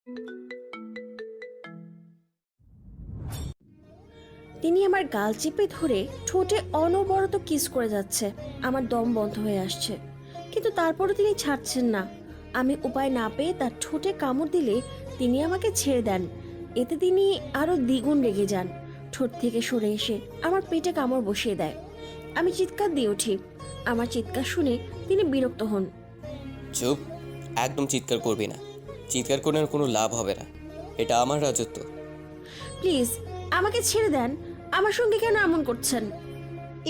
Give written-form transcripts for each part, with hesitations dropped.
তিনি আমার গাল চেপে ধরে ঠোঁটে অনবরত কিস করে যাচ্ছে। আমার দম বন্ধ হয়ে আসছে, কিন্তু তারপরও তিনি ছাড়ছেন না। আমি উপায় না পেয়ে তার ঠোঁটে কামড় দিলে তিনি আমাকে ছেড়ে দেন। এতে তিনি আরো দ্বিগুণ রেগে যান। ঠোঁট থেকে সরে এসে আমার পেটে কামড় বসিয়ে দেয়। আমি চিৎকার দিয়ে উঠি। আমার চিৎকার শুনে তিনি বিরক্ত হন। চুপ, একদম চিৎকার করবি না। চিৎকার করে কোনো লাভ হবে না, এটা আমার রাজত্ব। প্লিজ আমাকে ছেড়ে দেন। আমার সঙ্গে কেন এমন করছেন?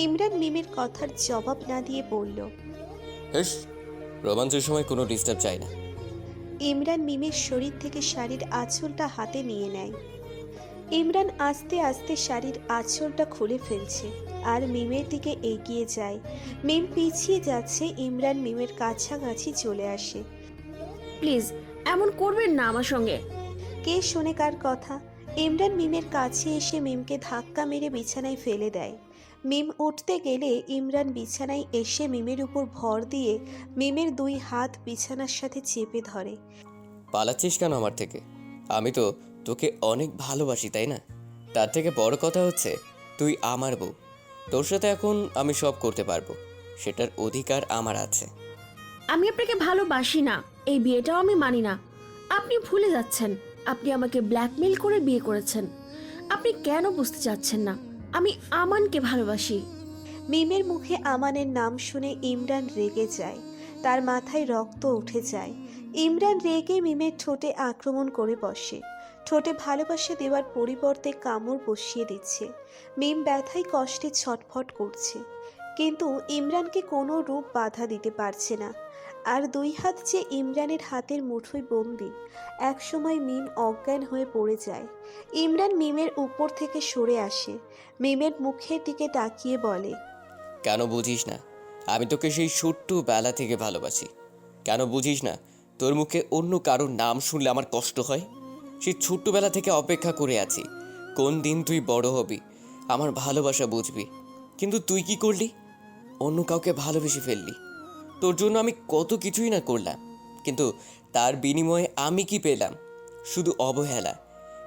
ইমরান মিমের কথার জবাব না দিয়ে বলল। হেস, রোমাঞ্চের সময় কোনো ডিস্টার্ব চাই না। ইমরান মিমের শরীর থেকে শাড়ির আঁচলটা হাতে নিয়ে নেয়। ইমরান আস্তে আস্তে শাড়ির আঁচলটা খুলে ফেলছে আর মিমের দিকে এগিয়ে যায়। মিম পিছিয়ে যাচ্ছে, ইমরান মিমের কাছাকাছি চলে আসে। প্লিজ এমন করবেন না আমার সঙ্গে। কে শোনে কার কথা? ইমরান মিমের কাছে এসে মিমকে ধাক্কা মেরে বিছানায় ফেলে দেয়। মিম উঠতে গেলে ইমরান বিছানায় এসে মিমের উপর ভর দিয়ে মিমের দুই হাত বিছানার সাথে চেপে ধরে। পালাচ্ছিস কেন আমার থেকে? আমি তো তোকে অনেক ভালোবাসি, তাই না? তার থেকে বড় কথা হচ্ছে তুই আমার বউ। তোর সাথে এখন আমি সব করতে পারবো, সেটার অধিকার আমার আছে। আমি আপনাকে ভালোবাসি না, এই বিয়েটাও আমি মানি না। আপনি ভুলে যাচ্ছেন, আপনি আমাকে ব্ল্যাকমেল করে বিয়ে করেছেন। আপনি কেন বুঝতে চাচ্ছেন না আমি আমানকে ভালোবাসি? মিমের মুখে আমানের নাম শুনে ইমরান রেগে যায়, তার মাথায় রক্ত উঠে যায়। ইমরান রেগে মিমের ঠোঁটে আক্রমণ করে বসে। ঠোঁটে ভালোবাসা দেওয়ার পরিবর্তে কামড় বসিয়ে দিচ্ছে। মিম ব্যথায় কষ্টে ছটফট করছে, কিন্তু ইমরানকে কোনো রূপ বাধা দিতে পারছে না। আর দুই হাত যে ইমরানের হাতের মুঠোয় বন্দি। একসময় মিম অজ্ঞান হয়ে পড়ে যায়। ইমরান মিমের উপর থেকে সরে আসে, মিমের মুখের দিকে তাকিয়ে বলে। কেন বুঝিস না? আমি তোকে সেই ছোট্ট বেলা থেকে ভালোবাসি। কেন বুঝিস না তোর মুখে অন্য কারোর নাম শুনলে আমার কষ্ট হয়? সেই ছোট্টবেলা থেকে অপেক্ষা করে আছি কোন দিন তুই বড় হবি, আমার ভালোবাসা বুঝবি। কিন্তু তুই কি করলি? অন্য কাউকে ভালোবেসে ফেললি। তোর জন্য আমি কত কিছুই না করলাম, কিন্তু তার বিনিময়ে আমি কি পেলাম? শুধু অবহেলা।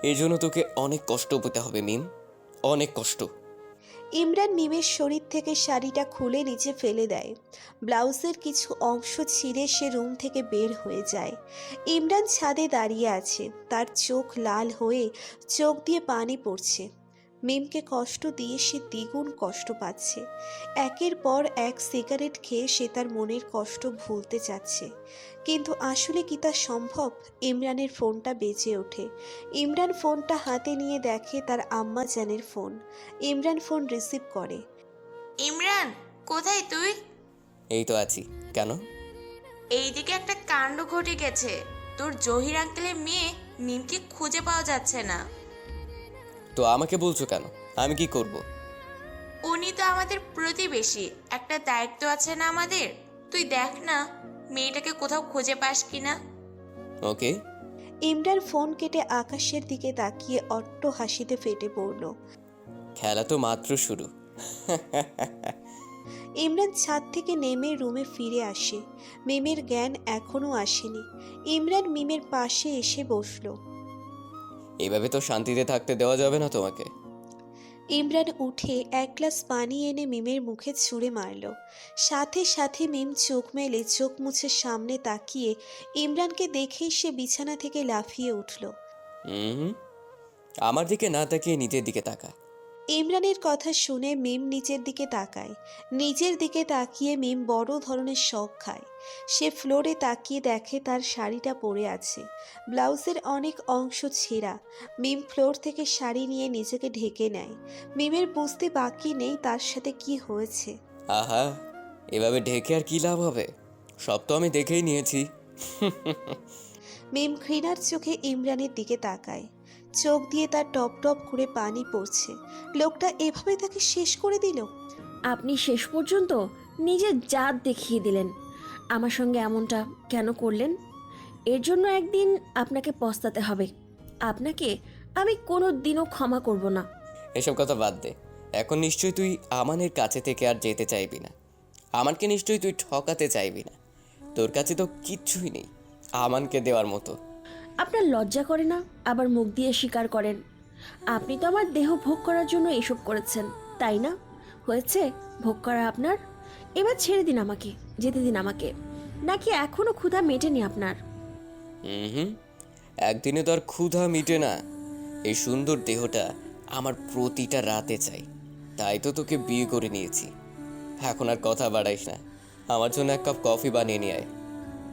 এর জন্য তোকে অনেক কষ্ট পেতে হবে মিম, অনেক কষ্ট। ইমরান মিমের শরীর থেকে শাড়িটা খুলে নিচে ফেলে দেয়। ব্লাউজের কিছু অংশ ছিঁড়ে সে রুম থেকে বের হয়ে যায়। ইমরান ছাদে দাঁড়িয়ে আছে, তার চোখ লাল হয়ে চোখ দিয়ে পানি পড়ছে। মিমকে কষ্ট দিয়ে সে দ্বিগুণ কষ্ট পাচ্ছে। একের পর এক সিগারেট খেয়ে সে তার মনের কষ্ট ভুলতে চাচ্ছে, কিন্তু আসলে কি তা সম্ভব? ইমরানের ফোনটা বেজে ওঠে। ইমরান ফোনটা হাতে নিয়ে দেখে তার আম্মা জানের ফোন। ইমরান ফোন রিসিভ করে। ইমরান, কোথায় তুই? এই তো আছি। কেন? এইদিকে একটা কাণ্ড ঘটে গেছে। তোর জহির আঙ্কেলের মেয়ে মিমকে খুঁজে পাওয়া যাচ্ছে না। তো আমাকে বলছো কেন? আমি কি করব? উনি তো আমাদের প্রতিবেশী, একটা দায়িত্ব আছে না আমাদের। তুই দেখ না মেয়েটাকে কোথাও খুঁজে পাস কিনা। ওকে। ইমরান ফোন কেটে আকাশের দিকে তাকিয়ে অট্ট হাসিতে ফেটে পড়ল। খেলা তো মাত্র শুরু। ইমরান ছাদ থেকে নেমে রুমে ফিরে আসে। মিমের জ্ঞান এখনো আসেনি। ইমরান মিমের পাশে এসে বসল। এইভাবে তো শান্তিতে থাকতে দেওয়া যাবে না তোমাকে। ইমরান উঠে এক গ্লাস পানি এনে মিমের মুখে ছুঁড়ে মারল। সাথে সাথে মিম চোখ মেলে চোখ মুছে সামনে তাকিয়ে ইমরানকে দেখেই সে বিছানা থেকে লাফিয়ে উঠল। হুম, আমার দিকে না তাকিয়ে নিজের দিকে তাকা। ইমরানের কথা শুনে মিম নিচের দিকে তাকায়। নিজের দিকে তাকিয়ে মিম বড় ধরনের শক খায়। সে ফ্লোরে তাকিয়ে দেখে তার শাড়িটা পরে আছে, ব্লাউজের অনেক অংশ ছেঁড়া। মিম ফ্লোর থেকে শাড়ি নিয়ে নিজেকে ঢেকে নেয়। মিমের বুঝতে বাকি নেই তার সাথে কি হয়েছে। আহা, এভাবে ঢেকে আর কি লাভ হবে? সব তো আমি দেখেই নিয়েছি। মিম ঘৃণার চোখে ইমরানের দিকে তাকায়। চোখ দিয়ে তার টপ টপ করে পানি পড়ছে। লোকটা এভাবে তাকে শেষ করে দিল। আপনি শেষ পর্যন্ত নিজের জাত দেখিয়ে দিলেন। আমার সঙ্গে এমনটা কেন করলেন? এর জন্য একদিন আপনাকে পস্তাতে হবে। আপনাকে আমি কোনো দিনও ক্ষমা করব না। এসব কথা বাদ দে। এখন নিশ্চয়ই তুই আমানের কাছে থেকে আর যেতে চাইবি না। আমানকে নিশ্চয়ই তুই ঠকাতে চাইবি না। তোর কাছে তো কিচ্ছুই নেই আমানকে দেওয়ার মতো। আপনার লজ্জা করে না? আবার মুখ দিয়ে স্বীকার করেন। আপনি তো আমার দেহ ভোগ করার জন্য এসব করেছেন, তাই না? হয়েছে ভোগ করা আপনার? এবার ছেড়ে দিন আমাকে, যেতে দিন আমাকে। নাকি এখনো ক্ষুধা মেটেনি আপনার? হুম, একদিনে তো আর ক্ষুধা মিটে না। এই সুন্দর দেহটা আমার প্রতিটা রাতে চাই, তাই তো তোকে বিয়ে করে নিয়েছি। এখন আর কথা বাড়াইস না, আমার জন্য এক কাপ কফি বানিয়ে নিয়ে আয়।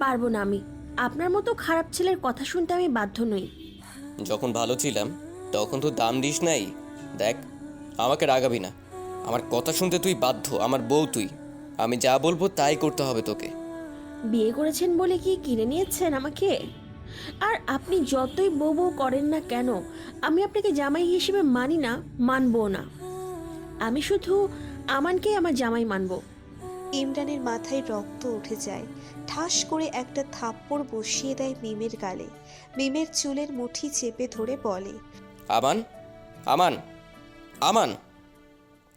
পারবো না আমি। আপনার মতো খারাপ ছেলের কথা শুনতে আমি বাধ্য নই। যখন ভালো ছিলাম তখন তো দাম দিস নাই। দেখ, আমাকে রাগাবি না, আমার কথা শুনতে তুই বাধ্য, আমার বউ তুই। আমি যা বলবো তাই করতে হবে তোকে। বিয়ে করেছেন বলে কি কিনে নিয়েছেন আমাকে? আর আপনি যতই বউ বউ করেন না কেন, আমি আপনাকে জামাই হিসেবে মানি না, মানবো না। আমি শুধু আমানকেই আমার জামাই মানবো। ইমরানের মাথায় রক্ত উঠে যায়। ঠাস করে একটা থাপ্পড় বসিয়ে দেয় মিমের গালে। মিমের চুলের মুঠি চেপে ধরে বলে, আমান, আমান, আমান,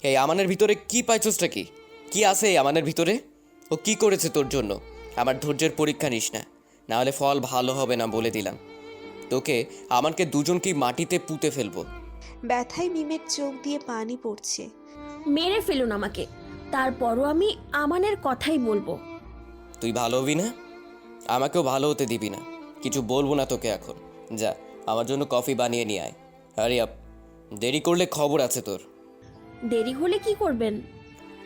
এই আমানের ভিতরে কি পাইছসটা? কি কি আছে এই আমানের ভিতরে? ও কি করেছে তোর জন্য? আমার ধৈর্যের পরীক্ষা নিস না, না হলে ফল ভালো হবে না বলে দিলাম তোকে। আমানকে দুজনকেই মাটিতে পুঁতে ফেলবো। ব্যথায় মিমের চোখ দিয়ে পানি পড়ছে। মেরে ফেলুন আমাকে, তারপরও আমি আমানের কথাই বলবো। তুই ভালো হবি না, আমাকেও ভালো হতে দিবি না। কিছু বলবো না তোকে এখন। যা, আমার জন্য কফি বানিয়ে নিয়ে আয়। হারি আপ, দেরি করলে খবর আছে তোর। দেরি হলে কি করবেন?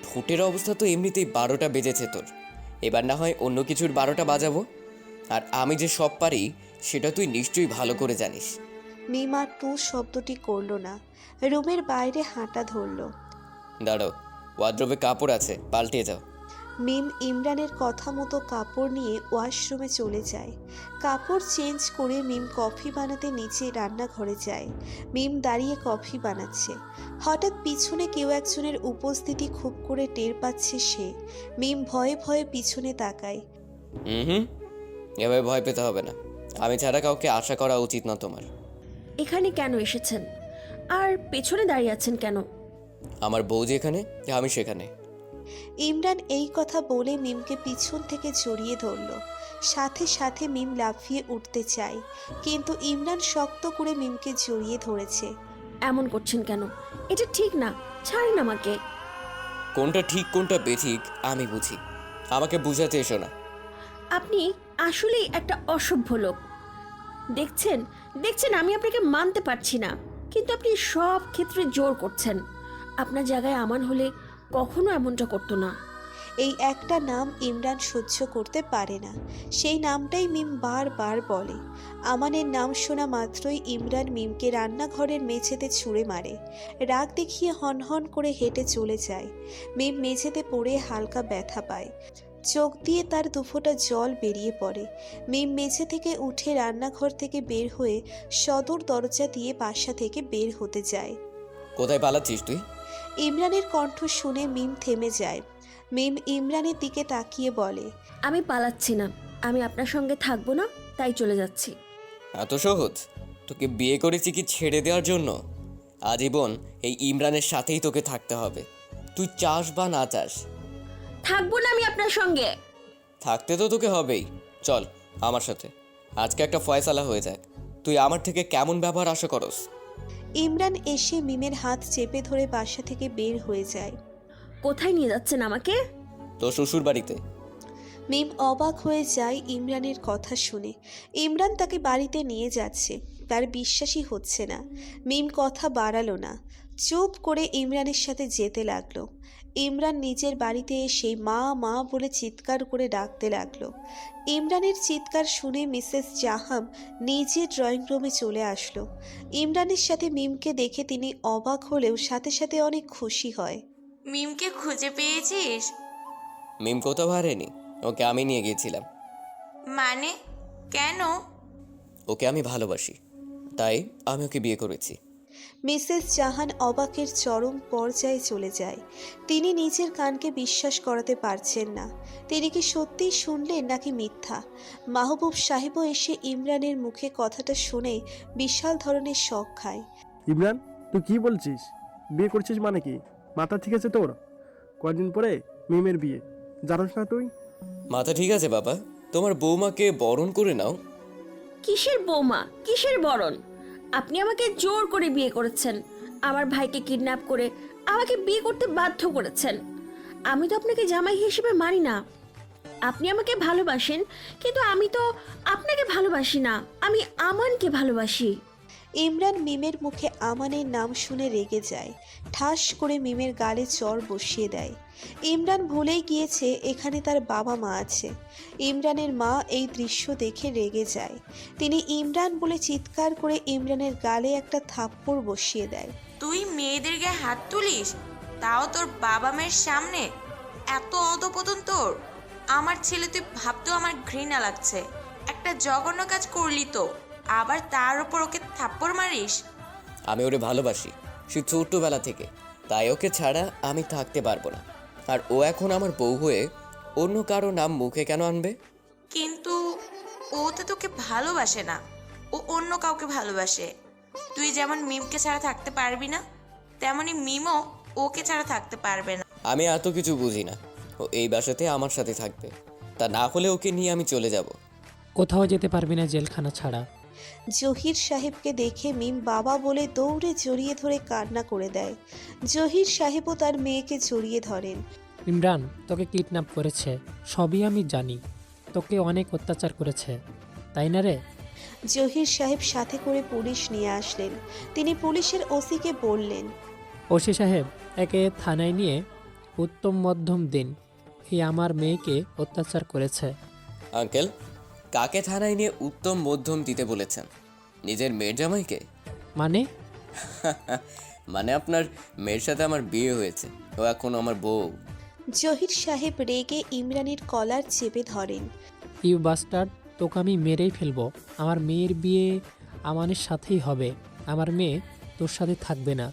ঠোঁটের অবস্থা তো এমনিতেই 12টা বেজেছে তোর, এবার না হয় অন্য কিছুর 12টা বাজাবো। আর আমি যে সব পারি সেটা তুই নিশ্চয়ই ভালো করে জানিস। মিম আর টু শব্দটি করল না, রুমের বাইরে হাঁটা ধরল। দাঁড়াও, ওয়ার্ড্রোবে কাপড় আছে, পাল্টে যাও। মিম ইমরানের কথা মতো কাপড় নিয়ে ওয়াশরুমে চলে যায়। কাপড় চেঞ্জ করে মিম কফি বানাতে নিচে রান্নাঘরে যায়। মিম দাঁড়িয়ে কফি বানাচ্ছে। হঠাৎ পিছনে কেউ একজনের উপস্থিতি খুব করে টের পাচ্ছে সে। মিম ভয়ে ভয়ে পিছনে তাকায়। হুম, এভাবে ভয় পেতে হবে না, আমি ছাড়া কাউকে আশা করা উচিত না তোমার। এখানে কেন এসেছেন? আর পেছনে দাঁড়িয়ে আছেন কেন? আমার বউ যেখানে আমি সেখানে। ইমরান এই কথা বলে মিমকে পিছন থেকে জড়িয়ে ধরল। সাথে সাথে মিম লাফিয়ে উঠতে চায়, কিন্তু ইমরান শক্ত করে মিমকে জড়িয়ে ধরেছে। এমন করছেন কেন? এটা ঠিক না, ছাড়েন আমাকে। কোনটা ঠিক কোনটা বেঠিক আমি বুঝি, আমাকে বুঝাতে এসো না। আপনি আসলেই একটা অসভ্য লোক। দেখছেন দেখছেন আমি আপনাকে মানতে পারছি না, কিন্তু আপনি সব ক্ষেত্রে জোর করছেন। আপনার জায়গায় আমান হলে কখনো এমনটা করতো না। এই একটা নাম ইমরান সহ্য করতে পারে না, সেই নামটাই মিম বারবার বলে। আমানের নাম শোনা মাত্রই ইমরান মিমকে রান্নাঘরের মেঝেতে ছুঁড়ে মারে। রাগ দেখিয়ে হনহন করে হেঁটে চলে যায়। মিম মেঝেতে পড়ে হালকা ব্যথা পায়। চোখ দিয়ে তার দুফোঁটা জল বেরিয়ে পড়ে। মিম মেঝে থেকে উঠে রান্নাঘর থেকে বের হয়ে সদর দরজা দিয়ে বাসা থেকে বের হতে যায়। কোথায় পালাচ্ছিস তুই? ইমরানের কণ্ঠ শুনে মিম থেমে যায়। মিম ইমরানের দিকে তাকিয়ে বলে, আমি পালাচ্ছি না, আমি আপনার সঙ্গে থাকবো না, তাই চলে যাচ্ছি। এত সহজ? তোকে বিয়ে করেছি কি ছেড়ে দেওয়ার জন্য? আজীবন এই ইমরানের সাথেই তোকে থাকতে হবে, তুই চাস বা না চাস। থাকবো না আমি আপনার সঙ্গে। থাকতে তো তোকে হবেই। চল আমার সাথে, আজকে একটা ফয়সালা হয়ে যাক। তুই আমার থেকে কেমন ব্যবহার আশা করস? ইমরান এসে মিমের হাত চেপে ধরে বাসা থেকে বের হয়ে যায়। কোথায় নিয়ে যাচ্ছেন আমাকে? তোর শ্বশুর বাড়িতে। মিম অবাক হয়ে যায় ইমরানের কথা শুনে। ইমরান তাকে বাড়িতে নিয়ে যাচ্ছে, তার বিশ্বাসই হচ্ছে না। মিম কথা বাড়ালো না, চুপ করে ইমরানের সাথে যেতে লাগলো। ইমরান নিজের বাড়িতে এসে মা মা বলে চিৎকার করে ডাকতে লাগলো। ইমরানের চিৎকার শুনে মিসেস জাহাম নিজের ড্রয়িং রুমে চলে আসলো। ইমরানের সাথে মিমকে দেখে তিনি অবাক হলেও সাথে সাথে অনেক খুশি হয়। মিমকে খুঁজে পেয়েছিস? মিম কোথাও হারেনি, ওকে আমি নিয়ে গিয়েছিলাম। মানে কেন? ওকে আমি ভালোবাসি, তাই আমি ওকে বিয়ে করেছি। মিসেস জাহান অবাকের চরম পর্যায়ে চলে যায়। তিনি নিজের কানকে বিশ্বাস করাতে পারছেন না। তিনি কি সত্যিই শুনলেন নাকি মিথ্যা? মাহবুব সাহেবও এসে ইমরানের মুখে কথাটা শুনে বিশাল ধরনের শক খায়। ইমরান, তুই কি বলছিস? বিয়ে করছিস মানে কি? মাথা ঠিক আছে তোর? কয়দিন পরে মিমের বিয়ে, জানোস না তুই? মাথা ঠিক আছে বাবা, তোমার বৌমাকে বরণ করে নাও। কিসের বৌমা, কিসের বরণ? আপনি আমাকে জোর করে বিয়ে করেছেন, আমার ভাইকে কিডন্যাপ করে আমাকে বিয়ে করতে বাধ্য করেছেন। আমি তো আপনাকে জামাই হিসেবে মানি না। আপনি আমাকে ভালোবাসেন, কিন্তু আমি তো আপনাকে ভালোবাসি না, আমি আমানকে ভালোবাসি। ইমরান মিমের মুখে আমানের নাম শুনে রেগে যায়। ঠাস করে মিমের গালে চড় বসিয়ে দেয়। ইমরান ভুলেই গিয়েছে এখানে তার বাবা মা আছে। ইমরানের মা এই দৃশ্য দেখে রেগে যায়। তিনি ইমরান বলে চিৎকার করে ইমরানের গালে একটা থাপ্পড় বসিয়ে দেয়। তুই মেয়েদের গায়ে হাত তুলিস, তাও তোর বাবা মায়ের সামনে? এত অধপতন তোর! আমার ছেলে তুই ভাবতেও আমার ঘৃণা লাগছে। একটা জঘন্য কাজ করলি তো, আবার তার উপর ওকে থাপ্পড় মারিস? আমি ওরে ভালোবাসি, সে ছোট্টবেলা থেকে, তাই ওকে ছাড়া আমি থাকতে পারবো না। আর ও এখন আমার বউ হয়ে অন্য কারো নাম মুখে কেন আনবে? কিন্তু ও তো তোকে ভালোবাসে না, ও অন্য কাউকে ভালোবাসে। তুই যেমন মিমকে ছাড়া থাকতে পারবি না, তেমনি মিমও ওকে ছাড়া থাকতে পারবে না। আমি এত কিছু বুঝি না। ও এই বাসাতে আমার সাথে থাকবে, তা না হলে ওকে নিয়ে আমি চলে যাব। কোথাও যেতে পারবি না জেলখানা ছাড়া। জহির সাহেবকে দেখে মিম বাবা বলে দৌড়ে জড়িয়ে ধরে কান্না করে দেয়। জহির সাহেবও তার মেয়েকে জড়িয়ে ধরেন। ইমরান তোকে কিডন্যাপ করেছে, সবই আমি জানি। তোকে অনেক অত্যাচার করেছে, তাই না রে? জহির সাহেব সাথে করে পুলিশ নিয়ে আসলেন। তিনি পুলিশের ওসিকে বললেন, ওসি সাহেব, একে থানায় নিয়ে উত্তম মধ্যম দিন। এই আমার মেয়েকে অত্যাচার করেছে। আঙ্কেল, কাকে থানায় নিয়ে উত্তম মধ্যম দিতে বলেছেন? নিজের মেয়ের জামাইকে? মানে? মানে আপনার মেয়ের সাথে আমার বিয়ে হয়েছে, ও এখন আমার বউ। জহির সাহেব রেগে ইমরানের কলার চেপে ধরেন। ইউ বাস্টার্ড, তোকে আমি মেরেই ফেলবো। আমার মেয়ের বিয়ে আমানের সাথেই হবে। আমার মেয়ে তোর সাথে থাকবে না।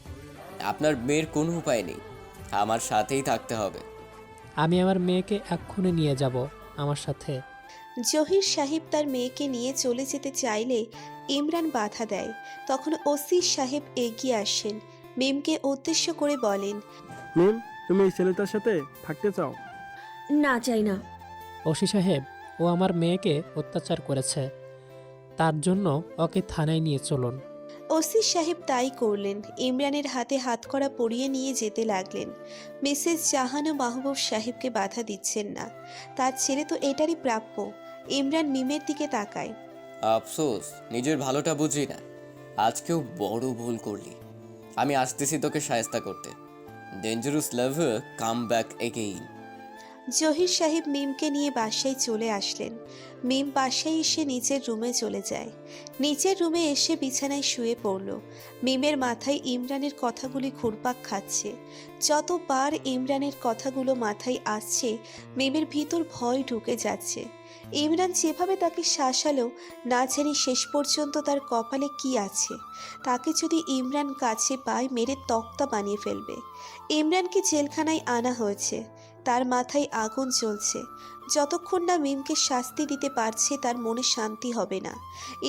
আপনার মেয়ের কোনো উপায় নেই, আমার সাথেই থাকতে হবে। আমি আমার মেয়েকে এক্ষুনি নিয়ে যাব আমার সাথে। জহির সাহেব তার মেয়েকে নিয়ে চলে যেতে চাইলে ইমরান বাধা দেয়। তখন ওসি সাহেব এগিয়ে আসেন, মিমকে উদ্দেশ্য করে বলেন, মিম, তুমি এই ছেলেটার সাথে থাকতে চাও? না, চাই না। ওসি সাহেব, ও আমার মেয়েকে অত্যাচার করেছে, তার জন্য ওকে থানায় নিয়ে চলুন। ওসি সাহেব তাই করলেন। ইমরানের হাতে হাতকড়া পরিয়ে নিয়ে যেতে লাগলেন। মিসেস জাহানো মাহবুব সাহেবকে বাধা দিচ্ছেন না, তার ছেলে তো এটারই প্রাপ্য। ইমরান মিমের দিকে তাকায়। আফসোস, নিজের ভালোটা বুঝি না। আজকেও বড় ভুল করলি। আমি আসতেছি তোকে শায়েস্তা করতে। ডেঞ্জারাস লাভার কাম ব্যাক এগেইন। জহির সাহেব মিমকে নিয়ে বাসায় চলে আসলেন। মিম বাসায় এসে নিচের রুমে চলে যায়। নিচের রুমে এসে বিছানায় শুয়ে পড়ল। মিমের মাথায় ইমরানের কথাগুলি ঘুরপাক খাচ্ছে। যতবার ইমরানের কথাগুলো মাথায় আসছে, মিমের ভিতর ভয় ঢুকে যাচ্ছে। ইমরান যেভাবে তাকে শাসালো, না জানি শেষ পর্যন্ত তার কপালে কি আছে। তাকে যদি ইমরান কাছে পায়, মেরে তক্তা বানিয়ে ফেলবে। ইমরানকে জেলখানায় আনা হয়েছে, তার মাথায় আগুন জ্বলছে। যতক্ষণ না মিমকে শাস্তি দিতে পারছে, তার মনে শান্তি হবে না।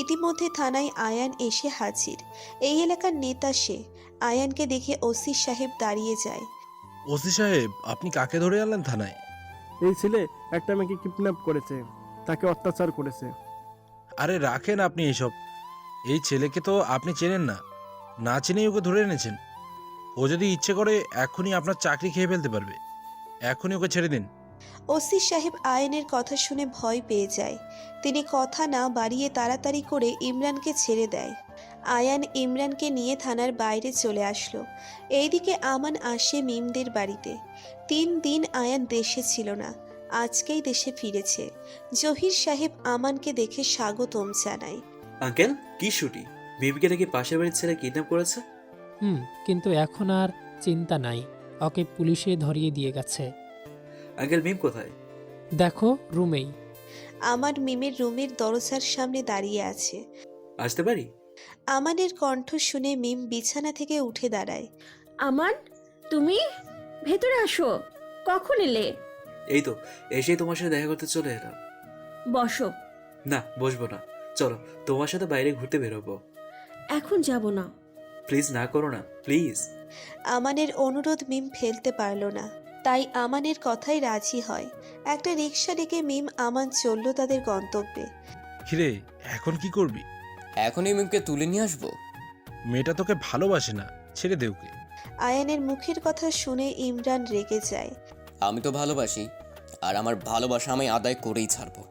ইতিমধ্যে থানায় আয়ান এসে হাজির। এই এলাকার নেতা সে। আয়ানকে দেখে ওসি সাহেব দাঁড়িয়ে যায়। ওসি সাহেব, আপনি কাকে ধরে আনলেন থানায়? এই ছেলে একটা মেয়েকে কিডন্যাপ করেছে, তাকে অত্যাচার করেছে। আরে রাখেন আপনি এইসব। এই ছেলেকে তো আপনি চেনেন না, না চিনেই ওকে ধরে এনেছেন। ও যদি ইচ্ছে করে এখনই আপনার চাকরি খেয়ে ফেলতে পারবে। এখনই ওকে ছেড়ে দিন। ওসি সাহেব আয়ানের কথা শুনে ভয় পেয়ে যায়। তিনি কথা না বাড়িয়ে তাড়াতাড়ি করে ইমরানকে ছেড়ে দেয়। আয়ান ইমরানকে নিয়ে থানার বাইরে চলে আসলো। এইদিকে আমান আসে মিমদের বাড়িতে। 3 দিন আয়ান দেশে ছিল না, আজকেই দেশে ফিরেছে। জহির সাহেব আমানকে দেখে স্বাগতম জানায়। আঙ্কেল, কি শুটি? মিমকে নাকি পাশের বাড়ির ছেলে কিডন্যাপ করেছে। কিন্তু এখন আর চিন্তা নাই, ওকে পুলিশে ধরিয়ে দিয়ে গেছে। আঙ্কেল, মিম কোথায়? দেখো, রুমেই। আমার মিমের রুমের দরজার সামনে দাঁড়িয়ে আছে। আসতে পারি? আমানের কণ্ঠ শুনে মিম বিছানা থেকে উঠে দাঁড়ায়। আমান, তুমি ভেতরে আসো। কখন এলে? এই তো এসেই তোমার সাথে দেখা করতে চলে এলাম। বসো। না, বসবো না, চলো তোমার সাথে বাইরে ঘুরতে বেরোবো। এখন যাব না। প্লিজ না করো না, প্লিজ। আমানের অনুরোধ মিম ফেলতে পারল না, তাই আমানের কথাই রাজি হয়। একটা রিক্সা ডেকে মিম আমান চলল তাদের গন্তব্যে। কিরে, এখন কি করবি? এখনই মিমকে তুলে নিয়ে আসবো। মেয়েটা তোকে ভালোবাসে না, ছেড়ে দে ওকে। আয়ানের মুখের কথা শুনে ইমরান রেগে যায়। আমি তো ভালোবাসি, আর আমার ভালোবাসা আমি আদায় করেই ছাড়বো।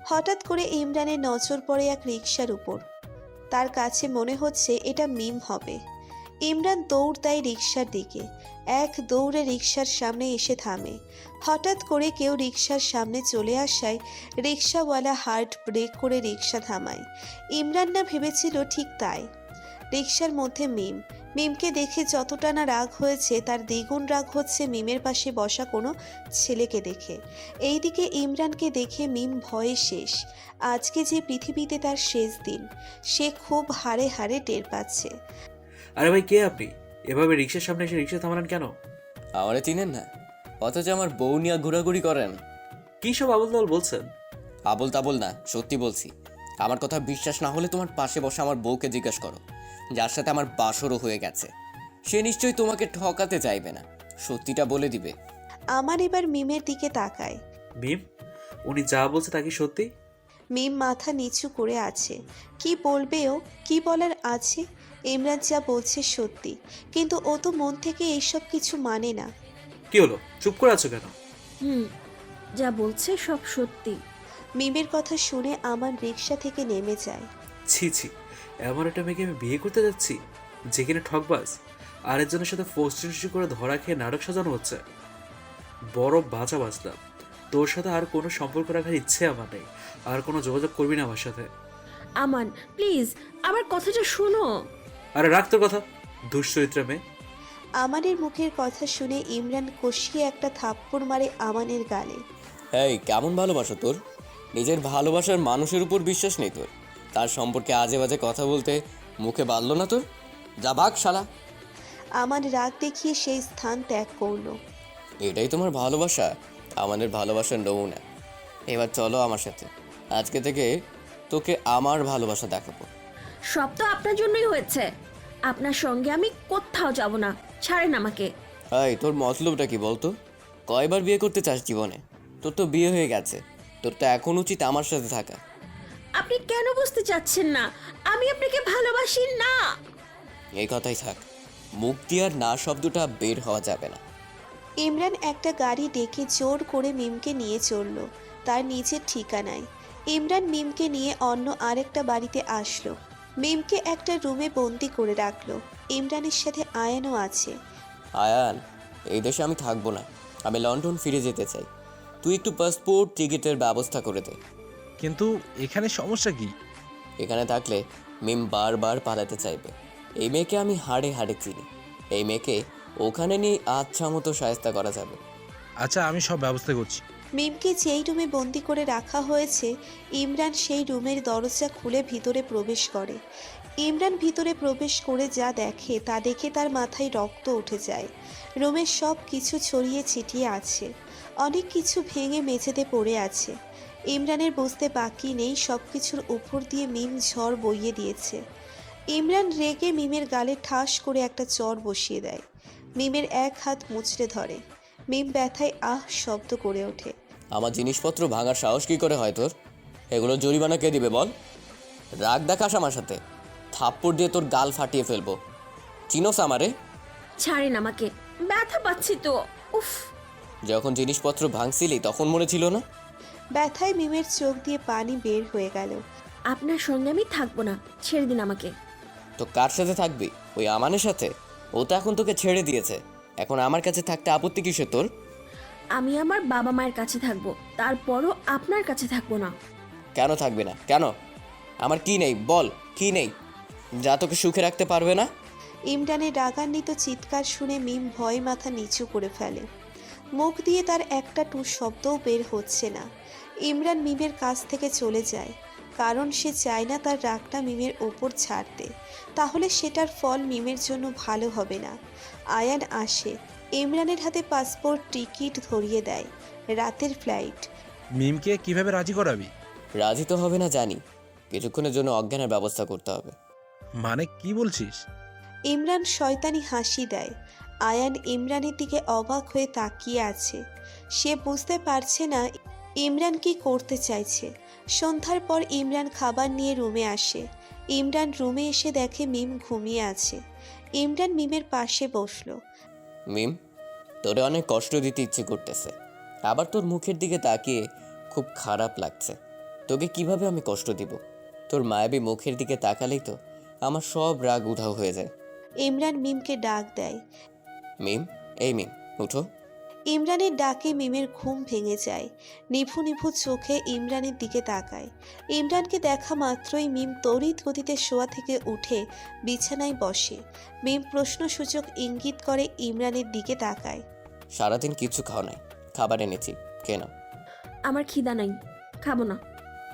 হঠাৎ করে ইমরানের নজর পড়ে এক রিকশার উপর। তার কাছে মনে হচ্ছে এটা মিম হবে। ইমরান দৌড় দেয় রিকশার দিকে। এক দৌড়ে রিকশার সামনে এসে থামে। হঠাৎ করে কেউ রিকশার সামনে চলে আসায় রিকশাওয়ালা হার্ড ব্রেক করে রিকশা থামায়। ইমরান না ভেবেছিল ঠিক তাই। রিকশার মধ্যে মিমকে দেখে যতটা না রাগ হয়েছে তার দ্বিগুণ রাগ হচ্ছে মিমের পাশে বসা কোনো ছেলেকে দেখে। এইদিকে ইমরানকে দেখে মিম ভয়ে শেষ। আজকে যে পৃথিবীতে তার শেষ দিন, সে খুব হাড়ে হাড়ে টের পাচ্ছে। আরে ভাই, কে আপনি? এভাবে রিক্সার সামনে এসে রিক্সা থামালেন কেন? আমারে চিনেন না, অথচ আমার বউ নিয়ে ঘোরাঘুরি করেন। কি সব আবল তাবল বলছেন? আবল তাবল না, সত্যি বলছি। আমার কথা বিশ্বাস না হলে তোমার পাশে বসে আমার বউকে জিজ্ঞাসা করো, যার সাথে আমার বাসরও হয়ে গেছে। সে নিশ্চয়ই তোমাকে ঠকাতে চাইবে না, সত্যিটা বলে দিবে। আমার এবার মিমের দিকে তাকায়। মিম, উনি যা বলছে তা কি সত্যি? মিম মাথা নিচু করে আছে। কি বলবে ও, কি বলার আছে? ইমরান যা বলছে সত্যি, কিন্তু ও তো মন থেকে এইসব কিছু মানে না। কি হলো, চুপ করে আছো কেন? যা বলছে সব সত্যি। মিমের কথা শুনে আমার রিকশা থেকে নেমে যায়। ছি ছি, এমন একটা মেয়েকে আমি বিয়ে করতে যাচ্ছি যেখানে ঠকবাজ আরেকজনের সাথে ফোস্টি করে ধরা খেয়ে নাটক সাজানো হচ্ছে। বড় বাঁচা বাঁচলাম। তোর সাথে আর কোনো সম্পর্ক রাখার ইচ্ছে আমার নেই। আর কোনো যোগাযোগ করবি না আমার সাথে। আমান প্লিজ আমার কথাটা শোনো। আরে রাখ তোর কথা, দুশ্চরিত্রা মেয়ে। আমানের মুখের কথা শুনে ইমরান কষিয়ে একটা থাপ্পড় মারে আমানের গালে। এই কেমন ভালোবাসো তোর? নিজের ভালোবাসার মানুষের উপর বিশ্বাস নেই তোর? তার সম্পর্কে আজে বাজে কথা বলতে মুখে বাঁধলো না তোর? যা ভাগ শালা। আমার রাগ দেখিয়ে সেই স্থান ত্যাগ করলো। এটাই তোমার ভালোবাসা? আমাদের ভালোবাসার নমুনা। এবার চলো আমার সাথে, আজকে থেকে তোকে আমার ভালোবাসা দেখাবো। সব তো আপনার জন্যই হয়েছে। আপনার সঙ্গে আমি কোথাও যাব না, ছাড়েন আমাকে। এই তোর মতলবটা কি বলতো? কয়বার বিয়ে করতে চাস জীবনে? তোর তো বিয়ে হয়ে গেছে, তোর তো এখন উচিত আমার সাথে থাকা। আপনি কেন বুঝতে চাচ্ছেন না? আমি আপনাকে ভালোবাসি না। এই কথাই থাক, মুখ দিয়ে আর না শব্দটা বের হওয়া যাবে না। ইমরান একটা গাড়ি ডেকে জোর করে মিমকে নিয়ে চলল তার নিজের ঠিকানায়। ইমরান মিমকে নিয়ে অন্য আরেকটা বাড়িতে আসলো। মিমকে একটা রুমে বন্দি করে রাখলো। ইমরানের সাথে আয়ানও আছে। আয়ান, এই দেশে আমি থাকবো না, আমি লন্ডন ফিরে যেতে চাই। তুই একটু পাসপোর্ট টিকিটের ব্যবস্থা করে দে। কিন্তু এখানে সমস্যা কি? এখানে থাকলে মিম বারবার পালাতে চাইবে। এই মেয়েকে আমি হাড়ে হাড়ে চিনি। এই মেয়েকে ওখানে নিয়ে আচ্ছা মতো শায়েস্তা করা যাবে। আচ্ছা, আমি সব ব্যবস্থা করছি। মিমকে যেই রুমে বন্দি করে রাখা হয়েছে, ইমরান সেই রুমের দরজা খুলে ভিতরে প্রবেশ করে। ইমরান ভিতরে প্রবেশ করে যা দেখে তা দেখে তার মাথায় রক্ত উঠে যায়। রুমের সব কিছু ছড়িয়ে ছিটিয়ে আছে, অনেক কিছু ভেঙে মেঝেতে পড়ে আছে। ইমরানের বুঝতে বাকি নেই সব কিছুর উপর দিয়ে মিম ঝড় বইয়ে দিয়েছে। ইমরান রেগে মিমের গালে ঠাস করে একটা চর বসিয়ে দেয়। মিমের এক হাত মুচড়ে ধরে। মিম ব্যথায় আহ শব্দ করে ওঠে। আমার জিনিসপত্র ভাঙার সাহস কী করে হয় তোর? এগুলো জরিমানা কে দিবে বল? রাগ দেখাস আমার সাথে, থাপ্পড় দিয়ে তোর গাল ফাটিয়ে ফেলবো। চিনোস আমারে? ছাড়েন আমাকে, ব্যথা পাচ্ছি তো। উফ। যখন জিনিসপত্র ভাঙছিলি তখন মনে ছিল না? ব্যথায় মিমের চোখ দিয়ে পানি বের হয়ে গেল। আপনার সঙ্গে আমি থাকবো না, ছেড়ে দিন আমাকে। তো কার সাথে থাকবি? ওই আমানের সাথে? ও তো এখন তোকে ছেড়ে দিয়েছে, এখন আমার কাছে থাকতে আপত্তি কিসে তোর? আমি আমার বাবা মায়ের কাছে থাকবো, তারপরও আপনার কাছে থাকবো না। কেন থাকবে না? কেন? আমার কি নেই বল, কি নেই যা তোকে সুখে রাখতে পারবে না? ইমরানের রাগান্বিত চিৎকার শুনে মিম ভয় মাথা নিচু করে ফেলে। মুখ দিয়ে তার একটা টু শব্দও বের হচ্ছে না। ইমরান মিমের কাছ থেকে চলে যায়, কারণ সে চায় না তার রাগটা মিমের ওপর ছাড়তে, তাহলে সেটার ফল মিমের জন্য ভালো হবে না। আয়ান আসে, ইমরানের হাতে পাসপোর্ট টিকিট ধরিয়ে দেয়। রাতের ফ্লাইট। মিমকে কিভাবে রাজি করাবি? রাজি তো হবে না জানি, কিছুক্ষণের জন্য অজ্ঞানের ব্যবস্থা করতে হবে। মানে কি বলছিস? ইমরান শয়তানি হাসি দেয়। আয়ান ইমরানের দিকে অবাক হয়ে তাকিয়ে আছে। সে বুঝতে পারছে না ইমরান কি করতে চাইছে। সন্ধ্যার পর ইমরান খাবার নিয়ে রুমে আসে। ইমরান রুমে এসে দেখে মিম ঘুমিয়ে আছে। ইমরান মিমের পাশে বসলো। মিম, তোরে অনেক কষ্ট দিতে ইচ্ছে করতেছে, আবার তোর মুখের দিকে তাকিয়ে খুব খারাপ লাগছে। তোকে কিভাবে আমি কষ্ট দিব? তোর মায়াবী মুখের দিকে তাকালেই তো আমার সব রাগ উধাও হয়ে যায়। ইমরান মিমকে ডাক দেয়। মিম, এই মিম, উঠো। ইমরানের ডাকে মিমের ঘুম ভেঙে যায়। নিভু নিভু চোখে ইমরানের দিকে তাকায়। ইমরানকে দেখা মাত্রই মিম তড়িৎ গতিতে শোয়া থেকে উঠে বিছানায় বসে। মিম প্রশ্নসূচক ইঙ্গিত করে ইমরানের দিকে তাকায়। সারাদিন কিছু খাও নাই, খাবার এনেছি, কেন? আমার খিদা নাই, খাবো না।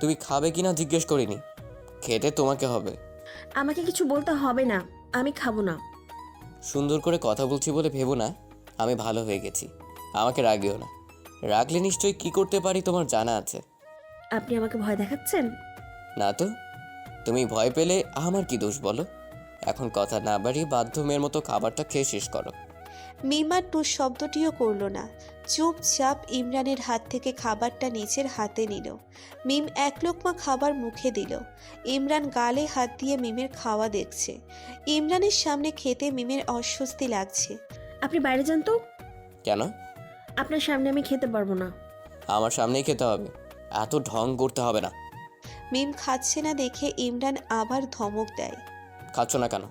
তুমি খাবে কিনা জিজ্ঞেস করিনি, খেতে তোমাকে হবে। আমাকে কিছু বলতে হবে না, আমি খাবো না। সুন্দর করে কথা বলছি বলে ভেবো না আমি ভালো হয়ে গেছি। আমাকে রাগিও না, রাগলে নিশ্চয়ই কি করতে পারি তোমার জানা আছে। আপনি আমাকে ভয় দেখাচ্ছেন? না তো, তুমি ভয় পেলে আমার কি দোষ বলো? এখন কথা না বাড়িয়ে বাধ্য মেয়ের মতো খাবারটা খেয়ে শেষ করো। মিম আর টু শব্দটিও করল না, চুপচাপ ইমরানের হাত থেকে খাবারটা নিজের হাতে নিল। মিম এক লোকমা খাবার মুখে দিল। ইমরান গালে হাত দিয়ে মিমের খাওয়া দেখছে। ইমরানের সামনে খেতে মিমের অস্বস্তি লাগছে। আপনি বাইরে যান তো, কেন? আপনার সামনে আমি খেতে পারবো না। আমার সামনেই খেতে হবে, এত ঢং করতে হবে না। মিম খাচ্ছে না দেখে ইমরান আবার ধমক দেয়। খাচ্ছ না কেন?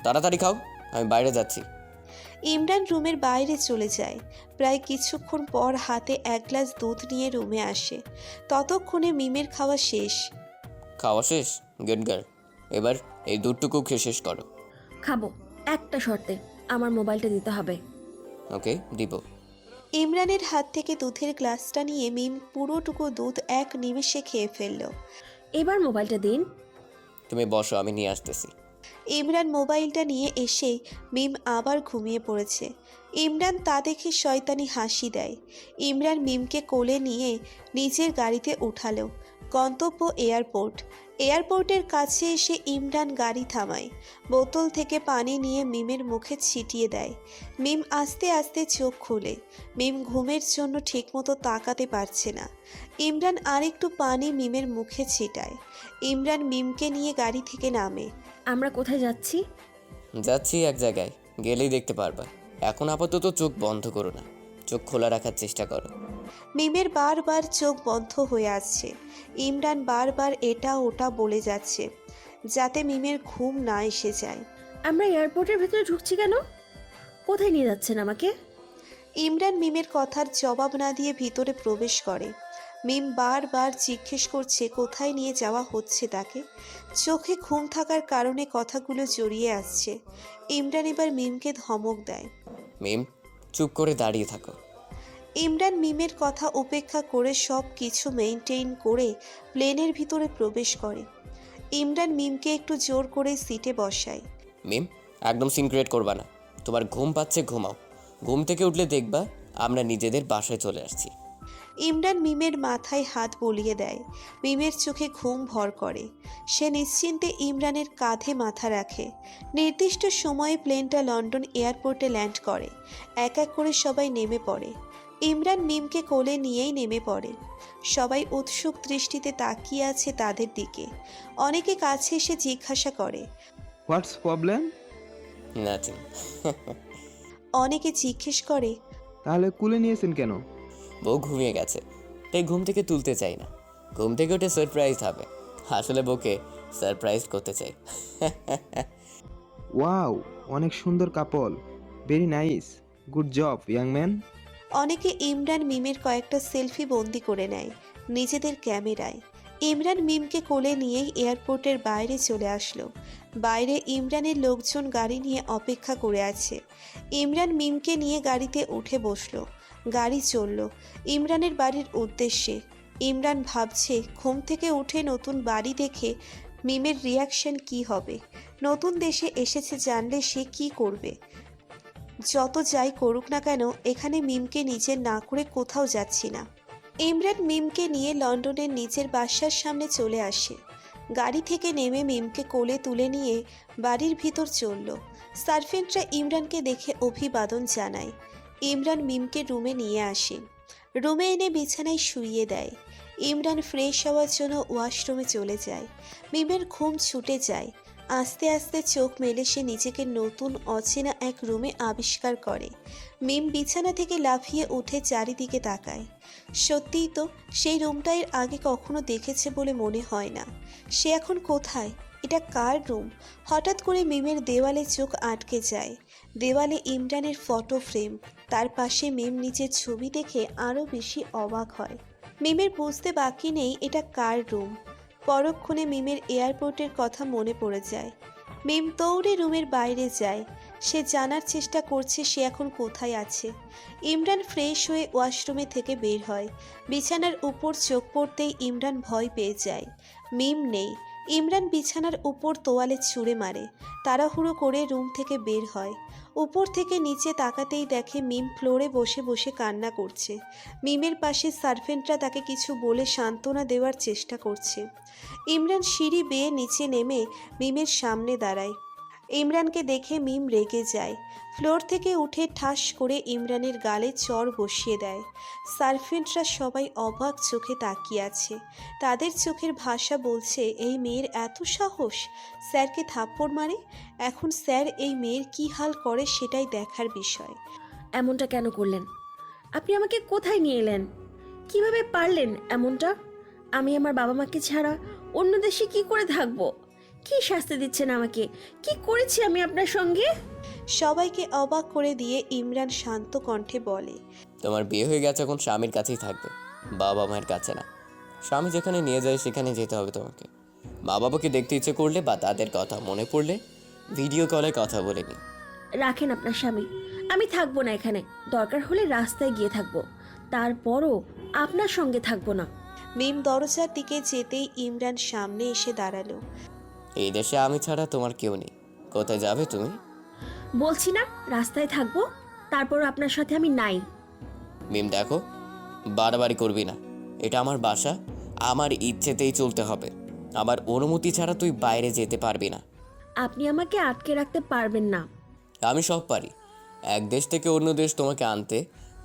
তাড়াতাড়ি খাও, আমি বাইরে যাচ্ছি। ইমরান রুমের বাইরে চলে যায়। প্রায় কিছুক্ষণ পর হাতে এক গ্লাস দুধ নিয়ে রুমে আসে। ততক্ষণে মিমের খাওয়া শেষ। খাওয়া শেষ? গুড গার্ল, এবার এই দুধটুকু খেয়ে শেষ করো। খাবো, একটা শর্তে, আমার মোবাইলটা দিতে হবে। ওকে, দিব। ইমরানের হাত থেকে দুধের গ্লাসটা নিয়ে মিম পুরোটুকু দুধ এক নিমেষে খেয়ে ফেলল। এবার মোবাইলটা দিন। তুমি বসো, আমি নিয়ে আসতেছি। ইমরান মোবাইলটা নিয়ে এসে মিম আবার ঘুমিয়ে পড়েছে। ইমরান তা দেখে শয়তানি হাসি দেয়। ইমরান মিমকে কোলে নিয়ে নিজের গাড়িতে উঠালো। গন্তব্য এয়ারপোর্ট। এয়ারপোর্টের কাছে এসে ইমরান গাড়ি থামায়। বোতল থেকে পানি নিয়ে মিমের মুখে ছিটিয়ে দেয়। মিম আস্তে আস্তে চোখ খুলে। মিম ঘুমের জন্য ঠিকমতো তাকাতে পারছে না। ইমরান আরেকটু পানি মিমের মুখে ছিটায়। ইমরান মিমকে নিয়ে গাড়ি থেকে নামে। আমরা কোথায় যাচ্ছি? যাচ্ছি এক জায়গায়, গেলেই দেখতে পারবা। এখন আপাতত চোখ বন্ধ করো না, চোখ খোলা রাখার চেষ্টা করো। মিমের বারবার চোখ বন্ধ হয়ে আসছে। ইমরান বারবার এটা ওটা বলে যাচ্ছে যাতে মিমের ঘুম না এসে যায়। আমরা এয়ারপোর্টের ভেতরে ঢুকছি কেন? কোথায় নিয়ে যাচ্ছেন আমাকে? ইমরান মিমের কথার জবাব না দিয়ে ভিতরে প্রবেশ করে। মিম বারবার জিজ্ঞেস করছে কোথায় নিয়ে যাওয়া হচ্ছে তাকে। চোখে ঘুম থাকার কারণে কথাগুলো জড়িয়ে আসছে। ইমরান এবার মিমকে ধমক দেয়। মিম, চুপ করে দাঁড়িয়ে থাকো। ইমরান মিমের কথা উপেক্ষা করে সব কিছু মেইনটেইন করে প্লেনের ভিতরে প্রবেশ করে। ইমরান মিমকে একটু জোর করে সিটে বসায়। মিম, একদম সিন ক্রিয়েট করবা না। তোমার ঘুম পাচ্ছে, ঘুমাও। ঘুম থেকে উঠলে দেখবা আমরা নিজেদের বাসায় চলে আসছি। ইমরান মিমের মাথায় হাত বুলিয়ে দেয়। মিমের চোখে ঘুম ভর করে। সে নিশ্চিন্তে ইমরানের কাঁধে মাথা রাখে। নির্দিষ্ট সময়ে প্লেনটা লন্ডন এয়ারপোর্টে ল্যান্ড করে। এক এক করে সবাই নেমে পড়ে। ইমরান মিমকে কোলে নিয়েই নেমে পড়ে। সবাই উৎসুক দৃষ্টিতে তাকিয়ে আছে তাদের দিকে। অনেকে কাছে এসে জিজ্ঞাসা করে। হোয়াটস প্রবলেম? নাথিং। অনেকে জিজ্ঞেস করে, তাহলে কুলে নিয়েছেন কেন? বউ ঘুমিয়ে গেছে, তাই ঘুম থেকে তুলতে চাই না। ঘুম থেকে উঠে সারপ্রাইজ হবে। আসলে বউকে সারপ্রাইজ করতে চাই। ওয়াও, অনেক সুন্দর couple, very nice, good job young man. অনেকে ইমরান মিমের কয়েকটা সেলফি বন্দি করে নেয় নিজেদের ক্যামেরায়। ইমরান মিমকে কোলে নিয়েই এয়ারপোর্টের বাইরে চলে আসলো। বাইরে ইমরানের লোকজন গাড়ি নিয়ে অপেক্ষা করে আছে। ইমরান মিমকে নিয়ে গাড়িতে উঠে বসলো। গাড়ি চলল ইমরানের বাড়ির উদ্দেশ্যে। ইমরান ভাবছে ঘুম থেকে উঠে নতুন বাড়ি দেখে মিমের রিয়াকশন কি হবে। নতুন দেশে এসেছে জানলে সে কি করবে। যত যাই করুক না কেন এখানে মিমকে নিজের না করে কোথাও যাচ্ছি না। ইমরান মিমকে নিয়ে লন্ডনের নিজের বাসার সামনে চলে আসে। গাড়ি থেকে নেমে মিমকে কোলে তুলে নিয়ে বাড়ির ভিতর চলল। সার্ভেন্টরা ইমরানকে দেখে অভিবাদন জানায়। ইমরান মিমকে রুমে নিয়ে আসে। রুমে এনে বিছানায় শুইয়ে দেয়। ইমরান ফ্রেশ হওয়ার জন্য ওয়াশরুমে চলে যায়। মিমের ঘুম ছুটে যায়। আস্তে আস্তে চোখ মেলে সে নিজেকে নতুন অচেনা এক রুমে আবিষ্কার করে। মিম বিছানা থেকে লাফিয়ে উঠে চারিদিকে তাকায়। সত্যিই তো, সেই রুমটা এর আগে কখনো দেখেছে বলে মনে হয় না। সে এখন কোথায়? এটা কার রুম? হঠাৎ করে মিমের দেওয়ালে চোখ আটকে যায়। দেওয়ালে ইমরানের ফটো ফ্রেম, তার পাশে মিম নিজের ছবি দেখে আরও বেশি অবাক হয়। মিমের বুঝতে বাকি নেই এটা কার রুম। পরক্ষণে মিমের এয়ারপোর্টের কথা মনে পড়ে যায়। মিম দৌড়ে রুমের বাইরে যায়। সে জানার চেষ্টা করছে সে এখন কোথায় আছে। ইমরান ফ্রেশ হয়ে ওয়াশরুমে থেকে বের হয়। বিছানার উপর চোখ পড়তেই ইমরান ভয় পেয়ে যায়। মিম নেই। ইমরান বিছানার উপর তোয়ালে ছুঁড়ে মারে। তাড়াহুড়ো করে রুম থেকে বের হয়। উপর থেকে নিচে তাকাতেই দেখে মিম ফ্লোরে বসে বসে কান্না করছে। মিমের পাশে সার্ভেন্টরা তাকে কিছু বলে সান্ত্বনা দেওয়ার চেষ্টা করছে। ইমরান সিঁড়ি বেয়ে নিচে নেমে মিমের সামনে দাঁড়ায়। ইমরানকে দেখে মিম রেগে যায়। ফ্লোর থেকে উঠে ঠাস করে ইমরানের গালে চড় বসিয়ে দেয়। সার্ভেন্টরা সবাই অবাক চোখে তাকিয়ে আছে। তাদের চোখের ভাষা বলছে এই মেয়ের এত সাহস, স্যারকে থাপ্পড় মারে। এখন স্যার এই মেয়ের কী হাল করে সেটাই দেখার বিষয়। এমনটা কেন করলেন? আপনি আমাকে কোথায় নিয়ে এলেন? কিভাবে পারলেন এমনটা? আমি আমার বাবা মাকে ছাড়া অন্য দেশে কি করে থাকবো? কি শাস্তি দিচ্ছেন আমাকে? কি করেছি আমি আপনার সঙ্গে? সবাইকে অবাক করে দিয়ে ইমরান শান্ত কণ্ঠে বলে, তোমার বিয়ে হয়ে গেছে, এখন স্বামীর কাছেই থাকবে, বাবা মায়ের কাছে না। স্বামী যেখানে নিয়ে যায় সেখানে যেতে হবে তোমাকে। মা বাবাকে দেখতে ইচ্ছে করলে বা তাদের কথা মনে পড়লে ভিডিও কলে কথা বলে নি। রাখেন আপনার স্বামী, আমি থাকবো না এখানে। দরকার হলে রাস্তায় গিয়ে থাকবো, তারপরও আপনার সঙ্গে থাকবো না। মিম দরজার দিকে যেতেই ইমরান সামনে এসে দাঁড়ালো। এই দেশে আমি ছাড়া তোমার কেউ নেই, কোথায় যাবে তুমি? বলছি না রাস্তায় থাকবো, তারপরও আপনার সাথে আমি নাই। মিম দেখো, বাড়াবাড়ি করবি না। এটা আমার বাসা, আমার ইচ্ছেতেই চলতে হবে। আমার অনুমতি ছাড়া তুই বাইরে যেতে পারবি না। আপনি আমাকে আটকে রাখতে পারবেন না। আমি সব পারি। এক দেশ থেকে অন্য দেশ তোমাকে আনতে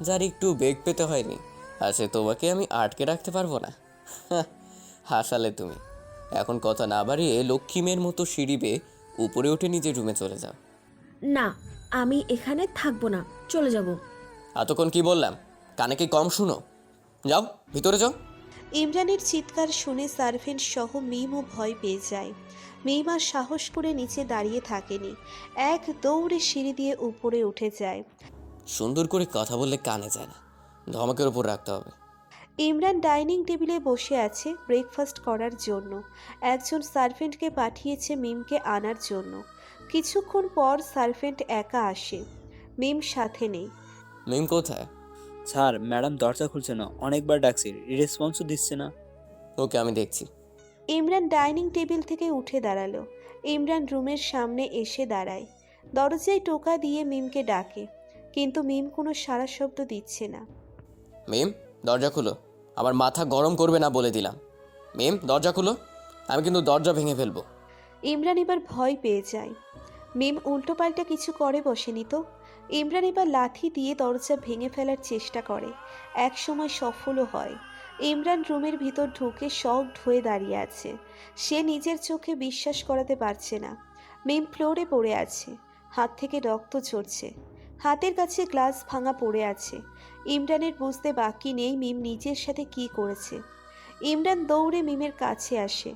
যার একটু বেগ পেতে হয়নি, আর সে তোমাকে আমি আটকে রাখতে পারবো না? হাসালে তুমি। এখন কথা না বাড়িয়ে লক্ষ্মী মেয়ের মতো সিঁড়ি বেয়ে উপরে উঠে নিজের রুমে চলে যাও। না, আমি এখানে থাকবো না, চলে যাব। এতক্ষণ কি বললাম? কানে কি কম শুনো? যাও ভিতরে যাও। ইমরানের চিৎকার শুনে সার্ভেন্ট সহ মিমও ভয় পেয়ে যায়। মিম আর সাহস করে নিচে দাঁড়িয়ে থাকেনি, এক দৌড়ে সিঁড়ি দিয়ে উপরে উঠে যায়। সুন্দর করে কথা বললে কানে যায় না, ধমকের উপর রাখতে হবে। ইমরান ডাইনিং টেবিলে বসে আছে ব্রেকফাস্ট করার জন্য। একজন সার্ভেন্টকে পাঠিয়েছে মিমকে আনার জন্য। কিছুক্ষণ পর সার্ভেন্ট একা আসে, মিম সাথে নেই। মিম কোথায়? স্যার, ম্যাডাম দরজা খুলছে না, অনেকবার ডাকছি, রেসপন্সও দিচ্ছে না। ওকে আমি দেখছি। ইমরান ডাইনিং টেবিল থেকে উঠে দাঁড়ালো। ইমরান রুমের সামনে এসে দাঁড়ায়। দরজায় টোকা দিয়ে মিমকে ডাকে, কিন্তু মিম কোনো সাড়া শব্দ দিচ্ছে না। মিম দরজা খুলো, আমার মাথা গরম করবে না বলে দিলাম। মিম দরজা খুলো, আমি কিন্তু দরজা ভেঙে ফেলবো। ইমরান এবার ভয় পেয়ে যায়। মিম উল্টোপাল্টা কিছু করে বসেনি তো। ইমরান এবার লাথি দিয়ে দরজা ভেঙে ফেলার চেষ্টা করে, এক সময় সফলও হয়। ইমরান রুমের ভিতর ঢুকে শকড হয়ে দাঁড়িয়ে আছে। সে নিজের চোখে বিশ্বাস করাতে পারছে না। মিম ফ্লোরে পড়ে আছে, হাত থেকে রক্ত ঝরছে। হাতের কাছে গ্লাস ভাঙা পড়ে আছে। ইমরানের বুঝতে বাকি নেই মিম নিজের সাথে কি করেছে। ইমরান দৌড়ে মিমের কাছে আসে।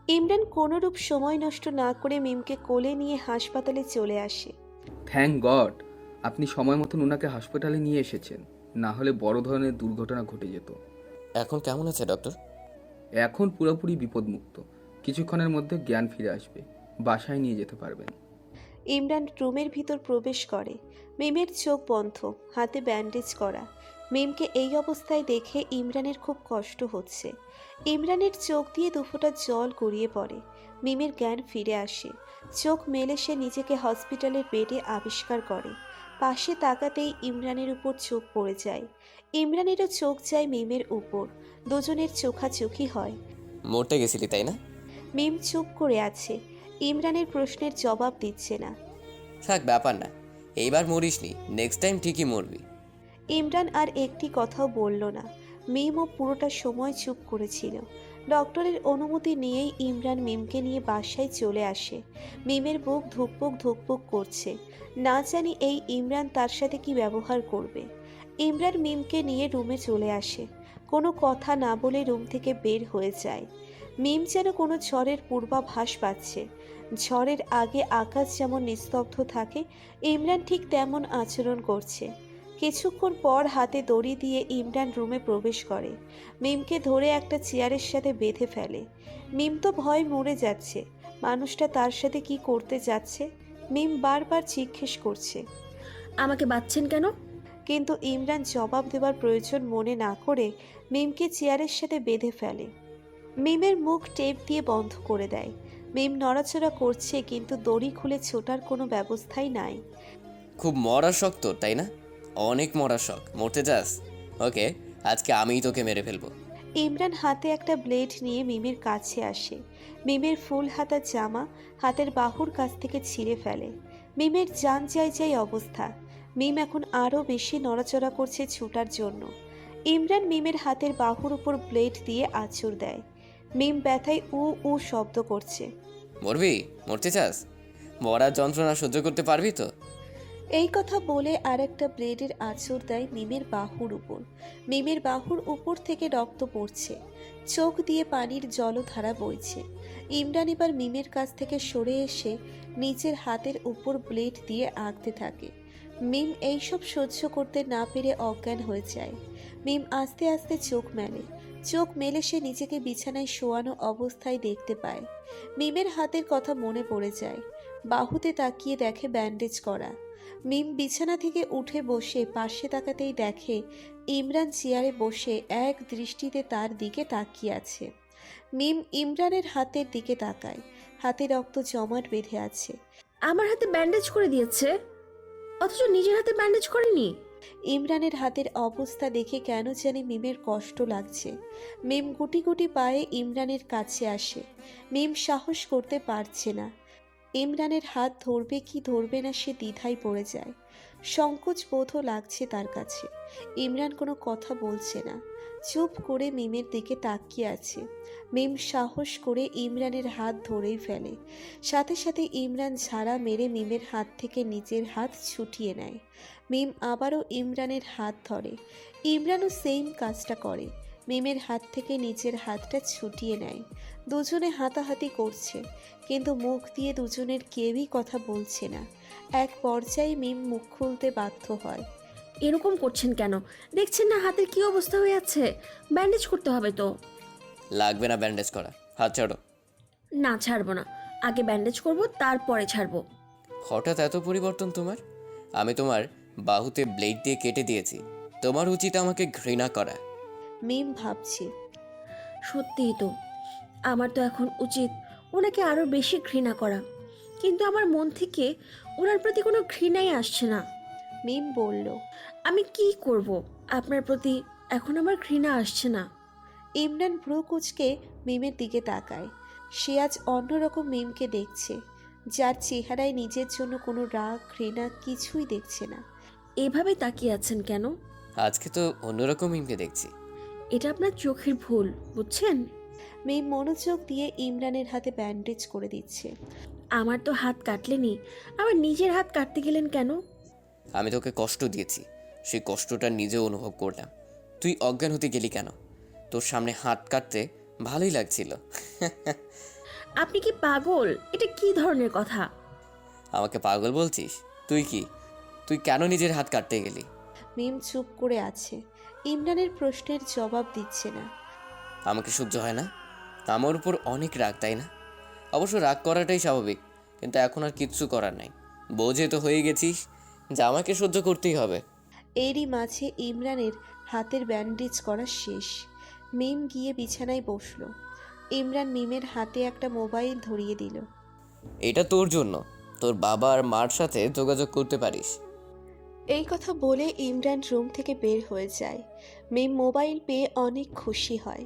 ইমরান কোনোরূপ সময় নষ্ট না করে মিমকে কোলে নিয়ে হাসপাতালে চলে আসে। থ্যাংক গড আপনি সময় মতন ওনাকে হাসপাতালে নিয়ে এসেছেন, না হলে বড় ধরনের দুর্ঘটনা ঘটে যেত। এখন কেমন আছে ডক্টর? এখন পুরোপুরি বিপদমুক্ত, কিছুক্ষণের মধ্যে জ্ঞান ফিরে আসবে, বাসায় নিয়ে যেতে পারবেন। ইমরান রুমের ভিতর প্রবেশ করে। মিমের চোখ বন্ধ, হাতে ব্যান্ডেজ করা। মিমকে এই অবস্থায় দেখে ইমরানের খুব কষ্ট হচ্ছে। ইমরানের চোখ দিয়ে দুফোঁটা জল গড়িয়ে পড়ে। মিমের জ্ঞান ফিরে আসে। চোখ মেলে সে নিজেকে হসপিটালের বেডে আবিষ্কার করে। পাশে তাকাতেই ইমরানের উপর চোখ পড়ে যায়। ইমরানেরও চোখ যায় মিমের উপর। দুজনের চোখাচোখি হয়। মরতে গেছিলি তাই না? মিম চুপ করে আছে, ইমরানের প্রশ্নের জবাব দিচ্ছে না। থাক, ব্যাপার না, এইবার মরিসনি, নেক্সট টাইম ঠিকই মরবি। ইমরান আর একটি কথাও বলল না। মিমও পুরোটা সময় চুপ করেছিল। ডক্টরের অনুমতি নিয়েই ইমরান মিমকে নিয়ে বাসায় চলে আসে। মিমের বুক ধুকপুক ধুকপুক করছে, না জানি এই ইমরান তার সাথে কি ব্যবহার করবে। ইমরান মিমকে নিয়ে রুমে চলে আসে, কোনো কথা না বলে রুম থেকে বের হয়ে যায়। মিম যেন কোনো ঝড়ের পূর্বাভাস পাচ্ছে। ঝড়ের আগে আকাশ যেমন নিস্তব্ধ থাকে, ইমরান ঠিক তেমন আচরণ করছে। কিছুক্ষণ পর হাতে দড়ি দিয়ে ইমরান রুমে প্রবেশ করে, মিমকে ধরে একটা চেয়ারের সাথে বেঁধে ফেলে। মিম তো ভয় মরে যাচ্ছে, মানুষটা তার সাথে কি করতে যাচ্ছে। মিম বারবার জিজ্ঞেস করছে, আমাকে বাঁধছেন কেন? কিন্তু ইমরান জবাব দেওয়ার প্রয়োজন মনে না করে মিমকে চেয়ারের সাথে বেঁধে ফেলে। মিমের মুখ টেপ দিয়ে বন্ধ করে দেয়। মিম নড়াচড়া করছে, কিন্তু দড়ি খুলে ছোটার কোনো ব্যবস্থাই নাই। খুব মরার শখ তোর, তাই না? অনেক মরার শখ, মরতে চাস? ওকে, আজকে আমিই তোকে মেরে ফেলবো। ইমরান হাতে একটা ব্লেড নিয়ে মিমের কাছে আসে। মিমের ফুল হাতা জামা হাতের বাহুর কাছ থেকে ছিঁড়ে ফেলে। মিমের জান যাই অবস্থা। মিম এখন আরও বেশি নড়াচড়া করছে ছুটার জন্য। ইমরান মিমের হাতের বাহুর উপর ব্লেড দিয়ে আঁচড় দেয়। মিম ব্যথায় উ উ শব্দ করছে। মরবি? মরতে চাস? মরার যন্ত্রণা সহ্য করতে পারবি তো? এই কথা বলে আর একটা ব্লেডের আঁচড় দেয় মিমের বাহুর উপর। মিমের বাহুর উপর থেকে রক্ত পড়ছে, চোখ দিয়ে পানির জলধারা বইছে। ইমরান এবার মিমের কাছ থেকে সরে এসে নিজের হাতের উপর ব্লেড দিয়ে আঁকতে থাকে। মিম এইসব সহ্য করতে না পেরে অজ্ঞান হয়ে যায়। মিম আস্তে আস্তে চোখ মেলে। চোখ মেলে সে নিজেকে বিছানায় শোয়ানো অবস্থায় দেখতে পায়। মিমের হাতের কথা মনে পড়ে যায়। বাহুতে তাকিয়ে দেখে ব্যান্ডেজ করা। মিম বিছানা থেকে উঠে বসে পাশে তাকাতেই দেখে ইমরান চেয়ারে বসে এক দৃষ্টিতে তার দিকে তাকিয়ে আছে। মিম ইমরানের হাতের দিকে তাকায়, হাতে রক্ত জমাট বেঁধে আছে। আমার হাতে ব্যান্ডেজ করে দিয়েছে, অথচ নিজের হাতে ব্যান্ডেজ করেনি। ইমরানের হাতের অবস্থা দেখে কেন জানি মিমের কষ্ট লাগছে। মিম গুটি গুটি পায়ে ইমরানের কাছে আসে। মিম সাহস করতে পারছে না। ইমরানের হাত ধরবে কি ধরবে না সে দ্বিধায় পড়ে যায়। সংকোচ বোধও লাগছে তার কাছে। ইমরান কোনো কথা বলছে না, চুপ করে মিমের দিকে তাকিয়ে আছে। মিম সাহস করে ইমরানের হাত ধরেই ফেলে। সাথে সাথে ইমরান ঝাড়া মেরে মিমের হাত থেকে নিজের হাত ছুটিয়ে নেয়। মিম আবারও ইমরানের হাত ধরে। ইমরানও সেম কাজটা করে, মিমের হাত থেকে নিজের হাতটা ছুটিয়ে নেয়। দুজনে হাতাহাতি করছে, কিন্তু মুখ দিয়ে দুজনের কেউই কথা বলছে না। এক পর্যায়ে মিম মুখ খুলতে বাধ্য হয়। এরকম করছেন কেন? দেখছেন না হাতের কি অবস্থা হয়ে আছে? ব্যান্ডেজ করতে হবে তো। লাগবে না ব্যান্ডেজ করা, হাত ছাড়ো। না, ছাড়বো না। আগে ব্যান্ডেজ করব, তারপরে ছাড়বো। হঠাৎ এত পরিবর্তন তোমার? আমি তোমার বাহুতে ব্লেড দিয়ে কেটে দিয়েছি, তোমার উচিত আমাকে ঘৃণা করা। মিম ভাবছে, সত্যিই তো, আমার তো এখন উচিত ওনাকে আরও বেশি ঘৃণা করা, কিন্তু আমার মন থেকে ওনার প্রতি কোনো ঘৃণাই আসছে না। মিম বলল, আমি কি করব? আপনার প্রতি এখন আমার ঘৃণা আসছে না। ইমরান ভ্রু কুচকে মিমের দিকে তাকায়। সে আজ অন্যরকম মিমকে দেখছে, যার চেহারায় নিজের জন্য কোনো রাগ ঘৃণা কিছুই দেখছে না। এভাবে তাকিয়ে আছেন কেন? আজকে তো অন্যরকম ইমকে দেখছি। এটা আপনার চোখের ভুল, বুঝছেন? মিম মনোযোগ দিয়ে ইমরানের হাতে ব্যান্ডেজ করে দিচ্ছে। আমার তো হাত কাটলেনি, আবার নিজের হাত কাটতে গেলেন কেন? আমি তোকে কষ্ট দিয়েছি, সেই কষ্টটা নিজেও অনুভব করলাম। তুই অজ্ঞান হতে গেলি কেন? তোর সামনে হাত কাটতে ভালোই লাগছিল। আপনি কি পাগল? এটা কি ধরনের কথা? আমাকে পাগল বলছিস? তুই কি, তুই কেন নিজের হাত কাটতে গেলি? মিম চুপ করে আছে, ইমরানের প্রশ্নের জবাব দিচ্ছে না। আমাকে সহ্য হয় না? আমার উপর অনেক রাগ, তাই না? অবশ্য রাগ করাটাই স্বাভাবিক, কিন্তু এখন আর কিচ্ছু করার নাই। বোঝে তো হয়ে গেছিস যে আমাকে সহ্য করতেই হবে। এরই মাঝে ইমরানের হাতের ব্যান্ডেজ করা শেষ। মিম গিয়ে বিছানায় বসলো। ইমরান মিমের হাতে একটা মোবাইল ধরিয়ে দিল। এটা তোর জন্য, তোর বাবা আর মার সাথে যোগাযোগ করতে পারিস। এই কথা বলে ইমরান রুম থেকে বের হয়ে যায়। মিম মোবাইল পেয়ে অনেক খুশি হয়।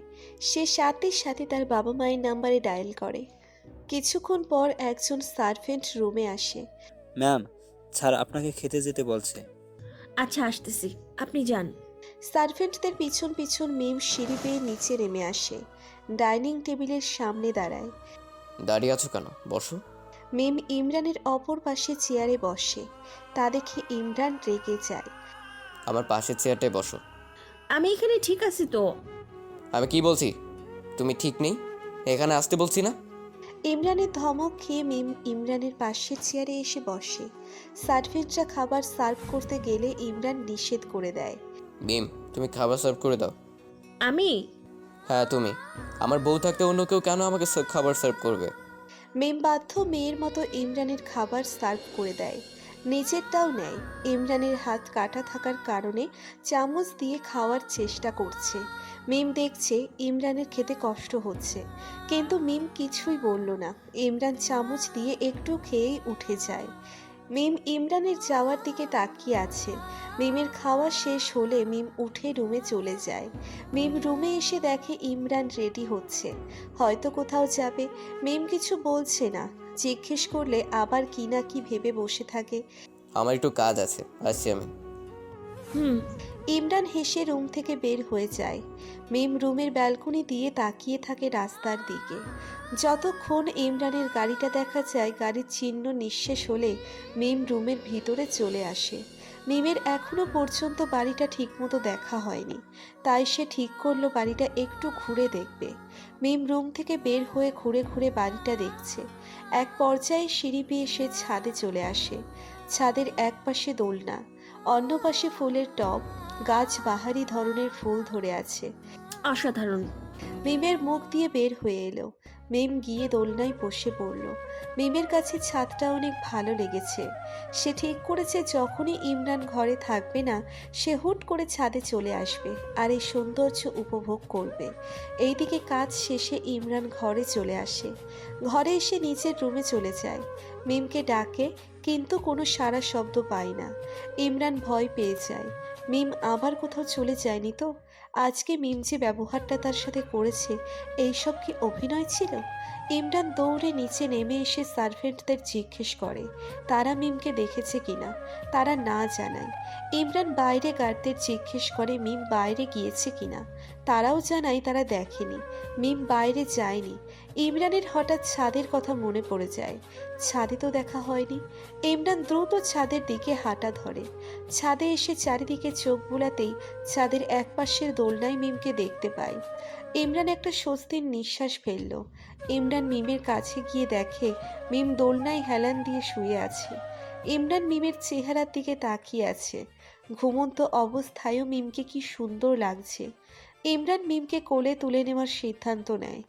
সে সাথে সাথে তার বাবা মায়ের নাম্বারে ডায়াল করে। কিছুক্ষণ পর একজন সার্ভেন্ট রুমে আসে। ম্যাম, স্যার আপনাকে খেতে যেতে বলছে। আচ্ছা, আসতেছি, আপনি যান। সার্ভেন্টদের পিছন পিছন মিম সিঁড়ি বেয়ে নিচে নেমে আসে, ডাইনিং টেবিলের সামনে দাঁড়ায়। দাঁড়িয়ে আছো কেন, বসো। মিম ইমরানের অপর পাশে চেয়ারে বসে। তা দেখে ইমরান রেগে যায়। আমার পাশের চেয়ারটায় বসো। আমি এখানে ঠিক আছি তো। আমি কি বলছি? তুমি ঠিক নেই, এখানে আসতে বলছি না। ইমরানের ধমক খেয়ে মিম ইমরানের পাশের চেয়ারে এসে বসে। সার্ভেন্টরা খাবার সার্ভ করতে গেলে ইমরান নিষেধ করে দেয়। মিম, তুমি খাবার সার্ভ করে দাও। আমি? হ্যাঁ তুমি। আমার বউ থাকতে অন্য কেউ কেন আমাকে খাবার সার্ভ করবে? মিম বাধ্য মেয়ের মতো ইমরানের খাবার সার্ভ করে দেয়। নিজেরটাও নেয়। ইমরানের হাত কাটা থাকার কারণে চামচ দিয়ে খাওয়ার চেষ্টা করছে। মিম দেখছে ইমরানের খেতে কষ্ট হচ্ছে, কিন্তু মিম কিছুই বলল না। ইমরান চামচ দিয়ে একটু খেয়েই উঠে যায়। মিম ইমরানের যাওয়ার দিকে তাকিয়ে আছে। মিমের খাওয়া শেষ হলে মিম উঠে রুমে চলে যায়। মিম রুমে এসে দেখে ইমরান রেডি হচ্ছে, হয়তো কোথাও যাবে। মিম কিছু বলছে না, জিজ্ঞেস করলে আবার কি না কি ভেবে বসে থাকে। আমার একটু কাজ আছে, আসছি আমি। ইমরান হেসে রুম থেকে বের হয়ে যায়। মিম রুমের ব্যালকনি দিয়ে তাকিয়ে থাকে রাস্তার দিকে। যতক্ষণ ইমরানের গাড়িটা দেখা যায়, গাড়ির চিহ্ন নিঃশেষ হলে মিম রুমের ভিতরে চলে আসে। মিমের এখনো পর্যন্ত বাড়িটা ঠিকমতো দেখা হয়নি, তাই সে ঠিক করলো বাড়িটা একটু ঘুরে দেখবে। মিম রুম থেকে বের হয়ে ঘুরে ঘুরে বাড়িটা দেখছে। এক পর্যায়ে সিঁড়ি বেয়ে সে ছাদে চলে আসে। ছাদের এক পাশে দোলনা, অন্য পাশে ফুলের টব, গাছ বাহারি ধরনের ফুল ধরে আছে। অসাধারণ। মিমের মুখ দিয়ে বের হয়ে এলো। মিম গিয়ে দোলনায় বসে পড়ল। মিমের কাছে ছাদটা অনেক ভালো লেগেছে। সে ঠিক করেছে যখনই ইমরান ঘরে থাকবে না, সে হুট করে ছাদে চলে আসবে আর এই সৌন্দর্য উপভোগ করবে। এইদিকে কাজ শেষে ইমরান ঘরে চলে আসে। ঘরে এসে নিচের রুমে চলে যায়। মিমকে ডাকে, কিন্তু কোনো সাড়া শব্দ পায় না। ইমরান ভয় পেয়ে যায়। মিম আবার কোথাও চলে যায়নি তো? আজকে মিম যে ব্যবহারটা তার সাথে করেছে, এইসব কি অভিনয় ছিল? ইমরান দৌড়ে নিচে নেমে এসে সার্ভেন্টদের জিজ্ঞেস করে তারা মিমকে দেখেছে কিনা। তারা না জানায়। ইমরান বাইরে গার্ডদের জিজ্ঞেস করে মিম বাইরে গিয়েছে কিনা। তারাও জানায় তারা দেখেনি, মিম বাইরে যায়নি। ইমরানের হঠাৎ ছাদের কথা মনে পড়ে যায়। ছাদে তো দেখা হয়নি। ইমরান দ্রুত ছাদের দিকে হাঁটা ধরে। ছাদে এসে চারিদিকে চোখ বুলাতেই ছাদের এক পাশের দোলনায় মিমকে দেখতে পায়। ইমরান একটা স্বস্তির নিঃশ্বাস ফেলল। ইমরান মিমের কাছে গিয়ে দেখে মিম দোলনায় হেলান দিয়ে শুয়ে আছে। ইমরান মিমের চেহারার দিকে তাকিয়ে আছে। ঘুমন্ত অবস্থায়ও মিমকে কি সুন্দর লাগছে। ইমরান মিমকে কোলে তুলে নেওয়ার সিদ্ধান্ত নেয়।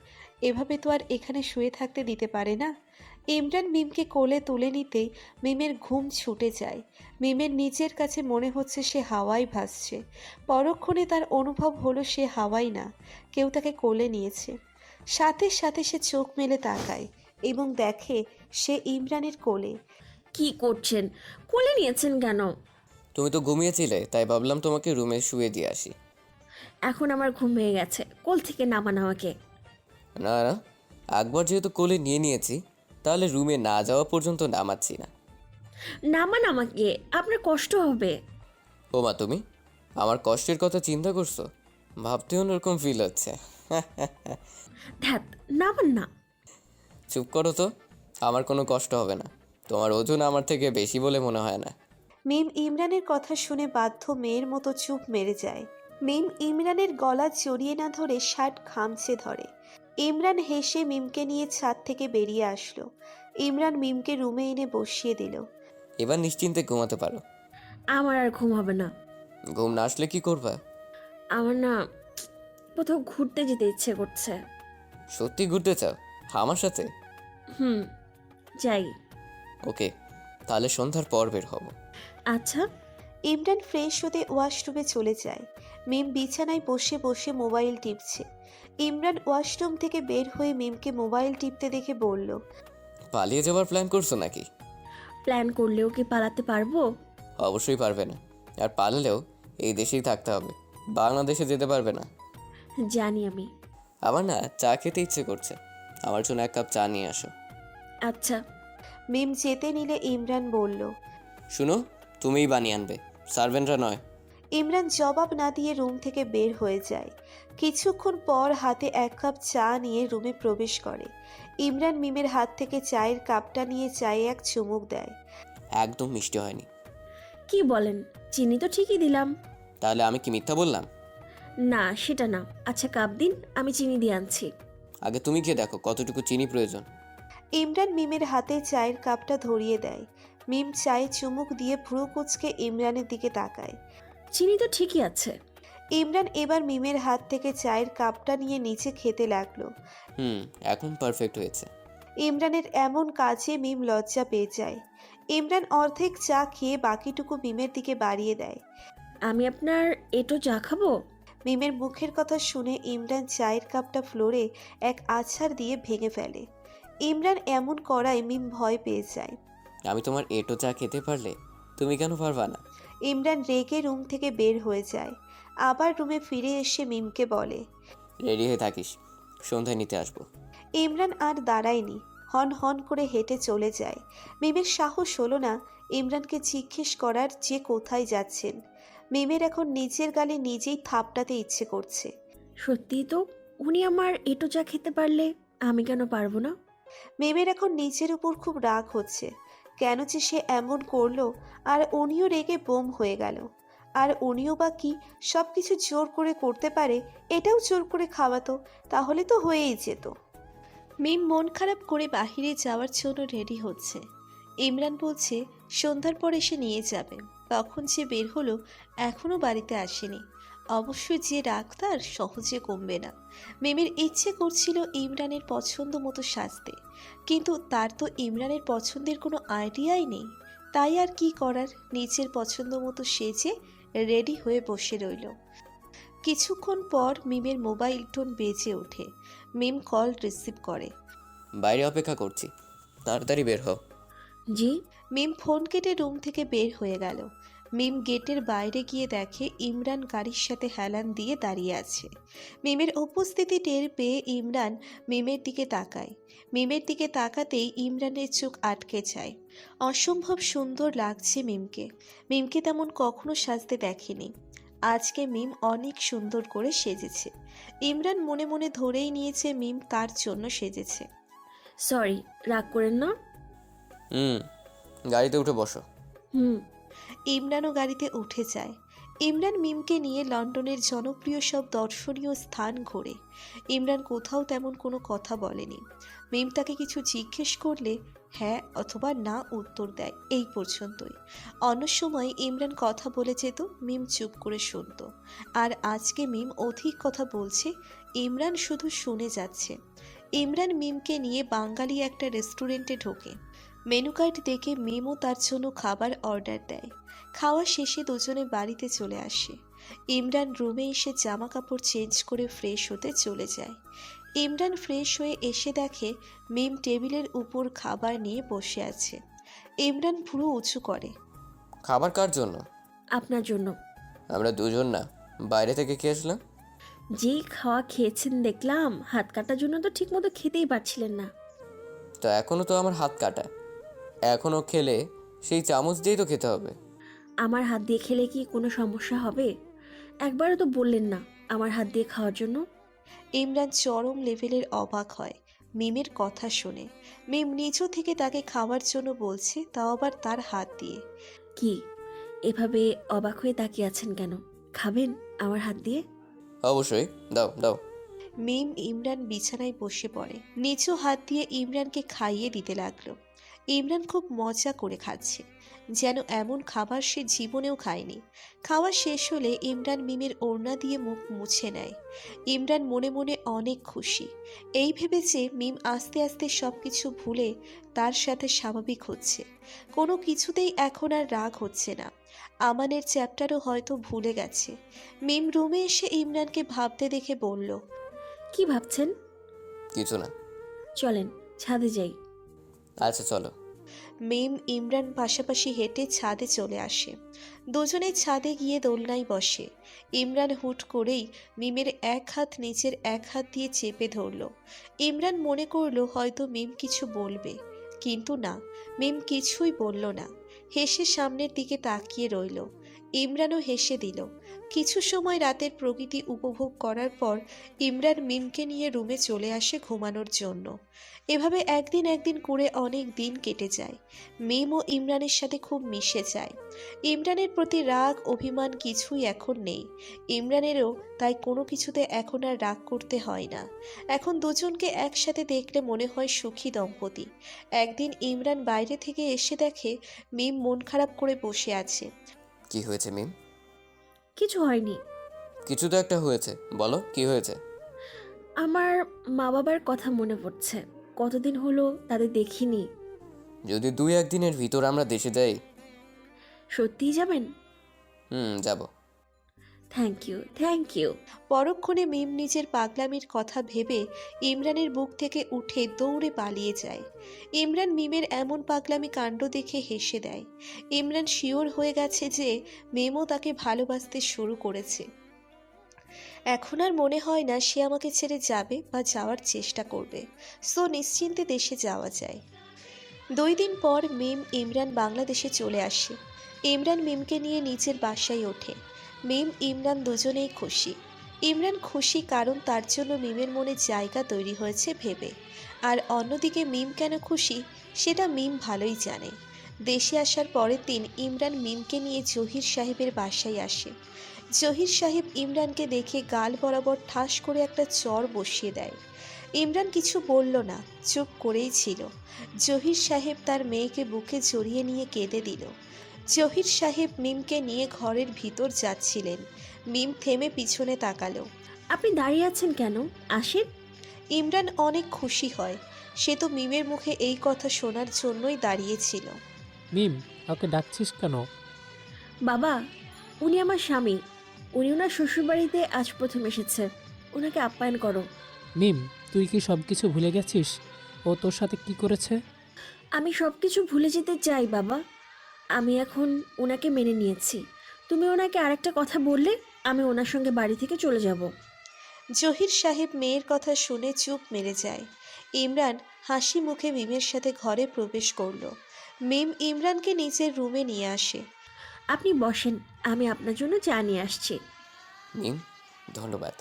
এভাবে তো আর এখানে শুয়ে থাকতে দিতে পারে না। ইমরান মিমকে কোলে তুলে নিতেই মিমের ঘুম ছুটে যায়। মিমের নিজের কাছে মনে হচ্ছে সে হাওয়ায় ভাসছে। পরক্ষণে তার অনুভব হলো সে হাওয়াই না, কেউ তাকে কোলে নিয়েছে। সাথে সাথে সে চোখ মেলে তাকায় এবং দেখে সে ইমরানের কোলে। কি করছেন? কোলে নিয়েছেন কেন? তুমি তো ঘুমিয়েছিলে, তাই ভাবলাম তোমাকে রুমে শুয়ে দিয়ে আসি। এখন আমার ঘুম ভেঙে গেছে, কোল থেকে নামান আমাকে। না না, একবার যেহেতু কোলে নিয়ে নিয়েছি, তাহলে রুমে না যাওয়া পর্যন্ত নামাচ্ছি না। নামান আমাকে, আপনার কষ্ট হবে। ও মা, তুমি আমার কষ্টের কথা চিন্তা করছো? ভাবতে অন্যরকম ফিল হচ্ছে। ধ্যাত, নামান না। চুপ করো তো, আমার কোনো কষ্ট হবে না। তোমার ওজন আমার থেকে বেশি বলে মনে হয় না। মিম ইমরানের কথা শুনে বাধ্য মেয়ের মতো চুপ মেরে যায়। মিম ইমরানের গলা জড়িয়ে না ধরে শার্ট খামচে ধরে। ইমরান হেসে মিমকে নিয়ে ছাদ থেকে বেরিয়ে আসলো। ইমরান মিমকে রুমে এনে বসিয়ে দিল। এবার নিশ্চিন্তে ঘুমাতে পারো। আমার আর ঘুম হবে না। ঘুম না আসলে কি করবা? আমার না কোথাও ঘুরতে যেতে ইচ্ছে করছে। সত্যি ঘুরতে চাও আমার সাথে? যাই। ওকে, তাহলে সন্ধ্যার পর বের হব। আচ্ছা। ইমরান ফ্রেশ হতে ওয়াশরুমে চলে যায়। মিম বিছানায় বসে বসে মোবাইল টিপছে। ইমরান ওয়াশরুম থেকে বের হয়ে মিমকে মোবাইল টিপতে দেখে বলল, পালিয়ে যাওয়ার প্ল্যান করছো নাকি? প্ল্যান করলেও কি পালাতে পারবো? অবশ্যই পারবে না, আর পালালেও এই দেশেই থাকতে হবে, বাংলাদেশে যেতে পারবে না। জানি আমি। আমার না চা খেতে ইচ্ছে করছে, আমার জন্য এক কাপ চা নিয়ে আসো। আচ্ছা। মিম যেতে নিলে ইমরান বলল, শুনো, তুমিই বানিয়ে আনবে, সার্ভেন্টরা নয়। ইমরান জবাব না দিয়ে রুম থেকে বের হয়ে যায়। কিছুক্ষণ পর হাতে 1 কাপ চা নিয়ে রুমে প্রবেশ করে। ইমরান মিমের হাত থেকে চায়ের কাপটা নিয়ে চায়ে এক চুমুক দেয়। একদম মিষ্টি হয়নি। কি বলেন? চিনি তো ঠিকই দিলাম। তাহলে আমি কি মিথ্যা বললাম? না, সেটা না। আচ্ছা কাপ দিন, আমি চিনি দিয়ে আনছি। আগে তুমি গিয়ে দেখো কতটুকু চিনি প্রয়োজন। ইমরান মিমের হাতে চায়ের কাপটা ধরিয়ে দেয়। মিম চায়ে চুমুক দিয়ে ভ্রু কুঁচকে ইমরানের দিকে তাকায়। চিনি তো ঠিকই আছে। ইমরান এবার মিমের হাত থেকে চায়ের কাপটা নিয়ে নিচে খেতে লাগলো। এখন পারফেক্ট হয়েছে। ইমরানের এমন কাজে মিম লজ্জা পেয়ে যায়। ইমরান অর্ধেক চা খেয়ে বাকিটুকু মিমের দিকে বাড়িয়ে দেয়। আমি আপনার এটো চা খাবো? মিমের মুখের কথা শুনে ইমরান চায়ের কাপটা ফ্লোরে এক আছাড় দিয়ে ভেঙে ফেলে। ইমরান এমন করায় মিম ভয় পেয়ে যায়। আমি তোমার এটো চা খেতে পারলে তুমি কেন পারবা না? ইমরান রেগে রুম থেকে বের হয়ে যায়। আবার রুমে ফিরে এসে মিমকে বলে, রেডি হয়ে থাকিস, সন্ধ্যায় নিতে আসবো। ইমরান আর দাঁড়ায়নি, হন হন করে হেঁটে চলে যায়। মিমের সাহস হলো না ইমরানকে জিজ্ঞেস করার যে কোথায় যাচ্ছেন। মিমের এখন নিজের গালে নিজেই থাপটাতে ইচ্ছে করছে। সত্যিই তো, উনি আমার এটো চা খেতে পারলে আমি কেন পারবো না? মিমের এখন নিজের উপর খুব রাগ হচ্ছে। কেন যে সে এমন করলো, আর উনিও রেগে বোম হয়ে গেল। আর উনিও বা কি সব কিছু জোর করে করতে পারে, এটাও জোর করে খাওয়াতো, তাহলে তো হয়েই যেত। মিম মন খারাপ করে বাহিরে যাওয়ার জন্য রেডি হচ্ছে। ইমরান বলছে সন্ধ্যার পর এসে নিয়ে যাবে। তখন সে বের হলো, এখনও বাড়িতে আসেনি। অবশ্যই যে রাগ তার সহজে কমবে না। মিমের ইচ্ছে করছিল ইমরানের পছন্দ মতো সাজতে, কিন্তু তার তো ইমরানের পছন্দের কোনো আইডিয়াই নেই। তাই আর কি করার, নিজের পছন্দ মতো সেজে রেডি হয়ে বসে রইল। কিছুক্ষণ পর মিমের মোবাইল টোন বেজে ওঠে। মিম কল রিসিভ করে। বাইরে অপেক্ষা করছি, তাড়াতাড়ি বের হও। জি। মিম ফোন কেটে রুম থেকে বের হয়ে গেল। মিম গেটের বাইরে গিয়ে দেখে ইমরান গাড়ির সাথে হেলান দিয়ে দাঁড়িয়ে আছে। মিমের উপস্থিতি টের পেয়ে ইমরান মিমের দিকে তাকায়। মিমের দিকে তাকাতেই ইমরানের চোখ আটকে যায়। অসম্ভব সুন্দর লাগছে মিমকে। মিমকে তেমন কখনো সাজতে দেখেনি। আজকে মিম অনেক সুন্দর করে সেজেছে। ইমরান মনে মনে ধরেই নিয়েছে মিম তার জন্য সেজেছে। সরি, রাগ করেন না। গাড়িতে উঠে বসো। ইমরানও গাড়িতে উঠে যায়। ইমরান মিমকে নিয়ে লন্ডনের জনপ্রিয় সব দর্শনীয় স্থান ঘোরে। ইমরান কোথাও তেমন কোনো কথা বলেনি। মিম তাকে কিছু জিজ্ঞেস করলে হ্যাঁ অথবা না উত্তর দেয়, এই পর্যন্তই। অন্য সময় ইমরান কথা বলে যেত, মিম চুপ করে শুনত। আর আজকে মিম অধিক কথা বলছে, ইমরান শুধু শুনে যাচ্ছে। ইমরান মিমকে নিয়ে বাঙালি একটা রেস্টুরেন্টে ঢোকে। মেনু কার্ড দেখে মিমও তার জন্য খাবার অর্ডার দেয়। খাওয়া শেষে দুজনে বাড়িতে চলে আসে। ইমরান রুমে এসে জামা কাপড় চেঞ্জ করে ফ্রেশ হতে চলে যায়। ইমরান ফ্রেশ হয়ে এসে দেখে মিম টেবিলের উপর খাবার নিয়ে বসে আছে। ইমরান ভুরু উঁচু করে। খাবার কার জন্য? আপনার জন্য। আমরা দুজন না, বাইরে থেকে খেয়ে আসলাম। যেই খাওয়া খেয়েছেন দেখলাম, হাত কাটার জন্য তো ঠিক মতো খেতেই পারছিলেন না। তো এখনো তো আমার হাত কাটা, এখনো খেলে সেই চামচ দিয়েই তো খেতে হবে। আমার হাত দিয়ে খেলে কি কোনো সমস্যা হবে? একবারও তো বললেন না আমার হাত দিয়ে খাওয়ার জন্য। ইমরান চরম লেভেলের অবাক হয় মিমের কথা শুনে। মিম নিজ থেকে তাকে খাওয়ার জন্য বলছে, তাও আবার তার হাত দিয়ে। কি এভাবে অবাক হয়ে তাকিয়ে আছেন কেন? খাবেন আমার হাত দিয়ে? অবশ্যই, দাও দাও। মিম ইমরান বিছানায় বসে পড়ে, নিচু হাত দিয়ে ইমরানকে খাইয়ে দিতে লাগলো। ইমরান খুব মজা করে খাচ্ছে, যেন এমন খাবার সে জীবনেও খায়নি। খাওয়া শেষ হলে ইমরান মিমের ওড়না দিয়ে মুখ মুছে নেয়। ইমরান মনে মনে অনেক খুশি। এই ভেবেছে মিম আস্তে আস্তে সব কিছু ভুলে তার সাথে স্বাভাবিক হচ্ছে। কোনো কিছুতেই এখন আর রাগ হচ্ছে না। আমানের চ্যাপ্টারও হয়তো ভুলে গেছে। মিম রুমে এসে ইমরানকে ভাবতে দেখে বলল, কি ভাবছেন? কিছু না। চলেন ছাদে যাই। আচ্ছা চলো। মিম ইমরান পাশাপাশি হেঁটে ছাদে চলে আসে। দুজনে ছাদে গিয়ে দোলনায় বসে। ইমরান হুট করেই মিমের এক হাত নিচের এক হাত দিয়ে চেপে ধরল। ইমরান মনে করলো হয়তো মিম কিছু বলবে, কিন্তু না, মিম কিছুই বলল না। হেসে সামনের দিকে তাকিয়ে রইল। ইমরানও হেসে দিল। কিছু সময় রাতের প্রকৃতি উপভোগ করার পর ইমরান মিমকে নিয়ে রুমে চলে আসে ঘুমানোর জন্য। এভাবে একদিন করে অনেক দিন কেটে যায়। মিম ও ইমরানের সাথে খুব মিশে যায়। ইমরানের প্রতি রাগ অভিমান কিছুই এখন নেই। ইমরানেরও তাই কোনো কিছুতে এখন আর রাগ করতে হয় না। এখন দুজনকে একসাথে দেখলে মনে হয় সুখী দম্পতি। একদিন ইমরান বাইরে থেকে এসে দেখে মিম মন খারাপ করে বসে আছে। কি হয়েছে মিম? কিছু হয়নি। কিছু তো একটা হয়েছে, বলো কি হয়েছে? আমার মা বাবার কথা মনে পড়ছে। কতদিন হলো তাদের দেখিনি। যদি 2-1 দিনের ভিতর আমরা দেশে যাই। সত্যিই যাবেন? যাব। Thank you. পরক্ষণে মিম নিজের পাগলামির কথা ভেবে ইমরানের বুক থেকে উঠে দৌড়ে পালিয়ে যায়। ইমরান মিমের এমন পাগলামি কাণ্ড দেখে হেসে দেয়। ইমরান শিওর হয়ে গেছে যে মিমও তাকে ভালোবাসতে শুরু করেছে। এখন আর মনে হয় না সে আমাকে ছেড়ে যাবে বা যাওয়ার চেষ্টা করবে। সো নিশ্চিন্তে দেশে যাওয়া যায়। 2 দিন পর মিম ইমরান বাংলাদেশে চলে আসে। ইমরান মিমকে নিয়ে নিজের বাসায় ওঠে। মিম ইমরান দুজনেই খুশি। ইমরান খুশি কারণ তার জন্য মিমের মনে জায়গা তৈরি হয়েছে ভেবে। আর অন্যদিকে মিম কেন খুশি সেটা মিম ভালোই জানে। দেশে আসার পরের দিন ইমরান মিমকে নিয়ে জহির সাহেবের বাসায় আসে। জহির সাহেব ইমরানকে দেখে গাল বরাবর ঠাস করে একটা চর বসিয়ে দেয়। ইমরান কিছু বলল না, চুপ করেই ছিল। জহির সাহেব তার মেয়েকে বুকে জড়িয়ে নিয়ে কেঁদে দিল। জহির সাহেব মিমকে নিয়ে ঘরের ভিতর যাচ্ছিলেন। মিম থেমে পিছনে তাকালো। আপনি দাঁড়িয়ে আছেন কেন? আসেন। ইমরান অনেক খুশি হয়। সে তো মিমের মুখে এই কথা শোনার জন্যই দাঁড়িয়েছিল। মিম, ওকে ডাকছিস কেন? বাবা, উনি আমার স্বামী। উনি ওনার শ্বশুরবাড়িতে আজ প্রথম এসেছে। ওনাকে আপ্যায়ন করো। মিম, তুই কি সব কিছু ভুলে গেছিস? ও তোর সাথে কি করেছে? আমি সব কিছু ভুলে যেতে চাই বাবা। আমি এখন ওনাকে মেনে নিয়েছি। তুমি ওনাকে আরেকটা কথা বললে আমি ওনার সঙ্গে বাড়ি থেকে চলে যাব। জহির সাহেব মেয়ের কথা শুনে চুপ মেরে যায়। ইমরান হাসি মুখে মিমের সাথে ঘরে প্রবেশ করলো। মিম ইমরানকে নিজের রুমে নিয়ে আসে। আপনি বসেন, আমি আপনার জন্য চা নিয়ে আসছি। মিম, ধন্যবাদ।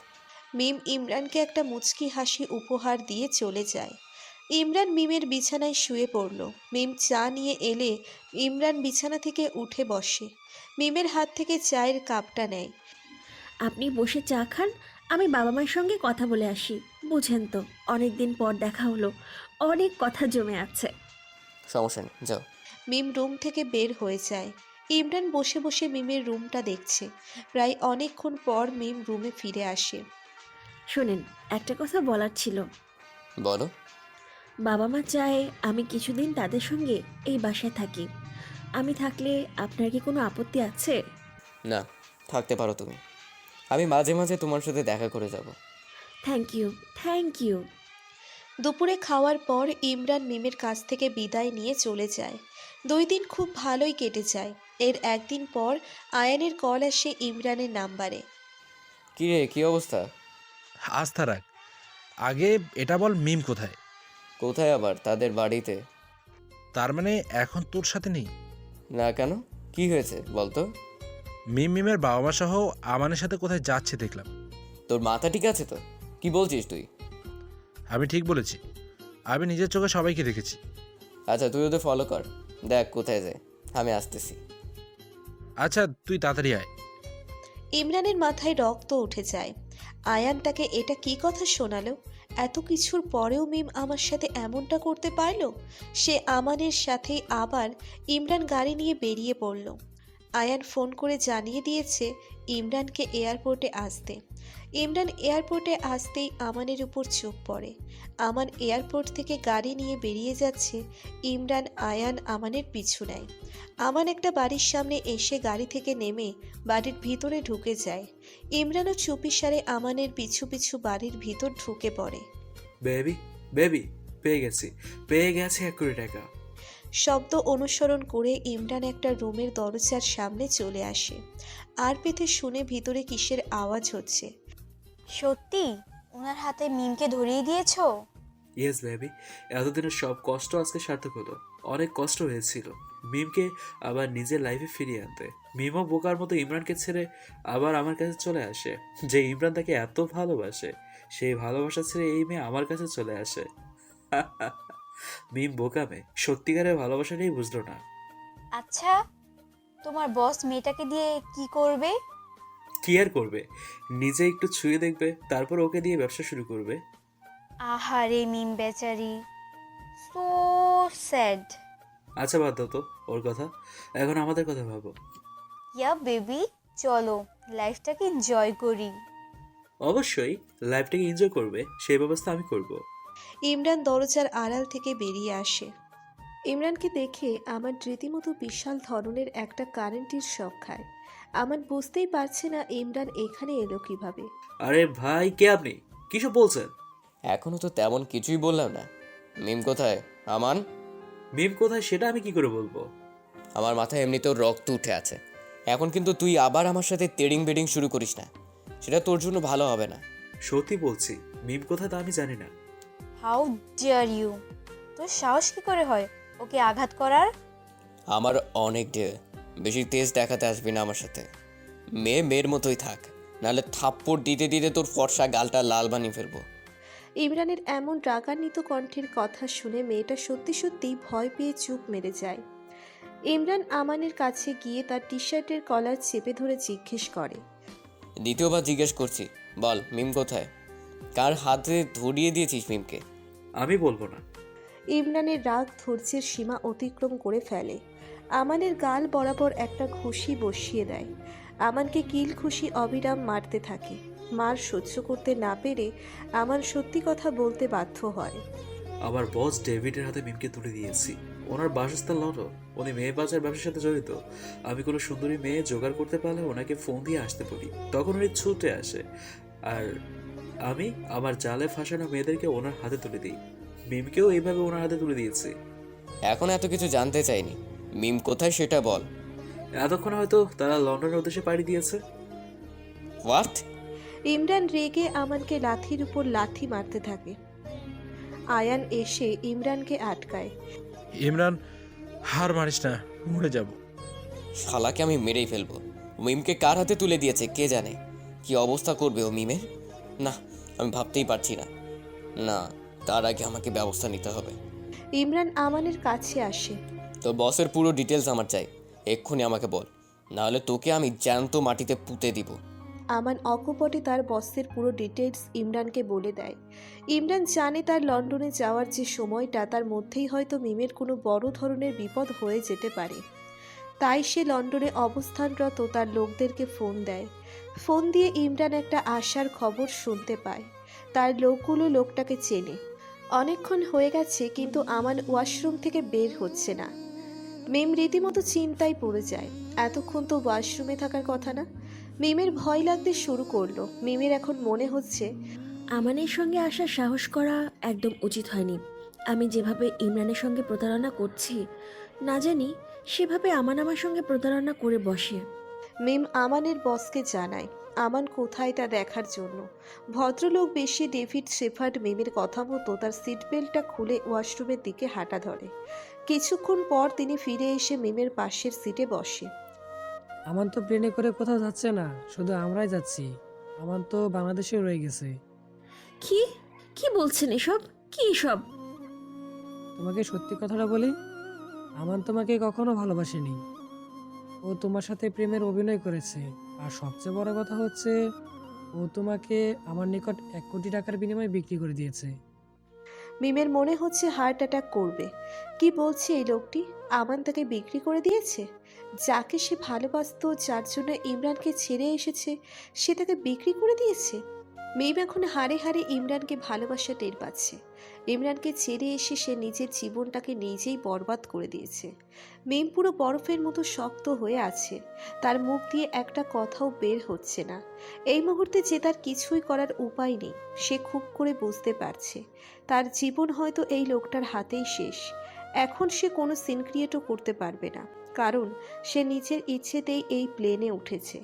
মিম ইমরানকে একটা মুচকি হাসি উপহার দিয়ে চলে যায়। ইমরান মিমের বিছানায় শুয়ে পড়ল। মিম চা নিয়ে এলে ইমরান বিছানা থেকে উঠে বসে। মিমের হাত থেকে চায়ের কাপটা নেয়। আপনি বসে চা খান, আমি বাবা মায়ের সঙ্গে কথা বলে আসি। বুঝেন তো, অনেক দিন পর দেখা হলো, অনেক কথা জমে আছে। সমস্যা নেই, যাও। মিম রুম থেকে বের হয়ে যায়। ইমরান বসে বসে মিমের রুমটা দেখছে। প্রায় অনেকক্ষণ পর মিম রুমে ফিরে আসে। শোনেন, একটা কথা বলার ছিল। বলো। বাবা মা চায় আমি কিছুদিন তাদের সঙ্গে এই বাসায় থাকি। আমি থাকলে আপনার কি কোনো আপত্তি আছে? না, থাকতে পারো তুমি। আমি মাঝে মাঝে তোমার সাথে দেখা করে যাব। Thank you. দুপুরে খাওয়ার পর ইমরান মিমের কাছ থেকে বিদায় নিয়ে চলে যায়। 2 দিন খুব ভালোই কেটে যায়। এর একদিন পর আয়ানের কল আসে ইমরানের নাম্বারে। কি রে, কি অবস্থা? আস্থা রাখ, আগে এটা বল মিম কোথায়? কোথায় আবার? তাদের বাড়িতে। তার মানে এখন তোর সাথে নেই? না, কেন? কি হয়েছে বলতো? মিমের বাবা মা সহ আমানের সাথে কোথায় যাচ্ছে দেখলাম। তোর মাথা ঠিক আছে তো? কি বলছিস তুই? আমি ঠিক বলেছি, আমি নিজের চোখে সবাইকে দেখেছি। আচ্ছা, তুই ওদের ফলো কর, দেখ কোথায় যায়। আমি আসতেছি। আচ্ছা, তুই তাড়াতাড়ি আয়। ইমরানের মাথায় রক্ত উঠে যায়। আয়ান তাকে এটা কি কথা শোনালো? এত কিছুর পরেও মিম আমার সাথে এমনটা করতে পারলো? সে আমানের সাথে আবার ইমরান গাড়ি নিয়ে বেরিয়ে পড়ল। আয়ান ফোন করে জানিয়ে দিয়েছে ইমরানকে এয়ারপোর্টে আসতে। ইমরান এয়ারপোর্টে আসতেই আমানের উপর চোখ পড়ে। আমান এয়ারপোর্ট থেকে গাড়ি নিয়ে বেরিয়ে যাচ্ছে। ইমরান আয়ান আমানের পিছু নেয়। আমান একটা বাড়ির সামনে এসে গাড়ি থেকে নেমে বাড়ির ভিতরে ঢুকে যায়। ইমরানও চুপিসারে আমানের পিছু পিছু বাড়ির ভিতর ঢুকে পড়ে। বেবি বেবি, পেয়ে গেছি 1 কোটি টাকা। শব্দ অনুসরণ করে ইমরান একটা রুমের দরজার সামনে চলে আসে। আর পেতে শুনে ভিতরে কিসের আওয়াজ হচ্ছে। সত্যি ওনার হাতে মিমকে ধরিয়ে দিয়েছো? ইয়েস বেবি, এতদিনের সব কষ্ট আজকে সার্থক হলো। অনেক কষ্ট হয়েছিল মিমকে আবার নিজের লাইফে ফিরিয়ে আনতে। মিমো বোকার মতো ইমরানকে ছেড়ে আবার আমার কাছে চলে আসে। যে ইমরান তাকে এত ভালোবাসে, সেই ভালোবাসা ছেড়ে এই মেয়ে আমার কাছে চলে আসে। মিম বোকা মেয়ে, সত্যিকারের ভালোবাসাটাই বুঝলো না। আচ্ছা, তোমার বস মেয়েটাকে দিয়ে কি করবে? কি আর করবে, নিজে একটু ছুঁয়ে দেখবে, তারপর ওকে দিয়ে ব্যবসা শুরু করবে। আহারে মিম বেচারি, সো স্যাড। আচ্ছা বাদ দাও তো ওর কথা, এখন আমাদের কথা ভাবো। ইয়া বেবি, চলো লাইফটাকে এনজয় করি। অবশ্যই লাইফটাকে এনজয় করবে, সেই ব্যবস্থা আমি করব। ইমরান দরজার আড়াল থেকে বেরিয়ে আসে। ইমরানকে দেখে আমার রীতিমতো বিশাল ধরনের একটা কারেন্টের শক খায়। আমার বুঝতেই পারছে না ইমরান এখানে এলো কিভাবে। আরে ভাই, কে আপনি? কিসব বলছেন? এখনো তো তেমন কিছুই বললাম না। মিম কোথায়? আমান? মিম কোথায় সেটা আমি কি করে বলবো? আমার মাথায় এমনিতেও রক্ত উঠে আছে। এখন কিন্তু তুই আবার আমার সাথে তেড়িং বেডিং শুরু করিস না, সেটা তোর জন্য ভালো হবে না। সত্যি বলছি, মিম কোথায় তা আমি জানি না। হাউ ডিয়ার ইউ, তোর সাহস কি করে হয় ওকে আঘাত করার? আমার অনেক বেশি তেজ দেখাতে আসবি না আমার সাথে। মেয়ে মেয়ের মতোই থাক, নাহলে থাপ্পড় দিতে দিতে তোর ফর্সা গালটা লাল বানিয়ে ফেলবো। ইমরানের এমন রাগান্বিত কণ্ঠের কথা শুনে মেয়েটা সত্যি সত্যিই ভয় পেয়ে চুপ মেরে যায়। ইমরান আমানের কাছে গিয়ে তার টি শার্টের কলার চেপে ধরে জিজ্ঞেস করে, দ্বিতীয়বার জিজ্ঞেস করছি, বল মিম কোথায়? কার হাতে ধরিয়ে দিয়েছিস মিমকে? আমি বলবো না। ইমরানের রাগ ধৈর্যের সীমা অতিক্রম করে ফেলে। আমানের গাল বরাবর একটা ঘুষি বসিয়ে দেয়। আমানকে কিল ঘুষি অবিরাম মারতে থাকে। মার সহ্য করতে না পেরে আমান সত্যি কথা বলতে বাধ্য হয়। আমার বস ডেভিডের হাতে মিমকে তুলে দিয়েছি। ওনার বাসস্থান লন্ডন, উনি মেয়ে বাজার ব্যবসার সাথে জড়িত। আমি কোনো সুন্দরী মেয়ে জোগাড় করতে পারলে ওনাকে ফোন দিয়ে আসতে বলি, তখন উনি ছুটে আসে, আর আমি আমার জালে ফাঁসানো মেয়েদেরকে ওনার হাতে তুলে দিই। মিমকেও এইভাবে ওনার হাতে তুলে দিয়েছি। এখন এত কিছু জানতে চাইনি, মিম কোথায় সেটা বল। এতক্ষণ হয়তো তারা লন্ডনের উদ্দেশ্যে পাড়ি দিয়েছে। হোয়াট? ইমরান রেগে আমানকে লাথির উপর লাথি মারতে থাকে। আয়ান এসে ইমরানকে আটকায়। ইমরান, হার মারিস না, মরে যাব। শালাকে আমি মেরেই ফেলবো। মিমকে কার হাতে তুলে দিয়েছে কে জানে, কি অবস্থা করবে ও মিমের। না, আমি ভাবতেই পারছি না। না, তার আগে আমাকে ব্যবস্থা নিতে হবে। ইমরান আমানের কাছে আসে। তো বসের পুরো ডিটেলস আমার চাই, এক্ষুনি আমাকে বল, নাহলে তোকে আমি জ্যান্ত মাটিতে পুঁতে দিব। আমান অকপটে তার বসের পুরো ডিটেলস ইমরানকে বলে দেয়। ইমরান জানে তার লন্ডনে যাওয়ার যে সময়টা, তার মধ্যেই হয়তো মিমের কোনো বড় ধরনের বিপদ হয়ে যেতে পারে। তাই সে লন্ডনে অবস্থানরত তার লোকদেরকে ফোন দেয়। ফোন দিয়ে ইমরান একটা আশার খবর শুনতে পায়। তার লোকগুলো লোকটাকে চেনে। অনেকক্ষণ হয়ে গেছে কিন্তু আমান ওয়াশরুম থেকে বের হচ্ছে না। মিম রীতিমতো চিন্তায় পড়ে যায়। এতক্ষণ তো ওয়াশরুমে থাকার কথা না। মিমের ভয় লাগতে শুরু করলো। মিমের এখন মনে হচ্ছে আমানের সঙ্গে আসার সাহস করা একদম উচিত হয়নি। আমি যেভাবে ইমরানের সঙ্গে প্রতারণা করছি, না জানি সেভাবে আমান আমার সঙ্গে প্রতারণা করে বসে। মিম আমানের বসকে জানায় আমান কোথায় তা দেখার জন্য। ভদ্রলোক বেশি ডেভিড শেফার্ড মিমের কথা মতো তার সিট বেল্টটা খুলে ওয়াশরুমের দিকে হাঁটা ধরে। কিছুক্ষণ পর তিনি ফিরে এসে মিমের পাশের সিটে বসে। আমান তো প্লেনে করে কোথাও যাচ্ছে না, শুধু আমরাই যাচ্ছি। আমান তো বাংলাদেশে রয়ে গেছে। কি কি বলছেন এসব? কি এসব? তোমাকে সত্যি কথাটা বলি, আমান তোমাকে কখনো ভালোবাসেনি। ও তোমার সাথে প্রেমের অভিনয় করেছে। আর সবচেয়ে বড় কথা হচ্ছে, ও তোমাকে আমার নিকট 1 কোটি টাকার বিনিময়ে বিক্রি করে দিয়েছে। মিমের মনে হচ্ছে হার্ট অ্যাটাক করবে। কি বলছে এই লোকটি? আমান তাকে বিক্রি করে দিয়েছে? যাকে সে ভালোবাসতো, যার জন্য ইমরানকে ছেড়ে এসেছে, সে তাকে বিক্রি করে দিয়েছে। মিম এখন হাড়ে হাড়ে ইমরানকে ভালোবাসা টের পাচ্ছে। ইমরানকে ছেড়ে এসে সে নিজের জীবনটাকে নিজেই বরবাদ করে দিয়েছে। মিম পুরো বরফের মতো শক্ত হয়ে আছে। তার মুখ দিয়ে একটা কথাও বের হচ্ছে না। এই মুহূর্তে যে তার কিছুই করার উপায় নেই, সে খুব করে বুঝতে পারছে তার জীবন হয়তো এই লোকটার হাতেই শেষ। এখন সে কোনো সিন ক্রিয়েটও করতে পারবে না, কারণ সে নিজের ইচ্ছেতেই এই প্লেনে উঠেছে।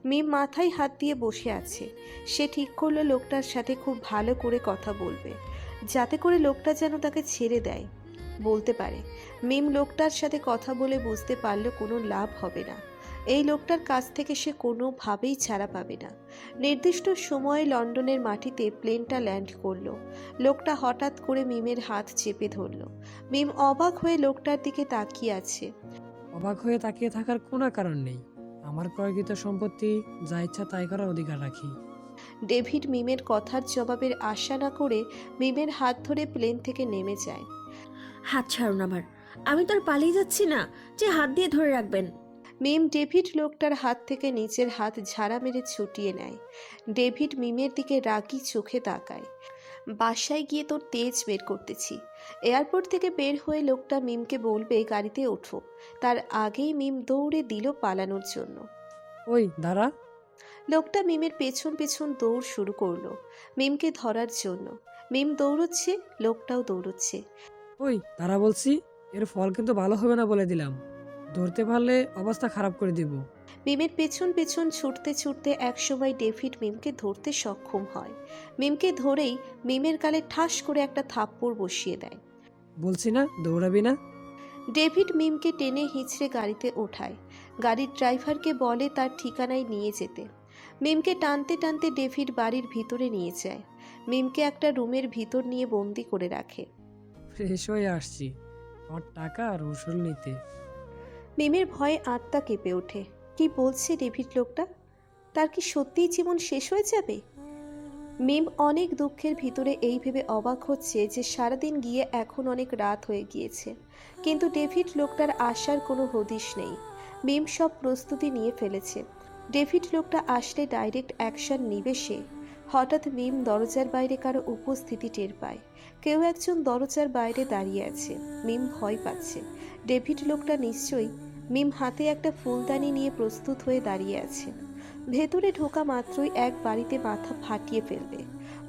মিম মাথায় হাত দিয়ে বসে আছে। সে ঠিক করলো লোকটার সাথে খুব ভালো করে কথা বলবে, যাতে করে লোকটা যেন তাকে ছেড়ে দেয়। বলতে পারে মিম লোকটার সাথে কথা বলে বুঝতে পারলো কোনো লাভ হবে না। এই লোকটার কাছ থেকে সে কোনোভাবেই ছাড়া পাবে না। নির্দিষ্ট সময়ে লন্ডনের মাটিতে প্লেনটা ল্যান্ড করলো। লোকটা হঠাৎ করে মিমের হাত চেপে ধরলো। মিম অবাক হয়ে লোকটার দিকে তাকিয়ে আছে। অবাক হয়ে তাকিয়ে থাকার কোনো কারণ নেই। আমার ক্রয়কৃত সম্পত্তি যা ইচ্ছা তাই করার অধিকার রাখি। ডেভিড মিমের কথার জবাবের আশা না করে মিমের হাত ধরে প্লেন থেকে নেমে যায়। হাত ছাড়ুন আমার, আমি তো আর পালিয়ে যাচ্ছি না যে হাত দিয়ে ধরে রাখবেন। মিম ডেভিড লোকটার হাত থেকে নিচের হাত ঝাড়া মেরে ছুটিয়ে নেয়। ডেভিড মিমের দিকে রাগি চোখে তাকায়। বাসায় গিয়ে তোর তেজ বের করতেছি। এয়ারপোর্ট থেকে বের হয়ে লোকটা মিমকে বলবে গাড়িতে ওঠো, তার আগেই মিম দৌড়ে দিল পালানোর জন্য। ওই দাঁড়া। লোকটা মিমের পেছন পেছন দৌড় শুরু করলো মিমকে ধরার জন্য। মিম দৌড়চ্ছে, লোকটাও দৌড়চ্ছে। ওই দাঁড়া বলছি, এর ফল কিন্তু ভালো হবে না বলে দিলাম। ধরতে পারলে অবস্থা খারাপ করে দিব। মিমের পেছন পেছন ছুটতে ছুটতে একসময় ডেভিড মিমকে ধরতে সক্ষম হয়। মিমকে ধরেই মিমের গালে ঠাস করে একটা থাপ্পড় বসিয়ে দেয়। বলছি না দৌড়াবি না। ডেভিড মিমকে টেনে হিঁচড়ে গাড়িতে ওঠায়। গাড়ির ড্রাইভারকে বলে তার ঠিকানায় নিয়ে যেতে। মিমকে টানতে টানতে ডেভিড বাড়ির ভিতরে নিয়ে যায়। মিমকে একটা রুমের ভিতর নিয়ে বন্দি করে রাখে। ফ্রেশ হয়ে আসছি আমার টাকা আর ওষুধ নিতে। মিমের ভয়ে আত্মা কেঁপে ওঠে। কি বলছে ডেভিড লোকটা? তার কি সত্যিই জীবন শেষ হয়ে যাবে? মিম অনেক দুঃখের ভিতরে এই ভেবে অবাক হচ্ছে যে সারাদিন গিয়ে এখন অনেক রাত হয়ে গিয়েছে, কিন্তু ডেভিড লোকটার আসার কোনো হদিশ নেই। মিম সব প্রস্তুতি নিয়ে ফেলেছে। ডেভিড লোকটা আসলে ডাইরেক্ট অ্যাকশন নিবে সে। হঠাৎ মিম দরজার বাইরে কারো উপস্থিতি টের পায়। কেউ একজন দরজার বাইরে দাঁড়িয়ে আছে। মিম ভয় পাচ্ছে। ডেভিড লোকটা নিশ্চয়ই। মিম হাতে একটা ফুলদানি নিয়ে প্রস্তুত হয়ে দাঁড়িয়ে আছে। ভেতরে ঢোকা মাত্রই এক বাড়িতে মাথা ফাটিয়ে ফেলবে।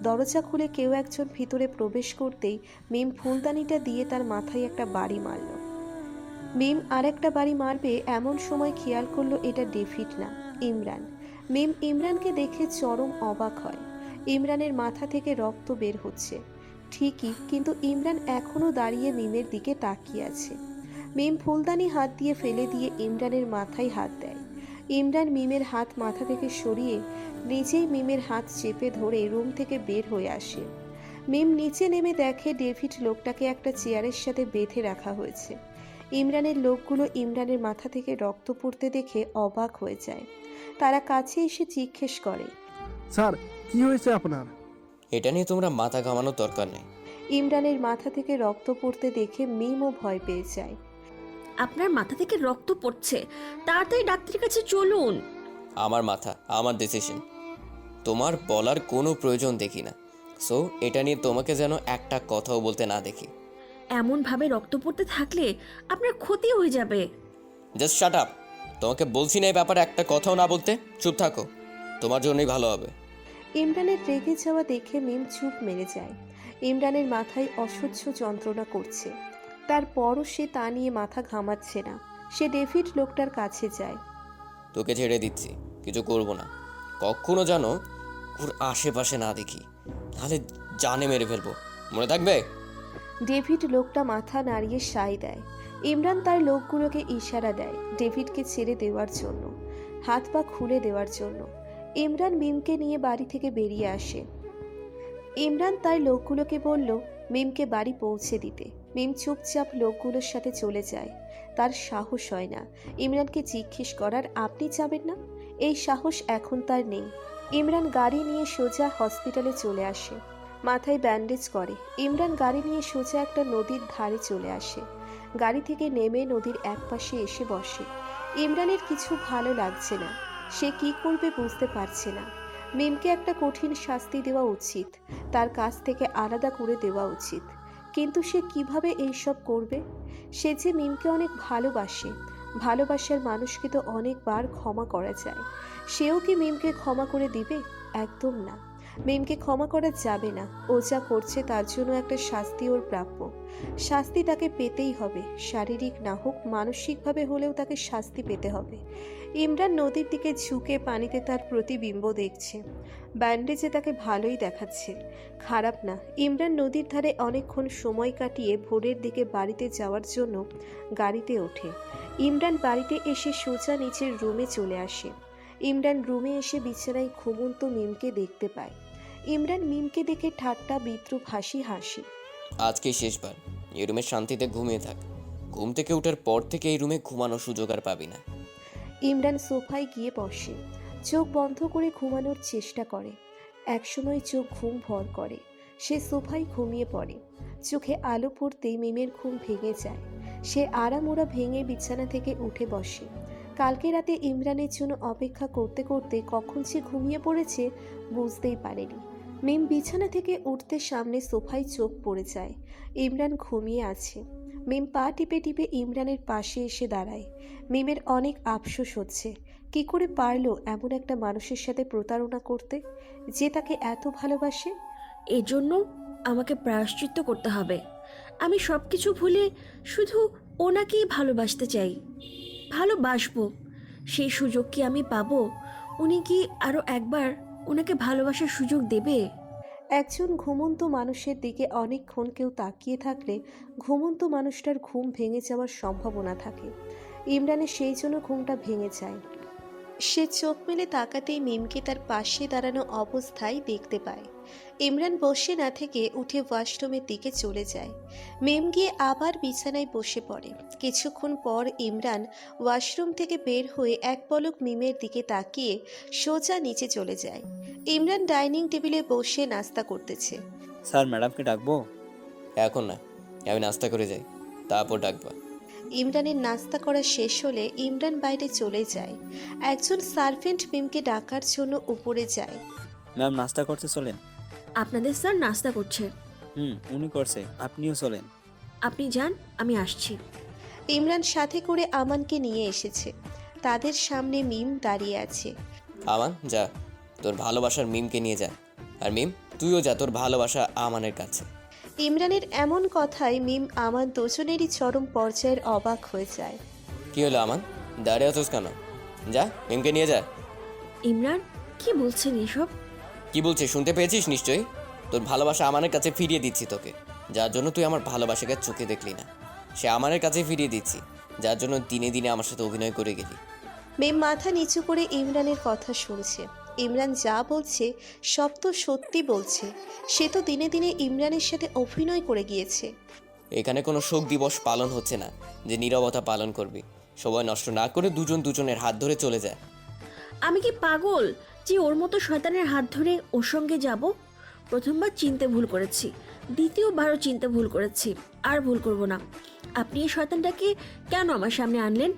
দরজা খুলে কেউ একজন ভিতরে প্রবেশ করতেই মিম ফুলদানিটা দিয়ে তার মাথায় একটা বাড়ি মারল। মিম আরেকটা বাড়ি মারবে এমন সময় খেয়াল করলো এটা ডেভিড না, ইমরান। মিম ইমরানকে দেখে চরম অবাক হয়। ইমরানের মাথা থেকে রক্ত বের হচ্ছে ঠিকই, কিন্তু ইমরান এখনও দাঁড়িয়ে মিমের দিকে তাকিয়ে আছে। মিম ফুলদানি হাত দিয়ে ফেলে দিয়ে ইমরানের মাথায় হাত দেয়। ইমরান মিমের হাত মাথা থেকে সরিয়ে নিজেই মিমের হাত চেপে ধরে রুম থেকে বের হয়ে আসে। মিম নিচে নেমে দেখে ডেভিড লোকটাকে একটা চেয়ারের সাথে বেঁধে রাখা হয়েছে। ইমরানের লোকগুলো ইমরানের মাথা থেকে রক্ত পড়তে দেখে অবাক হয়ে যায়। তারা কাছে এসে জিজ্ঞেস করে, স্যার কি হয়েছে আপনার? এটা নিয়ে তোমরা মাথা ঘামানোর দরকার নেই। ইমরানের মাথা থেকে রক্ত পড়তে দেখে মিমও ভয় পেয়ে যায়। আপনার মাথা থেকে রক্ত পড়ছে, তাড়াতাড়ি ডাক্তারের কাছে চলুন। আমার মাথা, আমার ডিসিশন, তোমার বলার কোনো প্রয়োজন দেখি না। সো এটা নিয়ে তোমাকে যেন একটা কথাও বলতে না দেখি। এমনভাবে রক্ত পড়তে থাকলে আপনার ক্ষতি হয়ে যাবে। Just shut up. তোমাকে বলছি না এই ব্যাপারে একটা কথাও না বলতে। চুপ থাকো, তোমার জন্যই ভালো হবে। ইমরানের রেগে যাওয়া দেখে মিম চুপ মেরে যায়। ইমরানের মাথায় অসহ্য যন্ত্রণা করছে, তারপরও সে তা নিয়ে মাথা ঘামাচ্ছে না। সে ডেভিড লোকটার কাছে যায়। তোকে ছেড়ে দিচ্ছি, কিছু করব না। কখনো যেন ওর আশেপাশে না দেখি, তাহলে জানে মেরে ফেলবো, মনে থাকবে? ডেভিড লোকটা মাথা নাড়িয়ে সায় দেয়। ইমরান তার লোকগুলোকে ইশারা দেয় ডেভিডকে ছেড়ে দেওয়ার জন্য, হাত পা খুলে দেওয়ার জন্য। ইমরান মিমকে নিয়ে বাড়ি থেকে বেরিয়ে আসে। ইমরান তার লোকগুলোকে বলল মিমকে বাড়ি পৌঁছে দিতে। মিম চুপচাপ লোকগুলোর সাথে চলে যায়। তার সাহস হয় না ইমরানকে জিজ্ঞেস করার, আপনি যাবেন না? এই সাহস এখন তার নেই। ইমরান গাড়ি নিয়ে সোজা হসপিটালে চলে আসে। মাথায় ব্যান্ডেজ করে। ইমরান গাড়ি নিয়ে সোজা একটা নদীর ধারে চলে আসে। গাড়ি থেকে নেমে নদীর একপাশে এসে বসে। ইমরানের কিছু ভালো লাগছে না। সে কি করবে বুঝতে পারছে না। মিমকে একটা কঠিন শাস্তি দেওয়া উচিত, তার কাছ থেকে আলাদা করে দেওয়া উচিত, কিন্তু সে কিভাবে এইসব করবে? সে যে মিমকে অনেক ভালোবাসে। ভালোবাসার মানুষকে তো অনেকবার ক্ষমা করা যায়। সেও কি মিমকে ক্ষমা করে দিবে? একদম না। মিমকে ক্ষমা করা যাবে না। ও যা করছে তার জন্য একটা শাস্তি ওর প্রাপ্য। শাস্তি তাকে পেতেই হবে, শারীরিক না হোক মানসিকভাবে হলেও তাকে শাস্তি পেতে হবে। ইমরান নদীর দিকে ঝুঁকে পানিতে তার প্রতিবিম্ব দেখছে। ব্যান্ডেজে তাকে ভালোই দেখাচ্ছে, খারাপ না। ইমরান নদীর ধারে অনেকক্ষণ সময় কাটিয়ে ভোরের দিকে বাড়িতে যাওয়ার জন্য গাড়িতে ওঠে। ইমরান বাড়িতে এসে সোজা নিচের রুমে চলে আসে। ইমরান রুমে এসে বিছানায় ঘুমন্ত মিমকে দেখতে পায়। ইমরান মিমকে দেখে ঠাট্টা বিদ্রুপ হাসি হাসি। আজকে শেষবার এই রুমে শান্তিতে ঘুমিয়ে থাক। ঘুম থেকে ওঠার পর থেকে এই রুমে ঘুমানোর সুযোগ আর পাবি না। ইমরান সোফায় গিয়ে বসে, চোখ বন্ধ করে ঘুমানোর চেষ্টা করে। একসময় চোখ ঘুম ভর করে, সে সোফায় ঘুমিয়ে পড়ে। চোখে আলো পড়তেই মিমের ঘুম ভেঙে যায়। সে আড়ামোড়া ভেঙে বিছানা থেকে উঠে বসে। কালকে রাতে ইমরানের জন্য অপেক্ষা করতে করতে কখন সে ঘুমিয়ে পড়েছে বুঝতেই পারেনি। মিম বিছানা থেকে উঠতে সামনে সোফায় চোখ পড়ে যায়। ইমরান ঘুমিয়ে আছে। মিম পা টিপে টিপে ইমরানের পাশে এসে দাঁড়ায়। মিমের অনেক আফসোস হচ্ছে, কি করে পারলো এমন একটা মানুষের সাথে প্রতারণা করতে, যে তাকে এত ভালোবাসে। এজন্য আমাকে প্রায়শ্চিত্ত করতে হবে। আমি সব কিছু ভুলে শুধু ওনাকেই ভালোবাসতে চাই, ভালোবাসবো। সেই সুযোগ কি আমি পাবো? উনি কি আরও একবার ওনাকে ভালোবাসার সুযোগ দেবে? একজন ঘুমন্ত মানুষের দিকে অনেকক্ষণ কেউ তাকিয়ে থাকলে ঘুমন্ত মানুষটার ঘুম ভেঙে যাওয়ার সম্ভাবনা থাকে। ইমরানের সেই জন্য ঘুমটা ভেঙে যায়। সে চোখ মেলে তাকাতেই মিমকে তার পাশে দাঁড়ানো অবস্থায় দেখতে পায়। ইমরান বসে না থেকে উঠে ওয়াশরুমের দিকে চলে যায়। মিম গিয়ে আবার বিছানায় বসে পড়ে। কিছুক্ষণ পর ইমরান ওয়াশরুম থেকে বের হয়ে এক পলক মিমের দিকে তাকিয়ে সোজা নিচে চলে যায়। ইমরান ডাইনিং টেবিলে বসে নাস্তা করতেছে। স্যার ম্যাডামকে ডাকবো? এখন না, আমি নাস্তা করে যাই, তারপর ডাকবা। ইমরানের নাস্তা করা শেষ হলে ইমরান বাইরে চলে যায়। একজন সার্ভেন্ট মিমকে ডাকার জন্য উপরে যায়। ম্যাম নাস্তা করতে চলেন। আপনাদের স্যার নাস্তা করছে। উনি করছে, আপনিও চলেন। আপনি যান, আমি আসছি। ইমরান সাথে করে আমানকে নিয়ে এসেছে। তাদের সামনে মিম দাঁড়িয়ে আছে। আমান যা, তোর ভালোবাসার মিমকে নিয়ে যা। আর মিম তুইও যা তোর ভালোবাসা আমানের কাছে। ইমরানের এমন কথায় মিম আমান দুজনেরই চরম পর্যায়ের অবাক হয়ে যায়। কি হলো আমান, দাঁড়িয়ে আছোস কেন? যা মিমকে নিয়ে যা। ইমরান কি বলছেন এসব? কি বলছে শুনতে পেয়েছিস নিশ্চয়ই? তোর ভালোবাসা আমানের কাছে ফিরিয়ে দিচ্ছি তোকে, যার জন্য তুই আমার ভালোবাসাকে চোখে দেখলি না। সে আমানের কাছে ফিরিয়ে দিচ্ছি, যার জন্য দিনে দিনে আমার সাথে অভিনয় করে গেলি। মিম মাথা নিচু করে ইমরানের কথা শুনছে। ইমরান যা বলছে সব তো সত্যি বলছে। সে তো দিনে দিনে ইমরানের সাথে অভিনয় করে গিয়েছে। এখানে কোনো শোক দিবস পালন হচ্ছে না যে নীরবতা পালন করবি। সময় নষ্ট না করে দুজন দুজনের হাত ধরে চলে যায়। আমি কি পাগল যে ওর মতো শয়তানের হাত ধরে ওর সঙ্গে যাব? প্রথমবার চিনতে ভুল করেছি, দ্বিতীয়বারও চিনতে ভুল করেছি, আর ভুল করব না। আপনি এই শয়তানটাকে কেন আমার সামনে আনলেন?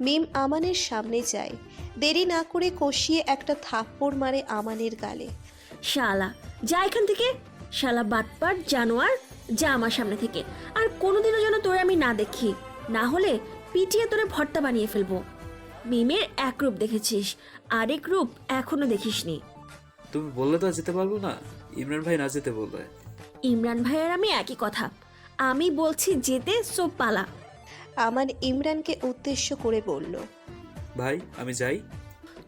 মিম আমানের সামনে যায়। দেরি না করে কষিয়ে একটা থাপ্পড় মারে আমানের গালে। শালা যা এখান থেকে, শালা বাটপার জানোয়ার, যা আমার সামনে থেকে। আর কোনোদিনও যেন তোরে আমি না দেখি, না হলে পিটিয়ে তোরে ভর্তা বানিয়ে ফেলবো। মিমের এক রূপ দেখেছিস, আরেক রূপ এখনো দেখিসনি। তুমি বললে তো আর যেতে পারবো না, ইমরান ভাই না যেতে বলবে। ইমরান ভাই আর আমি একই কথা। আমি বলছি যেতে, সো পালা। আমান ইমরানকে উদ্দেশ্য করে বলল, ভাই আমি যাই।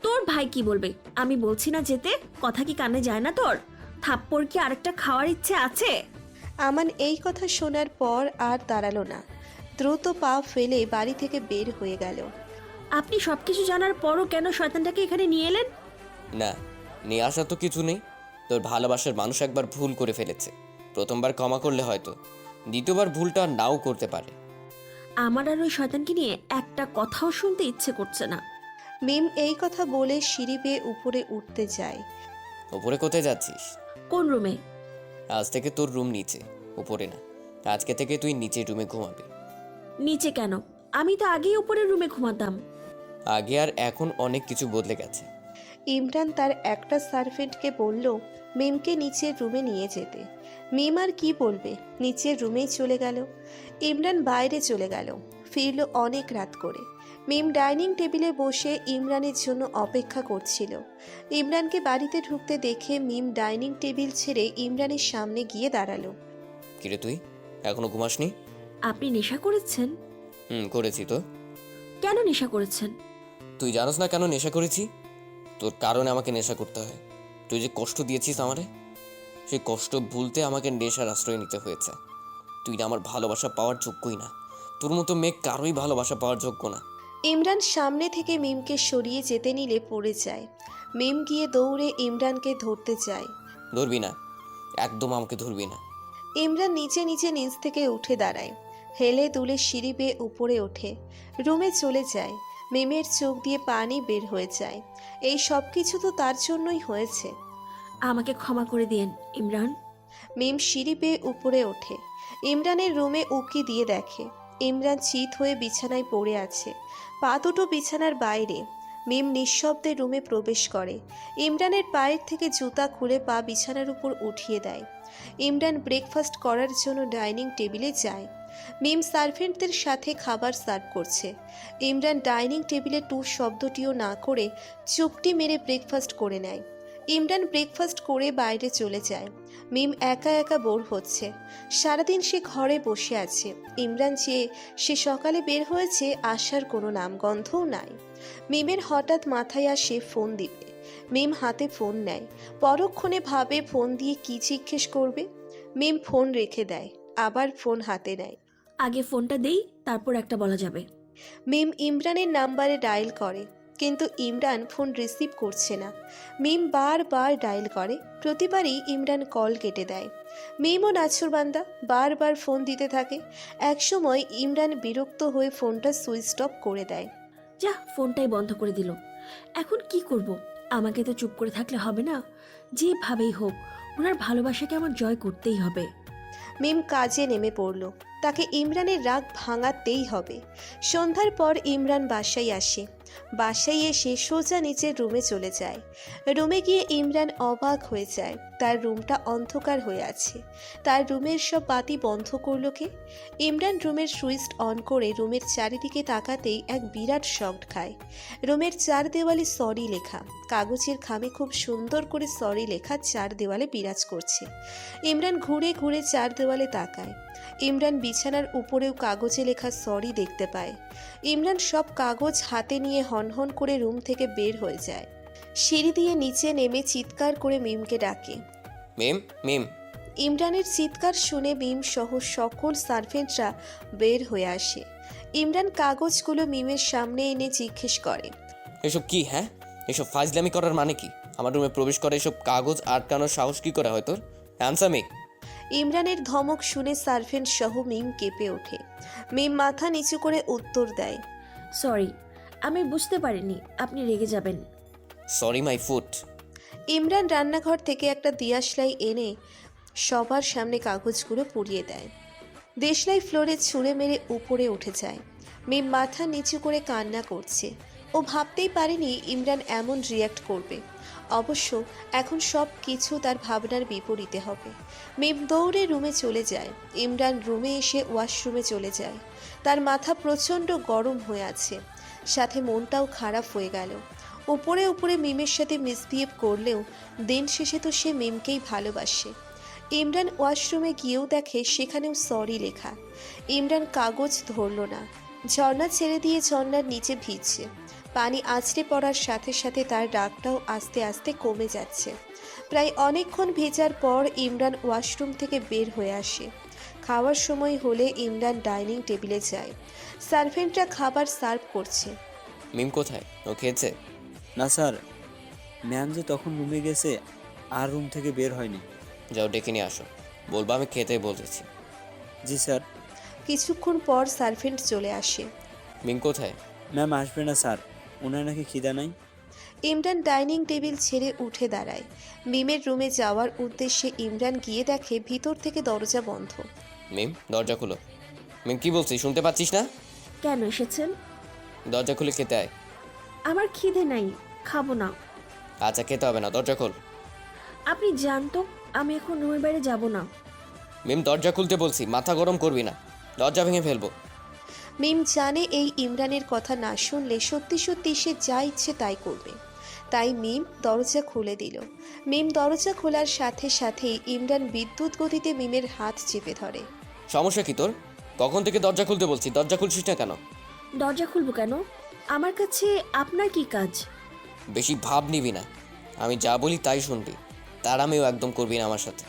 তোর ভাই কি বলবে? আমি বলছি না যেতে, কথা কি কানে যায় না তোর? থাপ্পড় কি আরেকটা খাওয়ার ইচ্ছে আছে? আমান এই কথা শোনার পর আর দাঁড়ালো না। দ্রুত পা ফেলে বাড়ি থেকে বের হয়ে গেল। আপনি সবকিছু জানার পরও কেন শয়তানটাকে এখানে নিয়ে এলেন? না, নিয়ে আসা তো কিছু নেই। তোর ভালোবাসার মানুষ একবার ভুল করে ফেলেছে, প্রথমবার ক্ষমা করলে হয়তো দ্বিতীয়বার ভুলটা নাও করতে পারে। আমার আর ওই শয়তানকে নিয়ে একটা কথাও শুনতে ইচ্ছে করছে না। মিম এই কথা বলে সিঁড়ি বেয়ে উপরে উঠতে যায়। উপরে কোথায় যাচ্ছিস? কোন রুমে? আজ থেকে তোর রুম নিচে, উপরে না। আজকে থেকে তুই নিচে রুমে ঘুমাবি। নিচে কেন? আমি তো আগেই উপরের রুমে ঘুমাতাম। আগে আর এখন অনেক কিছু বদলে গেছে। ইমরান তার একটা সার্ভেন্টকে বলল মিমকে নিচের রুমে নিয়ে যেতে। মিম আর কি বলবে, নিচের রুমেই চলে গেল। ইমরান বাইরে চলে গেল। ফিরল অনেক রাত করে। মিম ডাইনিং টেবিলে বসে ইমরানের জন্য অপেক্ষা করছিল। ইমরানকে বাড়িতে ঢুকতে দেখে মিম ডাইনিং টেবিল ছেড়ে ইমরানের সামনে গিয়ে দাঁড়ালো। কিরে তুই এখনো ঘুমাসনি? আপনি নেশা করেছেন? করেছি তো। কেন নেশা করেছেন? তুই জানোস না কেন নেশা করেছি? তোর কারণে আমাকে নেশা করতে হয়। তুই যে কষ্ট দিয়েছিস আমারে, সেই কষ্ট ভুলতে আমাকে নেশার আশ্রয় নিতে হয়েছে। তুই না আমার ভালোবাসা পাওয়ার যোগ্যই না। তোর মতো মেয়ে কারোই ভালোবাসা পাওয়ার যোগ্য না। ইমরান সামনে থেকে মিমকে সরিয়ে যেতে নিলে পড়ে যায়। মিম গিয়ে দৌড়ে ইমরানকে ধরতে যায়। ধরবি না, একদম আমাকে ধরবি না। ইমরান নিচে নিচে নিচ থেকে উঠে দাঁড়ায়, হেলে দুলে সিঁড়ি বেয়ে উপরে ওঠে, রুমে চলে যায়। মিমের চোখ দিয়ে পানি বের হয়ে যায়। এই সব কিছু তো তার জন্যই হয়েছে। আমাকে ক্ষমা করে দিন ইমরান। মিম সিঁড়ি বেয়ে উপরে ওঠে, ইমরানের রুমে উকি দিয়ে দেখে ইমরান চিত হয়ে বিছানায় পড়ে আছে, পা দুটো বিছানার বাইরে। মিম নিঃশব্দে রুমে প্রবেশ করে, ইমরানের পায়ের থেকে জুতা খুলে পা বিছানার উপর উঠিয়ে দেয়। ইমরান ব্রেকফাস্ট করার জন্য ডাইনিং টেবিলে যায়। মিম সার্ভেন্টদের সাথে খাবার সার্ভ করছে। ইমরান ডাইনিং টেবিলে টু শব্দটিও না করে চুপটি মেরে ব্রেকফাস্ট করে নেয়। ইমরান ব্রেকফাস্ট করে বাইরে চলে যায়। মিম একা একা বোর হচ্ছে। সারাদিন সে ঘরে বসে আছে। ইমরান চেয়ে সে সকালে বের হয়েছে, আসার কোনো নামগন্ধও নাই। মিমের হঠাৎ মাথায় আসে ফোন দিবে। মিম হাতে ফোন নেয়, পরক্ষণে ভাবে ফোন দিয়ে কি জিজ্ঞেস করবে। মিম ফোন রেখে দেয়, আবার ফোন হাতে নেয়। আগে ফোনটা দেই, তারপর একটা বলা যাবে। মিম ইমরানের নাম্বারে ডায়াল করে, কিন্তু ইমরান ফোন রিসিভ করছে না। মিম বারবার ডায়াল করে, প্রতিবারই ইমরান কল কেটে দেয়। মিমও নাছুরবান্দা, বারবার ফোন দিতে থাকে। একসময় ইমরান বিরক্ত হয়ে ফোনটা সুইচ অফ করে দেয়। যা, ফোনটাই বন্ধ করে দিল। এখন কি করব? আমাকে তো চুপ করে থাকলে হবে না। যেভাবেই হোক ওনার ভালোবাসাকে আমার জয় করতেই হবে। মিম কাজে নেমে পড়ল, তাকে ইমরানের রাগ ভাঙাতেই হবে। সন্ধ্যার পর ইমরান বাসায় আসে। বাসায় এসে সোজা নিচের রুমে চলে যায়। রুমে গিয়ে ইমরান অবাক হয়ে যায়, তার রুমটা অন্ধকার হয়ে আছে। তার রুমের সব বাতি বন্ধ করলো কে? ইমরান রুমের সুইচ অন করে রুমের চারিদিকে তাকাতেই এক বিরাট শক খায়। রুমের চার দেওয়ালে সরি লেখা, কাগজের খামে খুব সুন্দর করে সরি লেখা চার দেওয়ালে বিরাজ করছে। ইমরান ঘুরে ঘুরে চার দেওয়ালে তাকায়। ইমরান বিছানার উপরেও কাগজে লেখা সরি দেখতে পায়। ইমরান সব কাগজ হাতে নিয়ে হনহন করে রুম থেকে বের হয়ে যায়। সিঁড়ি দিয়ে নিচে নেমে চিৎকার করে মিমকে ডাকে। মিম, মিম। ইমরানের চিৎকার শুনে মিম সহ সকল সার্ভেন্টরা বের হয়ে আসে। ইমরান কাগজগুলো মিমের সামনে এনে জিজ্ঞেস করে, এসব কি? হ্যাঁ, এসব ফাজলামি করার মানে কি? আমার রুমে প্রবেশ করে এসব কাগজ আটকানোর সাহস কি করে হয় তোর? Answer me. ইমরানের ধমক শুনে সার্ভেন্ট সহ মিম কেঁপে ওঠে। মিম মাথা নিচু করে উত্তর দেয়, সরি, আমি বুঝতে পারিনি আপনি রেগে যাবেন। Sorry my foot. ইমরান রান্নাঘর থেকে একটা দিয়াশলাই এনে সবার সামনে কাগজগুলো পুড়িয়ে দেয়। দেশলাই ফ্লোরে ছুঁড়ে মেরে উপরে উঠে যায়। মিম মাথা নিচু করে কান্না করছে। ও ভাবতেই পারেনি ইমরান এমন রিয়্যাক্ট করবে। অবশ্য এখন সব কিছু তার ভাবনার বিপরীতে হবে। মিম দৌড়ে রুমে চলে যায়। ইমরান রুমে এসে ওয়াশরুমে চলে যায়। তার মাথা প্রচণ্ড গরম হয়ে আছে, সাথে মনটাও খারাপ হয়ে গেল। উপরে উপরে মিমের সাথে মিসবিহেভ করলেও দিন শেষে তো সে মিমকেই ভালোবাসে। ইমরান ওয়াশরুমে গিয়েও দেখে সেখানেও সরি লেখা। ইমরান কাগজ ধরল না, ঝর্ণা ছেড়ে দিয়ে ঝর্ণার নিচে ভিজছে। পানি আছড়ে পড়ার সাথে সাথে তার রাগটাও আস্তে আস্তে কমে যাচ্ছে। প্রায় অনেকক্ষণ ভেজার পর ইমরান ওয়াশরুম থেকে বের হয়ে আসে। খাওয়ার সময় হলে ইমরান ডাইনিং টেবিলে যায়। সার্ভেন্টরা খাবার সার্ভ করছে। মিম কোথায়? ও খেয়েছে? না স্যার, ম্যাম যে তখন রুমে গেছে আর রুম থেকে বের হয়নি। যাও ডেকে নিয়ে আসো, বলবো আমি খেতে বলেছি। জি স্যার। কিছুক্ষণ পর সার্ভেন্ট চলে আসে। মিম কোথায়? ম্যাম আসবে না স্যার, ওনার নাকি খিদা নাই। ইমরান ডাইনিং টেবিল ছেড়ে উঠে দাঁড়ায়। মিমের রুমে যাওয়ার উদ্দেশ্যে ইমরান গিয়ে দেখে ভিতর থেকে দরজা বন্ধ। মিম, দরজা খুলো। মিম, কি বলছি শুনতে পাচ্ছিস না? কেন এসেছেন? দরজা খুলে খেতে আয়। আমার খিদে নাই, খাবো না। আচ্ছা, খেতে হবে না, দরজা খোল। আপনি জানতো আমি এখন রুমের বাইরে যাব না। মিম, দরজা খুলতে বলছি, মাথা গরম করবি না, দরজা ভেঙে ফেলবো। মিম জানে এই ইমরানের কথা না শুনলে সত্যি সত্যি সে যা ইচ্ছে তাই করবে, তাই মিম দরজা খুলে দিল। মিম দরজা খোলার সাথে সাথেই ইমরান বিদ্যুৎ গতিতে মিমের হাত চেপে ধরে। সমস্যা কি তোর? কখন থেকে দরজা খুলতে বলছি, দরজা খুলছিস না কেন? দরজা খুলবো কেন? আমার কাছে আপনার কি কাজ? বেশি ভাব নিবি না, আমি যা বলি তাই শুনবি, তার আমিও একদম করবি না আমার সাথে।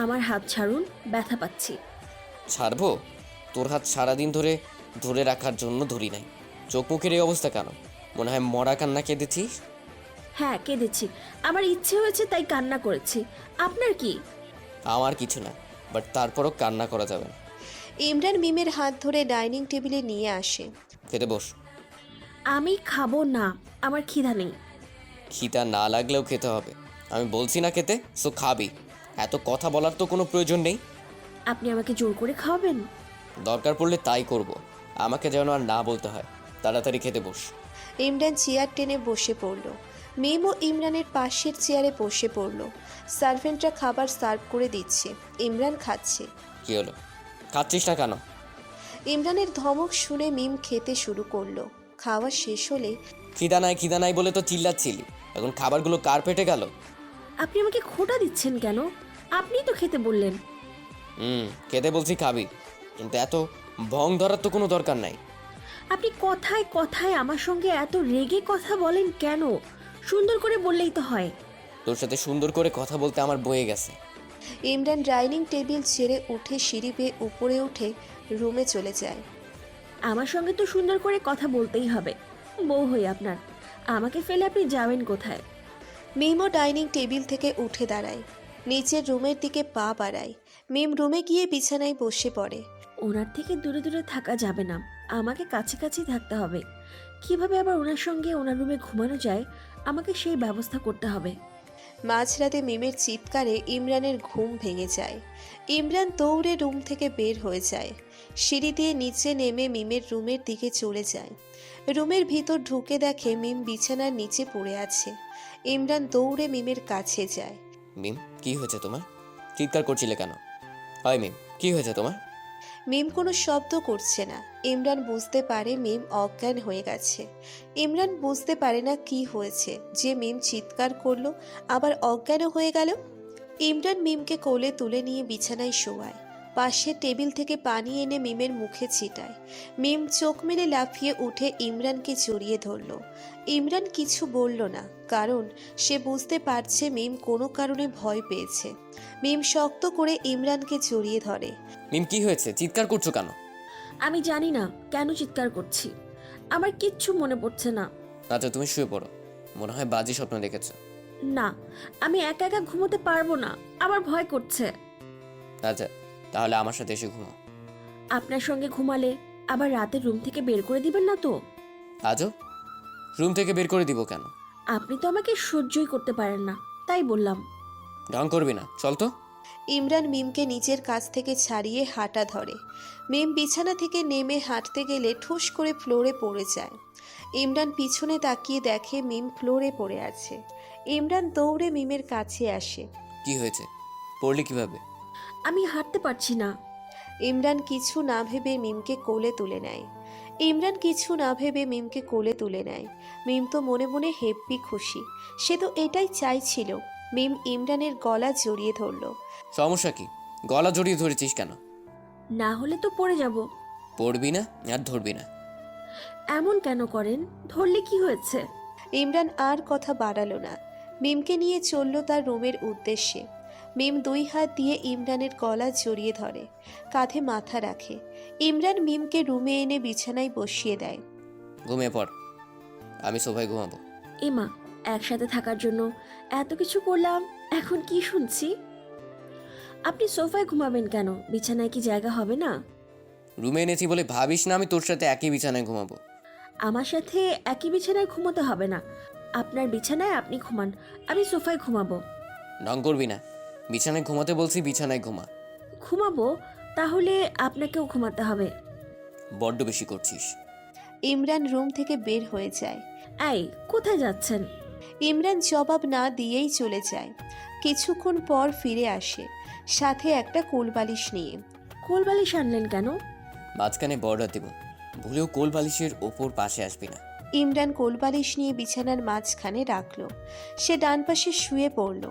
আমার হাত ছাড়ুন, ব্যথা পাচ্ছি। ছাড়বো? তোর হাত সারাদিন ধরে ধরে রাখার জন্য ধরি নাই। চোখ মুখের এই অবস্থা কেন? মনে হয় মরা কান্না কেঁদেছিস? হ্যাঁ, কেঁদেছি। আমার ইচ্ছে হয়েছে তাই কান্না করেছি। আপনার কি? আমার কিছু না, বাট তারপরও কান্না করা যাবে না। ইমরান মিমের হাত ধরে ডাইনিং টেবিলে নিয়ে আসে। খেতে বস। আমি খাবো না, আমার খিদা নেই। খিদা না লাগলেও খেতে হবে, আমি বলছি না খেতে, সো খাবি। এত কথা বলার তো কোনো প্রয়োজন নেই। আপনি আমাকে জোর করে খাওয়াবেন? দরকার পড়লে তাই করব, আমাকে যেন আর না বলতে হয়। তাড়াতাড়ি খেতে বস। ইমরান চেয়ার টেনে বসে পড়ল। মিমও ইমরানের পাশের চেয়ারে বসে পড়ল। সার্ভেন্টরা খাবার সার্ভ করে দিচ্ছে, ইমরান খাচ্ছে। কি হলো, খাচ্ছিস না কেন? ইমরানের ধমক শুনে মিম খেতে শুরু করলো। খাওয়া শেষ হলে খিদা নাই বলে তো চিল্লাচ্ছিলি, এখন খাবারগুলো কার পেটে গেল? আপনি আমাকে খোঁটা দিচ্ছেন কেন? আপনিই তো খেতে বললেন। খেতে বলছি খাবি, কিন্তু এত ভং ধরার তো কোনো দরকার নাই। আপনি কথায় কথায় আমার সঙ্গে এত রেগে কথা বলেন কেন? সুন্দর করে বললেই তো হয়। তোর সাথে সুন্দর করে কথা বলতে আমার বয়ে গেছে। ইমরান ডাইনিং টেবিল ছেড়ে উঠে সিঁড়ি বেয়ে উপরে উঠে রুমে চলে যায়। আমার সঙ্গে তো সুন্দর করে কথা বলতেই হবে, বউ হই আপনার। আমাকে ফেলে আপনি যাবেন কোথায়? মিমও ডাইনিং টেবিল থেকে উঠে দাঁড়ায়, নিচের রুমের দিকে পা বাড়ায়। মিম রুমে গিয়ে বিছানায় বসে পড়ে। ওনার থেকে দূরে দূরে থাকা যাবে না, আমাকে কাছে কাছেই থাকতে হবে। কিভাবে আবার ওনার সঙ্গে ওনার রুমে ঘুমানো যায়, আমাকে সেই ব্যবস্থা করতে হবে। মাঝরাতে মিমের চিৎকারে ইমরানের ঘুম ভেঙে যায়। ইমরান দৌড়ে রুম থেকে বের হয়ে যায়। সিঁড়ি দিয়ে নিচে নেমে মিমের রুমের দিকে চলে যায়। রুমের ভিতর ঢুকে দেখে মিম বিছানার নিচে পড়ে আছে। ইমরান দৌড়ে মিমের কাছে যায়। মিম, কি হয়েছে তোমার? চিৎকার করছিলে কেন? হয় মিম, কি হয়েছে তোমার? মিম কোনো শব্দ করছে না। ইমরান বুঝতে পারে মিম অজ্ঞান হয়ে গেছে। ইমরান বুঝতে পারে না কি হয়েছে যে মিম চিৎকার করলো আবার অজ্ঞানও হয়ে গেল। ইমরান মিমকে কোলে তুলে নিয়ে বিছানায় শোয়ায়। পাশে টেবিল থেকে পানি এনে মিমের মুখে ছিটায়। মিম চোখ মেলে লাফিয়ে উঠে ইমরানকে জড়িয়ে ধরল। ইমরান কিছু বলল না, কারণ সে বুঝতে পারছে মিম কোনো কারণে ভয় পেয়েছে। মিম শক্ত করে ইমরানকে জড়িয়ে ধরে। মিম, কি হয়েছে? চিৎকার করছো কেন? আমি জানি না কেন চিৎকার করছি, আমার কিচ্ছু মনে পড়ছে না। আচ্ছা, তুমি শুয়ে পড়ো, মনে হয় বাজে স্বপ্ন দেখেছো। না, আমি একা একা ঘুমোতে পারবো না, আমার ভয় করছে। আচ্ছা, তাহলে আমার সাথে এসে ঘুমাও। আপনার সঙ্গে ঘুমালে আবার রাতে রুম থেকে বের করে দিবেন না তো? আজও রুম থেকে বের করে দিব কেন? আপনি তো আমাকে সহ্যই করতে পারেন না, তাই বললাম। ঢং করবি না, চল তো। ইমরান মিমকে নিজের কাছ থেকে ছাড়িয়ে হাঁটা ধরে। মিম বিছানা থেকে নেমে হাঁটতে গেলে ঠুস করে ফ্লোরে পড়ে যায়। ইমরান পিছনে তাকিয়ে দেখে মিম ফ্লোরে পড়ে আছে। ইমরান দৌড়ে মিমের কাছে আসে। কি হয়েছে? পড়লি কিভাবে? আমি হাঁটতে পারছি না। ইমরান কিছু না ভেবে মিমকে কোলে তুলে নেয়। মিম তো মনে মনে হেব্বি খুশি। সে তো এটাই চাইছিল। মিম ইমরানের গলা জড়িয়ে ধরল। সমস্যা কি? গলা জড়িয়ে ধরেছিস কেন? না হলে তো পড়ে যাব। পড়বি না আর ধরবি না। এমন কেন করেন? ধরলে কি হয়েছে? ইমরান আর কথা বাড়ালো না। মিমকে নিয়ে চলল তার রুমের উদ্দেশ্যে। মিম 2 হাত দিয়ে ইমরানের গলা জড়িয়ে ধরে, কাঁধে মাথা রাখে। ইমরান মিমকে রুমে এনে বিছানায় বসিয়ে দেয়। ঘুমিয়ে পড়, আমি সোফায় ঘুমাবো। এমা, একসাথে থাকার জন্য এত কিছু করলাম, এখন কি শুনছি? আপনি সোফায় ঘুমাবেন কেন? বিছানায় কি জায়গা হবে না? রুমে এনেছি বলে ভাবিস না আমি তোর সাথে একই বিছানায় ঘুমাবো? আমার সাথে একই বিছানায় ঘুমোতে হবে না। আপনার বিছানায় আপনি ঘুমান, আমি সোফায় ঘুমাবো। ঢং করবি না, বিছানায় ঘুমাতে বলছি, বিছানায় ঘুমা। ঘুমাবো, তাহলে আপনাকেও ঘুমাতে হবে। বড্ড বেশি করছিস। ইমরান রুম থেকে বের হয়ে যায়। এই, কোথায় যাচ্ছেন? ইমরান জবাব না দিয়েই চলে যায়। কিছুক্ষণ পর ফিরে আসে, সাথে একটা কোলবালিশ নিয়ে। কোলবালিশ আনলেন কেন? মাঝখানে বর্ডার দেব, ভুলেও কোল বালিশের ওপর পাশে আসবি না। ইমরান কোলবালিশ নিয়ে বিছানার মাঝখানে রাখলো। সে ডান পাশে শুয়ে পড়ল।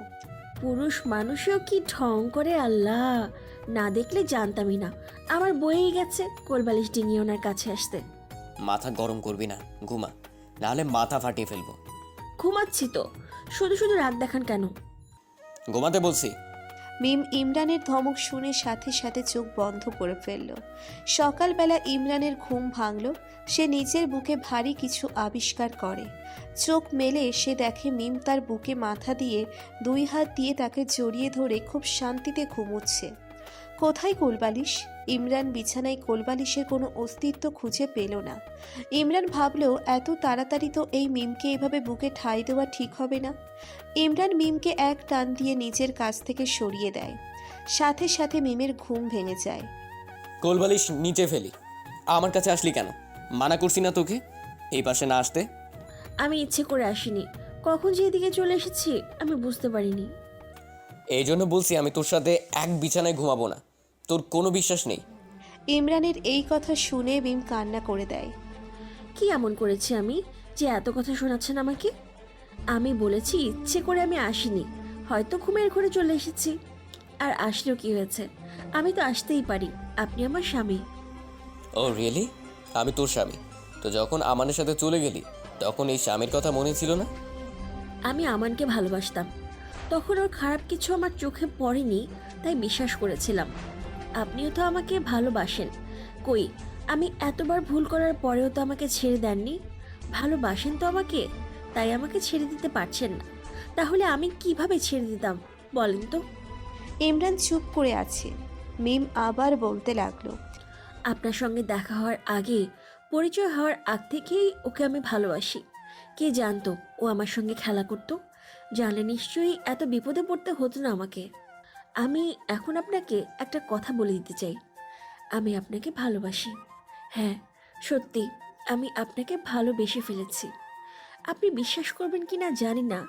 পুরুষ মানুষেও কি ঢং করে আল্লাহ, না দেখলে জানতামই না। আমার বয়েই গেছে কোলবালিশ ডিঙিয়ে ওনার কাছে আসতে। মাথা গরম করবি না, ঘুমা, নাহলে মাথা ফাটিয়ে ফেলবো। ঘুমাচ্ছি তো, শুধু শুধু রাগ দেখান কেন? ঘুমাতে বলছি। মিম ইমরানের ধমক শুনে সাথে সাথে চোখ বন্ধ করে ফেলল। সকালবেলা ইমরানের ঘুম ভাঙল। সে নিজের বুকে ভারী কিছু আবিষ্কার করে। চোখ মেলে সে দেখে মিম তার বুকে মাথা দিয়ে 2 হাত দিয়ে তাকে জড়িয়ে ধরে খুব শান্তিতে ঘুমোচ্ছে। কোথায় কোলবালিশ? ইমরান বিছানায় কোলবালিশের কোনো অস্তিত্ব খুঁজে পেল না। ইমরান ভাবল এত তাড়াতাড়ি তো এই মিমকে এভাবে বুকে ঠাঁই দেওয়া ঠিক হবে না। ইমরান মিমকে এক টান দিয়ে নিজের কাছ থেকে সরিয়ে দেয়। সাথে সাথে মিমের ঘুম ভেঙে যায়। কোলবালিশ নিচে ফেলি। আমার কাছে আসলি কেন? মানা করছি না তোকে এই পাশে না আসতে? আমি ইচ্ছে করে আসিনি, কখন যে এদিকে চলে এসেছি আমি বুঝতে পারিনি। এই জন্য বলছি আমি তোর সাথে এক বিছানায় ঘুমাবো না। তোর কোনো বিশ্বাস নেই? ইমরানের এই কথা শুনে মিম কান্না করে দেয়। কি এমন করেছি আমি যে এত কথা শোনাচ্ছেন আমাকে? আমি বলেছি ইচ্ছে করে আমি আসিনি, হয়তো ঘুমের ঘরে চলে এসেছি। আর আসলেও কি হয়েছে, আমি তো আসতেই পারি, আপনি আমার স্বামী। ও রিয়েলি? আমি তোর স্বামী? তো যখন আমানের সাথে চলে গেলি তখন এই স্বামীর কথা মনে ছিল না? আমি আমানকে ভালোবাসতাম, তখন ওর খারাপ কিছু আমার চোখে পড়েনি, তাই বিশ্বাস করেছিলাম। আপনিও তো আমাকে ভালোবাসেন। কই, আমি এতবার ভুল করার পরেও তো আমাকে ছেড়ে দেননি। ভালোবাসেন তো আমাকে, তাই আমাকে ছেড়ে দিতে পারছেন না। তাহলে আমি কিভাবে ছেড়ে দিতাম বলেন তো? ইমরান চুপ করে আছে। মিম আবার বলতে লাগলো। আপনার সঙ্গে দেখা হওয়ার আগে, পরিচয় হওয়ার আগ থেকেই ওকে আমি ভালোবাসি। কে জানতো ও আমার সঙ্গে খেলা করতো? জানলে নিশ্চয়ই এত বিপদে পড়তে হতো না আমাকে। আমি এখন আপনাকে একটা কথা বলে দিতে চাই, আমি আপনাকে ভালোবাসি। হ্যাঁ সত্যি, আমি আপনাকে ভালোবেসে ফেলেছি। আপনি বিশ্বাস করবেন কি না জানি না,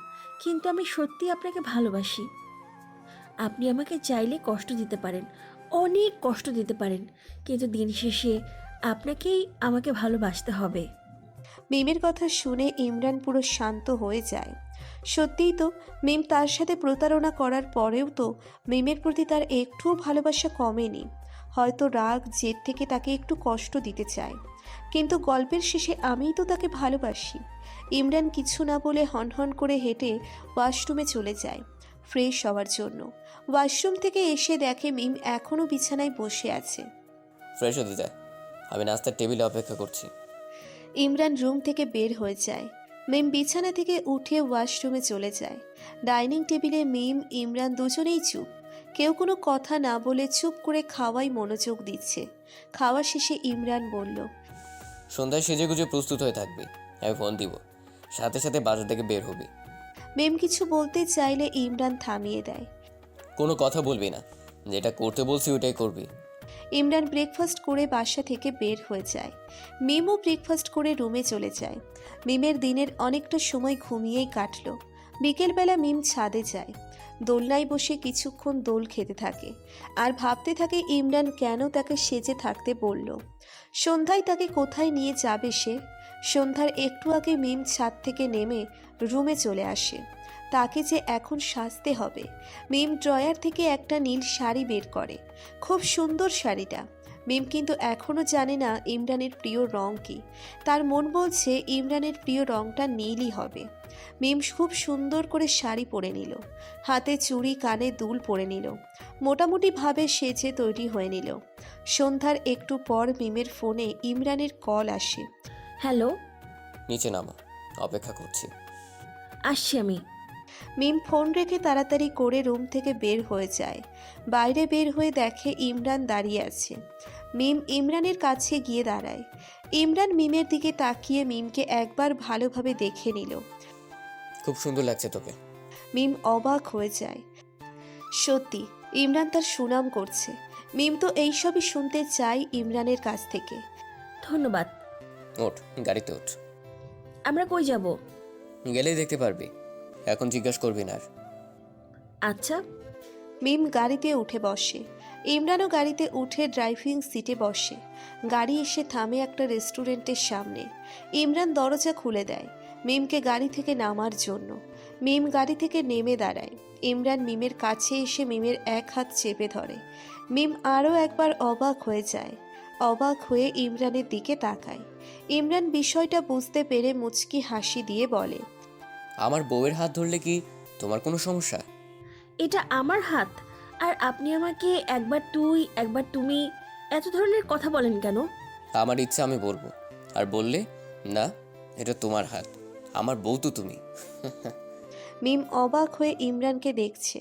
কিন্তু আমি সত্যি আপনাকে ভালোবাসি। আপনি আমাকে চাইলে কষ্ট দিতে পারেন, অনেক কষ্ট দিতে পারেন, কিন্তু দিন শেষে আপনাকেই আমাকে ভালোবাসতে হবে। মিমের কথা শুনে ইমরান পুরো শান্ত হয়ে যায়। সত্যিই তো, মিম তার সাথে প্রতারণা করার পরেও তো মিমের প্রতি তার একটুও ভালোবাসা কমেনি। হয়তো রাগ জেদ থেকে তাকে একটু কষ্ট দিতে চায়, কিন্তু গল্পের শেষে আমিই তো তাকে ভালোবাসি। ইমরান কিছু না বলে হনহন করে হেঁটে ওয়াশরুমে চলে যায় ফ্রেশ হওয়ার জন্য। ওয়াশরুম থেকে এসে দেখে মিম এখনও বিছানায় বসে আছে। ফ্রেশ হতে যায়, আমি নাস্তার টেবিলে অপেক্ষা করছি। ইমরান রুম থেকে বের হয়ে যায়। মিম বিছানা থেকে উঠে ওয়াশরুমে চলে যায়। ডাইনিং টেবিলে মিম ইমরান দুজনেই চুপ। কেউ কোনো কথা না বলে চুপ করে খাওয়াই মনোযোগ দিচ্ছে। খাওয়া শেষে ইমরান বলল, সন্ধ্যায় সেজেগুজে প্রস্তুত হয়ে থাকবি, আমি ফোন দিব, সাথে সাথে বাজার থেকে বের হবি। মিম কিছু বলতে চাইলে ইমরান থামিয়ে দেয়। কোনো কথা বলবি না, যেটা করতে বলছি ওইটাই করবি। ইমরান ব্রেকফাস্ট করে বাসা থেকে বের হয়ে যায়। মিমও ব্রেকফাস্ট করে রুমে চলে যায়। মিমের দিনের অনেকটা সময় ঘুমিয়েই কাটলো। বিকেলবেলা মিম ছাদে যায়। দোলনায় বসে কিছুক্ষণ দোল খেতে থাকে আর ভাবতে থাকে ইমরান কেন তাকে সেজে থাকতে বলল। সন্ধ্যায় তাকে কোথায় নিয়ে যাবে সে? সন্ধ্যার একটু আগে মিম ছাদ থেকে নেমে রুমে চলে আসে। তাকে যে এখন সাজতে হবে। মিম ড্রয়ার থেকে একটা নীল শাড়ি বের করে। খুব সুন্দর শাড়িটা। মিম কিন্তু এখনও জানে না ইমরানের প্রিয় রং কী। তার মন বলছে ইমরানের প্রিয় রংটা নীলই হবে। মিম খুব সুন্দর করে শাড়ি পরে নিল, হাতে চুড়ি, কানে দুল পরে নিল, মোটামুটিভাবে সেজে তৈরি হয়ে নিল। সন্ধ্যার একটু পর মিমের ফোনে ইমরানের কল আসে। হ্যালো, নিচে নামা, অপেক্ষা করছি। আসছি আমি। মিম ফোন রেখে তাড়াতাড়ি করে রুম থেকে বের হয়ে যায়। বাইরে বের হয়ে দেখে ইমরান দাঁড়িয়ে আছে। মিম ইমরানের কাছে গিয়ে দাঁড়ায়। ইমরান মিমের দিকে তাকিয়ে মিমকে একবার ভালোভাবে দেখে নিল। খুব সুন্দর লাগছে তোকে। মিম অবাক হয়ে যায়। সত্যি ইমরান তার সুনাম করছে। মিম তো এইসবই শুনতে চায় ইমরানের কাছ থেকে। ধন্যবাদ। ওঠ, গাড়িতে ওঠ। আমরা কই যাব? গেলেই দেখতে পারবি, এখন জিজ্ঞাসা করবি না আর। আচ্ছা। মিম গাড়িতে উঠে বসে। ইমরানও গাড়িতে উঠে ড্রাইভিং সিটে বসে। গাড়ি এসে থামে একটা রেস্টুরেন্টের সামনে। ইমরান দরজা খুলে দেয় মিমকে গাড়ি থেকে নামার জন্য। মিম গাড়ি থেকে নেমে দাঁড়ায়। ইমরান মিমের কাছে এসে মিমের এক হাত চেপে ধরে। মিম আরও একবার অবাক হয়ে যায়। অবাক হয়ে ইমরানের দিকে তাকায়। ইমরান বিষয়টা বুঝতে পেরে মুচকি হাসি দিয়ে বলে, আমার বউয়ের হাত ধরলে কি তোমার কোনো সমস্যা? এটা আমার হাত, আর আপনি আমাকে একবার তুই একবার তুমি এত ধরনের কথা বলেন কেন? আমার ইচ্ছা আমি বলবো, আর বললে না এটা তোমার হাত, আমার বউ তো তুমি। মিম অবাক হয়ে ইমরানকে দেখছে।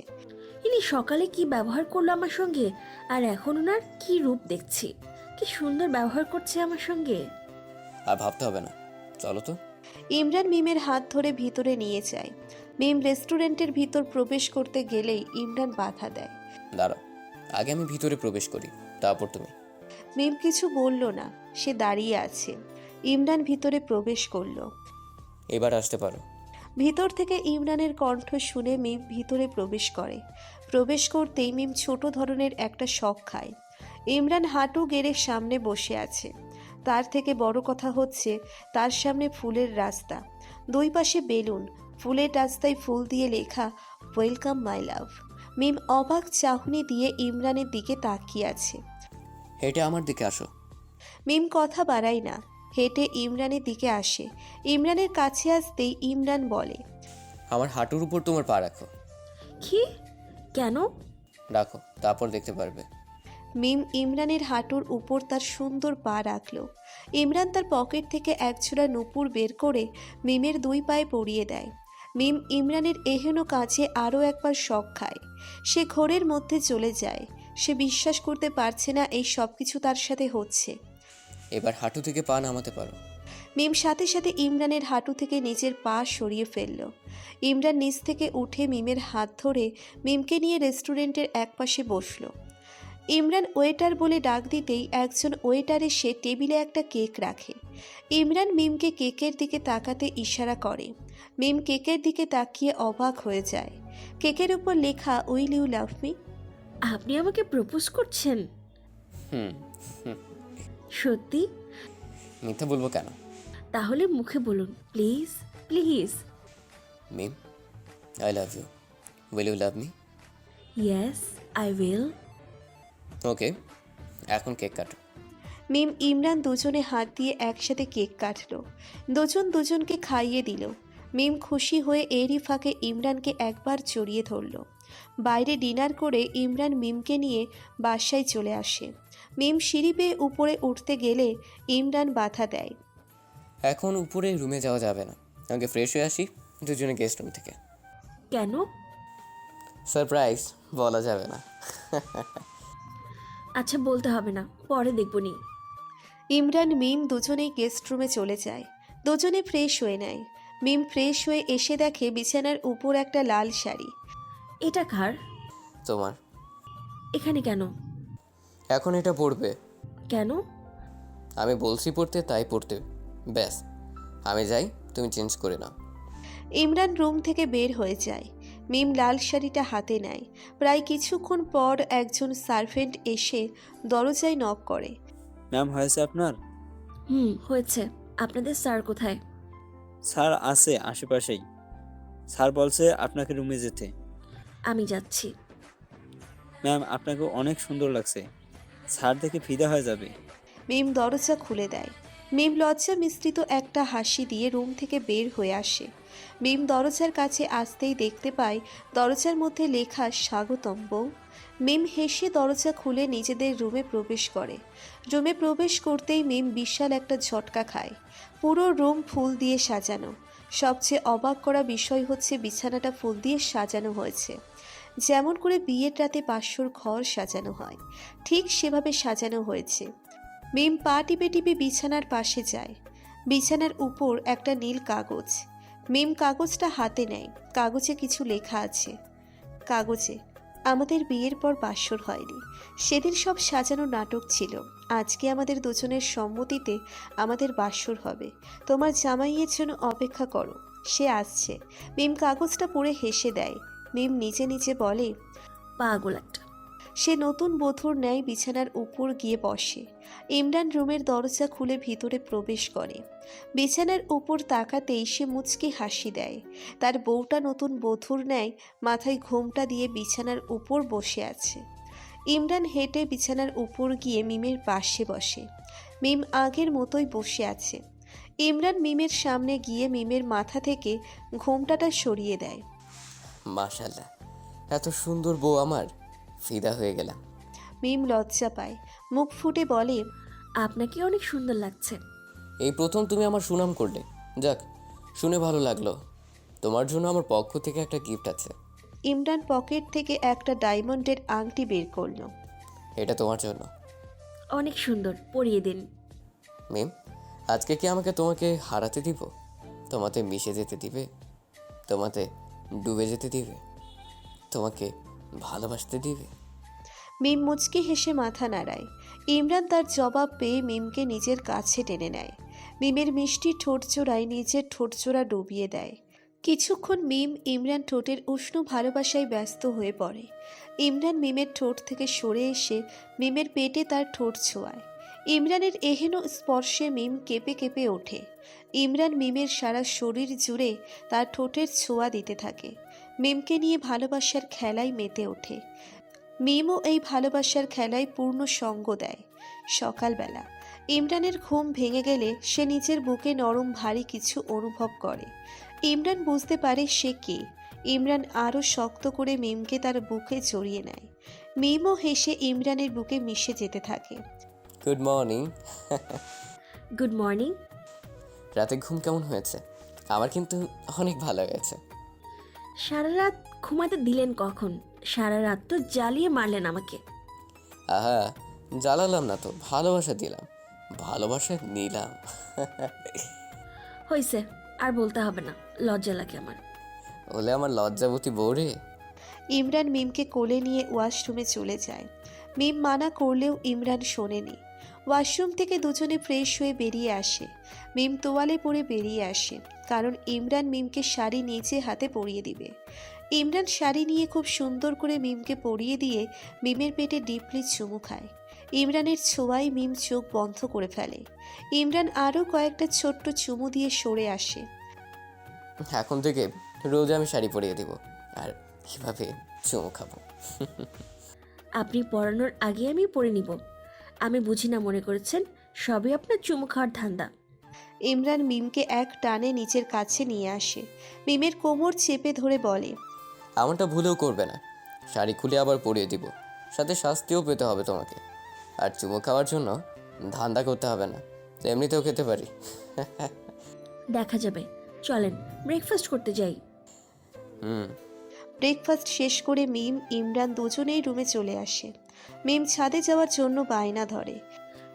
ইনি সকালে কি ব্যবহার করলো আমার সঙ্গে, আর এখন ওনার কি রূপ দেখছি, কি সুন্দর ব্যবহার করছে আমার সঙ্গে। আর ভাবতে হবে না, চলো তো। ইমরান মিমের হাত ধরে ভিতরে নিয়ে যায়। মিম রেস্টুরেন্টের ভিতর প্রবেশ করতে গেলেই ইমরান বাধা দেয়। দাঁড়াও, আগে আমি ভিতরে প্রবেশ করি, তারপর তুমি। মিম কিছু বলল না, সে দাঁড়িয়ে আছে। ইমরান ভিতরে প্রবেশ করলো। এবার আসতে পারো। ভিতর থেকে ইমরানের কণ্ঠ শুনে মিম ভিতরে প্রবেশ করে। প্রবেশ করতেই মিম ছোট ধরনের একটা শক খায়। ইমরান হাঁটু গেড়ে সামনে বসে আছে। তার থেকে বড় কথা হচ্ছে তার সামনে ফুলের রাস্তা, দুই পাশে বেলুন, ফুলের রাস্তায় ফুল দিয়ে লেখা ওয়েলকাম মাই লাভ। মিম অবাক চাহনি দিয়ে ইমরানের দিকে তাকিয়ে আছে। হেঁটে আমার দিকে আসো। মিম কথা বাড়ায় না, হেঁটে ইমরানের দিকে আসে। ইমরানের কাছে আসতেই ইমরান বলে, আমার হাঁটুর উপর তোমার পা রাখো। কি? কেন? রাখো, তারপর দেখতে পারবে। মিম ইমরানের হাঁটুর উপর তার সুন্দর পা রাখল। ইমরান তার পকেট থেকে একজোড়া নূপুর বের করে মিমের দুই পায়ে পরিয়ে দেয়। মিম ইমরানের এহেন কাজে আরও একবার শক খায়। সে ঘোরের মধ্যে চলে যায়। সে বিশ্বাস করতে পারছে না এই সব কিছু তার সাথে হচ্ছে। এবার হাঁটু থেকে পা নামাতে পারো। মিম সাথে সাথে ইমরানের হাঁটু থেকে নিজের পা সরিয়ে ফেলল। ইমরান নিচ থেকে উঠে মিমের হাত ধরে মিমকে নিয়ে রেস্টুরেন্টের একপাশে বসল। ইমরান ওয়েটার বলে ডাক দিতেই একজন ওয়েটার এসে টেবিলে একটা কেক রাখে। ইমরান মিমকে কেকের দিকে তাকাতে ইশারা করে। মিম কেকের দিকে তাকিয়ে অবাক হয়ে যায়। কেকের উপর লেখা উইল ইউ লাভ মি। আপনি আমাকে প্রপোজ করছেন? হুম। সত্যি? মিথ্যা বলবো কেন? তাহলে মুখে বলুন please, please. Mim, I love you, will you love me? Yes I will. Okay, এখন কেক কাটো। মিম ইমরান দুজনে হাত দিয়ে একসাথে কেক কাটলো। দুজন দুজনকে খাইয়ে দিল। মিম খুশি হয়ে এরই ফাঁকে ইমরানকে একবার জড়িয়ে ধরল। বাইরে ডিনার করে ইমরান মিমকে নিয়ে বাসায় চলে আসে। মিম সিঁড়ি বেয়ে উপরে উঠতে গেলে ইমরান বাধা দেয়। এখন উপরে রুমে যাওয়া যাবে না, আমাকে ফ্রেশ হয়ে আসি দুজনে গেস্ট রুম থেকে। কেন? সারপ্রাইজ, বলা যাবে না। আচ্ছা বলতে হবে না, পরে দেখবনি। ইমরান মিম দুজনেই গেস্ট রুমে চলে যায়। দুজনে ফ্রেশ হয়ে নেয়। মিম ফ্রেশ হয়ে এসে দেখে বিছানার উপর একটা লাল শাড়ি। এটা কার? তোমার। এখানে কেন? এখন এটা পড়বে। কেন? আমি বলছি পড়তে, তাই পড়তে। ব্যাস, আমি যাই, তুমি চেঞ্জ করে নাও। ইমরান রুম থেকে বের হয়ে যায়। মিম লাল শাড়িটা হাতে নেয়। প্রায় কিছুক্ষণ পর একজন সার্ভেন্ট এসে দরজায় নক করে। ম্যাম, হয়েছে আপনার? হয়েছে। আপনাদের স্যার কোথায়? স্যার আছে আশেপাশেই। স্যার বলছে আপনাকে রুমে যেতে। আমি যাচ্ছি। ম্যাম, আপনাকে অনেক সুন্দর লাগছে, স্যার দেখে ফিদা হয়ে যাবে। মিম দরজা খুলে দেয়। মিম লজ্জা মিশ্রিত একটা হাসি দিয়ে রুম থেকে বের হয়ে আসে। মিম দরজার কাছে আসতেই দেখতে পায় দরজার মধ্যে লেখা স্বাগতম বউ। মিম হেসে দরজা খুলে নিজেদের রুমে প্রবেশ করে। রুমে প্রবেশ করতেই মিম বিশাল একটা ঝটকা খায়। পুরো রুম ফুল দিয়ে সাজানো। সবচেয়ে অবাক করা বিষয় হচ্ছে বিছানাটা ফুল দিয়ে সাজানো হয়েছে। যেমন করে বিয়ের রাতে বাসর ঘর সাজানো হয়, ঠিক সেভাবে সাজানো হয়েছে। মিম পা টিপে টিপে বিছানার পাশে যায়। বিছানার উপর একটা নীল কাগজ। মিম কাগজটা হাতে নেয়। কাগজে কিছু লেখা আছে। কাগজে আমাদের বিয়ের পর বাসর হয়নি, সেদিন সব সাজানো নাটক ছিল। আজকে আমাদের দুজনের সম্মতিতে আমাদের বাসর হবে। তোমার জামাইয়ের জন্য অপেক্ষা করো, সে আসছে। মিম কাগজটা পড়ে হেসে দেয়। মিম নিজে নিজে বলে, পাগল একটা। সে নতুন বধূর ন্যায় বিছানার উপর গিয়ে বসে। ইমরান রুমের দরজা খুলে ভিতরে প্রবেশ করে। বিছানার উপর তাকাতেই সে মুচকি হাসি দেয়। তার বউটা নতুন বধূর ন্যায় মাথায় ঘোমটা দিয়ে বিছানার উপর বসে আছে। ইমরান হেঁটে বিছানার উপর গিয়ে মিমের পাশে বসে। মিম আগের মতোই বসে আছে। ইমরান মিমের সামনে গিয়ে মিমের মাথা থেকে ঘোমটাটা সরিয়ে দেয়। মাশাল্লাহ, এত সুন্দর বউ আমার, ফিদা হয়ে গেলাম। মিম লজ্জা পায়, মুখ ফুটে বলে, আপনাকে অনেক সুন্দর লাগছে। এই প্রথম তুমি আমার সুনাম করলে, যাক শুনে ভালো লাগলো। তোমার জন্য আমার পক্ষ থেকে একটা গিফট আছে। ইমরান পকেট থেকে একটা ডায়মন্ডের আংটি বের করলো। এটা তোমার জন্য। অনেক সুন্দর, পরিয়ে দিন। মিম, আজকে কি আমাকে তোমাকে হারাতে দিব? তোমাতে মিশে যেতে দিবে? তোমাতে ডুবে যেতে দিবে? তোমাকে ভালোবাসতে দিবে? মিম মুচকি হেসে মাথা নাড়ায়। ইমরান তার জবাব পেয়ে মিমকে নিজের কাছে টেনে নেয়। মিমের মিষ্টি ঠোঁট জোড়ায় নিজের ঠোঁট জোড়া ডুবিয়ে দেয়। কিছুক্ষণ মিম ইমরান ঠোঁটের উষ্ণ ভালোবাসায় ব্যস্ত হয়ে পড়ে। ইমরান মিমের ঠোঁট থেকে সরে এসে মিমের পেটে তার ঠোঁট ছোঁয়ায়। ইমরানের এহেন স্পর্শে মিম কেঁপে কেঁপে ওঠে। ইমরান মিমের সারা শরীর জুড়ে তার ঠোঁটের ছোঁয়া দিতে থাকে। মিমকে নিয়ে ভালোবাসার খেলায় মেতে ওঠে। মিমও এই ভালোবাসার খেলায় পূর্ণ সঙ্গ দেয়। সকালবেলা ইমরানের ঘুম ভেঙে গেলে সে নিজের বুকে নরম ভারী কিছু অনুভব করে। ইমরান বুঝতে পারে সে কে। ইমরান আরও শক্ত করে মিমকে তার বুকে জড়িয়ে নেয়। মিমও হেসে ইমরানের বুকে মিশে যেতে থাকে। Good morning. Good morning. রাতে ঘুম কেমন হয়েছে? আমার কিন্তু অনেক ভালো হয়েছে। সারা রাত ঘুমাতে দিলেন কখন? সারা রাত তো জ্বালিয়ে মারলেন আমাকে। আহা, জ্বালালাম না তো, ভালোবাসা দিলাম, ভালোবাসা নিলাম। হয়েছে, আর বলতে হবে না, লজ্জা লাগে আমার। বলে আমার লজ্জাবতী বউরে। ইমরান মিমকে কোলে নিয়ে ওয়াশরুমে চলে যায়। মিম মানা করলেও ইমরান শোনেনি। ওয়াশরুম থেকে দুজনে ফ্রেশ হয়ে বেরিয়ে আসে। মিম তোয়ালে পরে বেরিয়ে আসে, কারণ ইমরান মিমকে শাড়ি নিচে হাতে পরিয়ে দিবে। ইমরান শাড়ি নিয়ে খুব সুন্দর করে মিমকে পরিয়ে দিয়ে মিমের পেটে ডিপলি চুমু খায়। ইমরানের ছোঁয়ায় মিম চোখ বন্ধ করে ফেলে। ইমরান আরও কয়েকটা ছোট্ট চুমু দিয়ে সরে আসে। এখন থেকে রোজ আমি শাড়ি পরিয়ে দিব, আর কিভাবে চুমু খাবো। আপনি পড়ানোর আগে আমি পড়ে নিব। আমি বুঝি না মনে করেছেন সবই আপনার চুমু খাওয়ার ধান্দা। ইমরান মিমকে এক টানে নিচের কাছে নিয়ে আসে। মিমের কোমর চেপে ধরে বলে, আমারটা ভুলেও করবে না, শাড়ি খুলে আবার পরিয়ে দিব, সাথে শাস্তিও পেতে হবে তোমাকে। আর চুমু খাওয়ার জন্য ধান্দা করতে হবে না, এমনিতেও খেতে পারি। দেখা যাবে, চলেন ব্রেকফাস্ট করতে যাই। ব্রেকফাস্ট শেষ করে মিম ইমরান দুজনেই রুমে চলে আসে। মিম ছাদে যাওয়ার জন্য বায়না ধরে।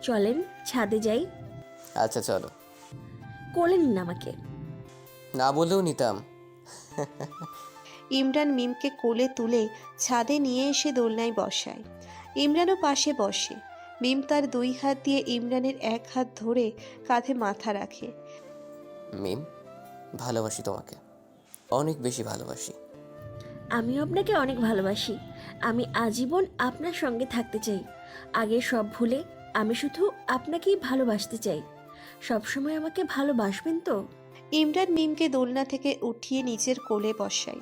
চলেন ছাদে যাই। আচ্ছা চলো। কোলে নিন আমাকে। না বললেও নিতাম। ইমরান মিমকে কোলে তুলে ছাদে নিয়ে এসে দোলনায় বসায়। ইমরানও পাশে বসে। মিম তার দুই হাত দিয়ে ইমরানের এক হাত ধরে কাঁধে মাথা রাখে। মিম, ভালোবাসি তোমাকে, অনেক বেশি ভালোবাসি। আমিও আপনাকে অনেক ভালোবাসি। আমি আজীবন আপনার সঙ্গে থাকতে চাই। আগের সব ভুলে আমি শুধু আপনাকেই ভালোবাসতে চাই। সবসময় আমাকে ভালোবাসবেন তো? ইমরান মিমকে দোলনা থেকে উঠিয়ে নিজের কোলে বসায়।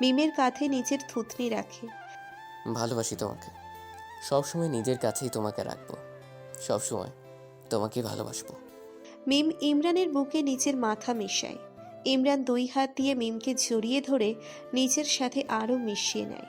মিমের কাঁধে নিজের থুতনি রাখে। ভালোবাসি তোমাকে, সবসময় নিজের কাছেই তোমাকে রাখবো, সবসময় তোমাকেই ভালোবাসবো। মিম ইমরানের বুকে নিজের মাথা মিশায়। ইমরান দুই হাত দিয়ে মিমকে জড়িয়ে ধরে নিজের সাথে আরও মিশিয়ে নেয়।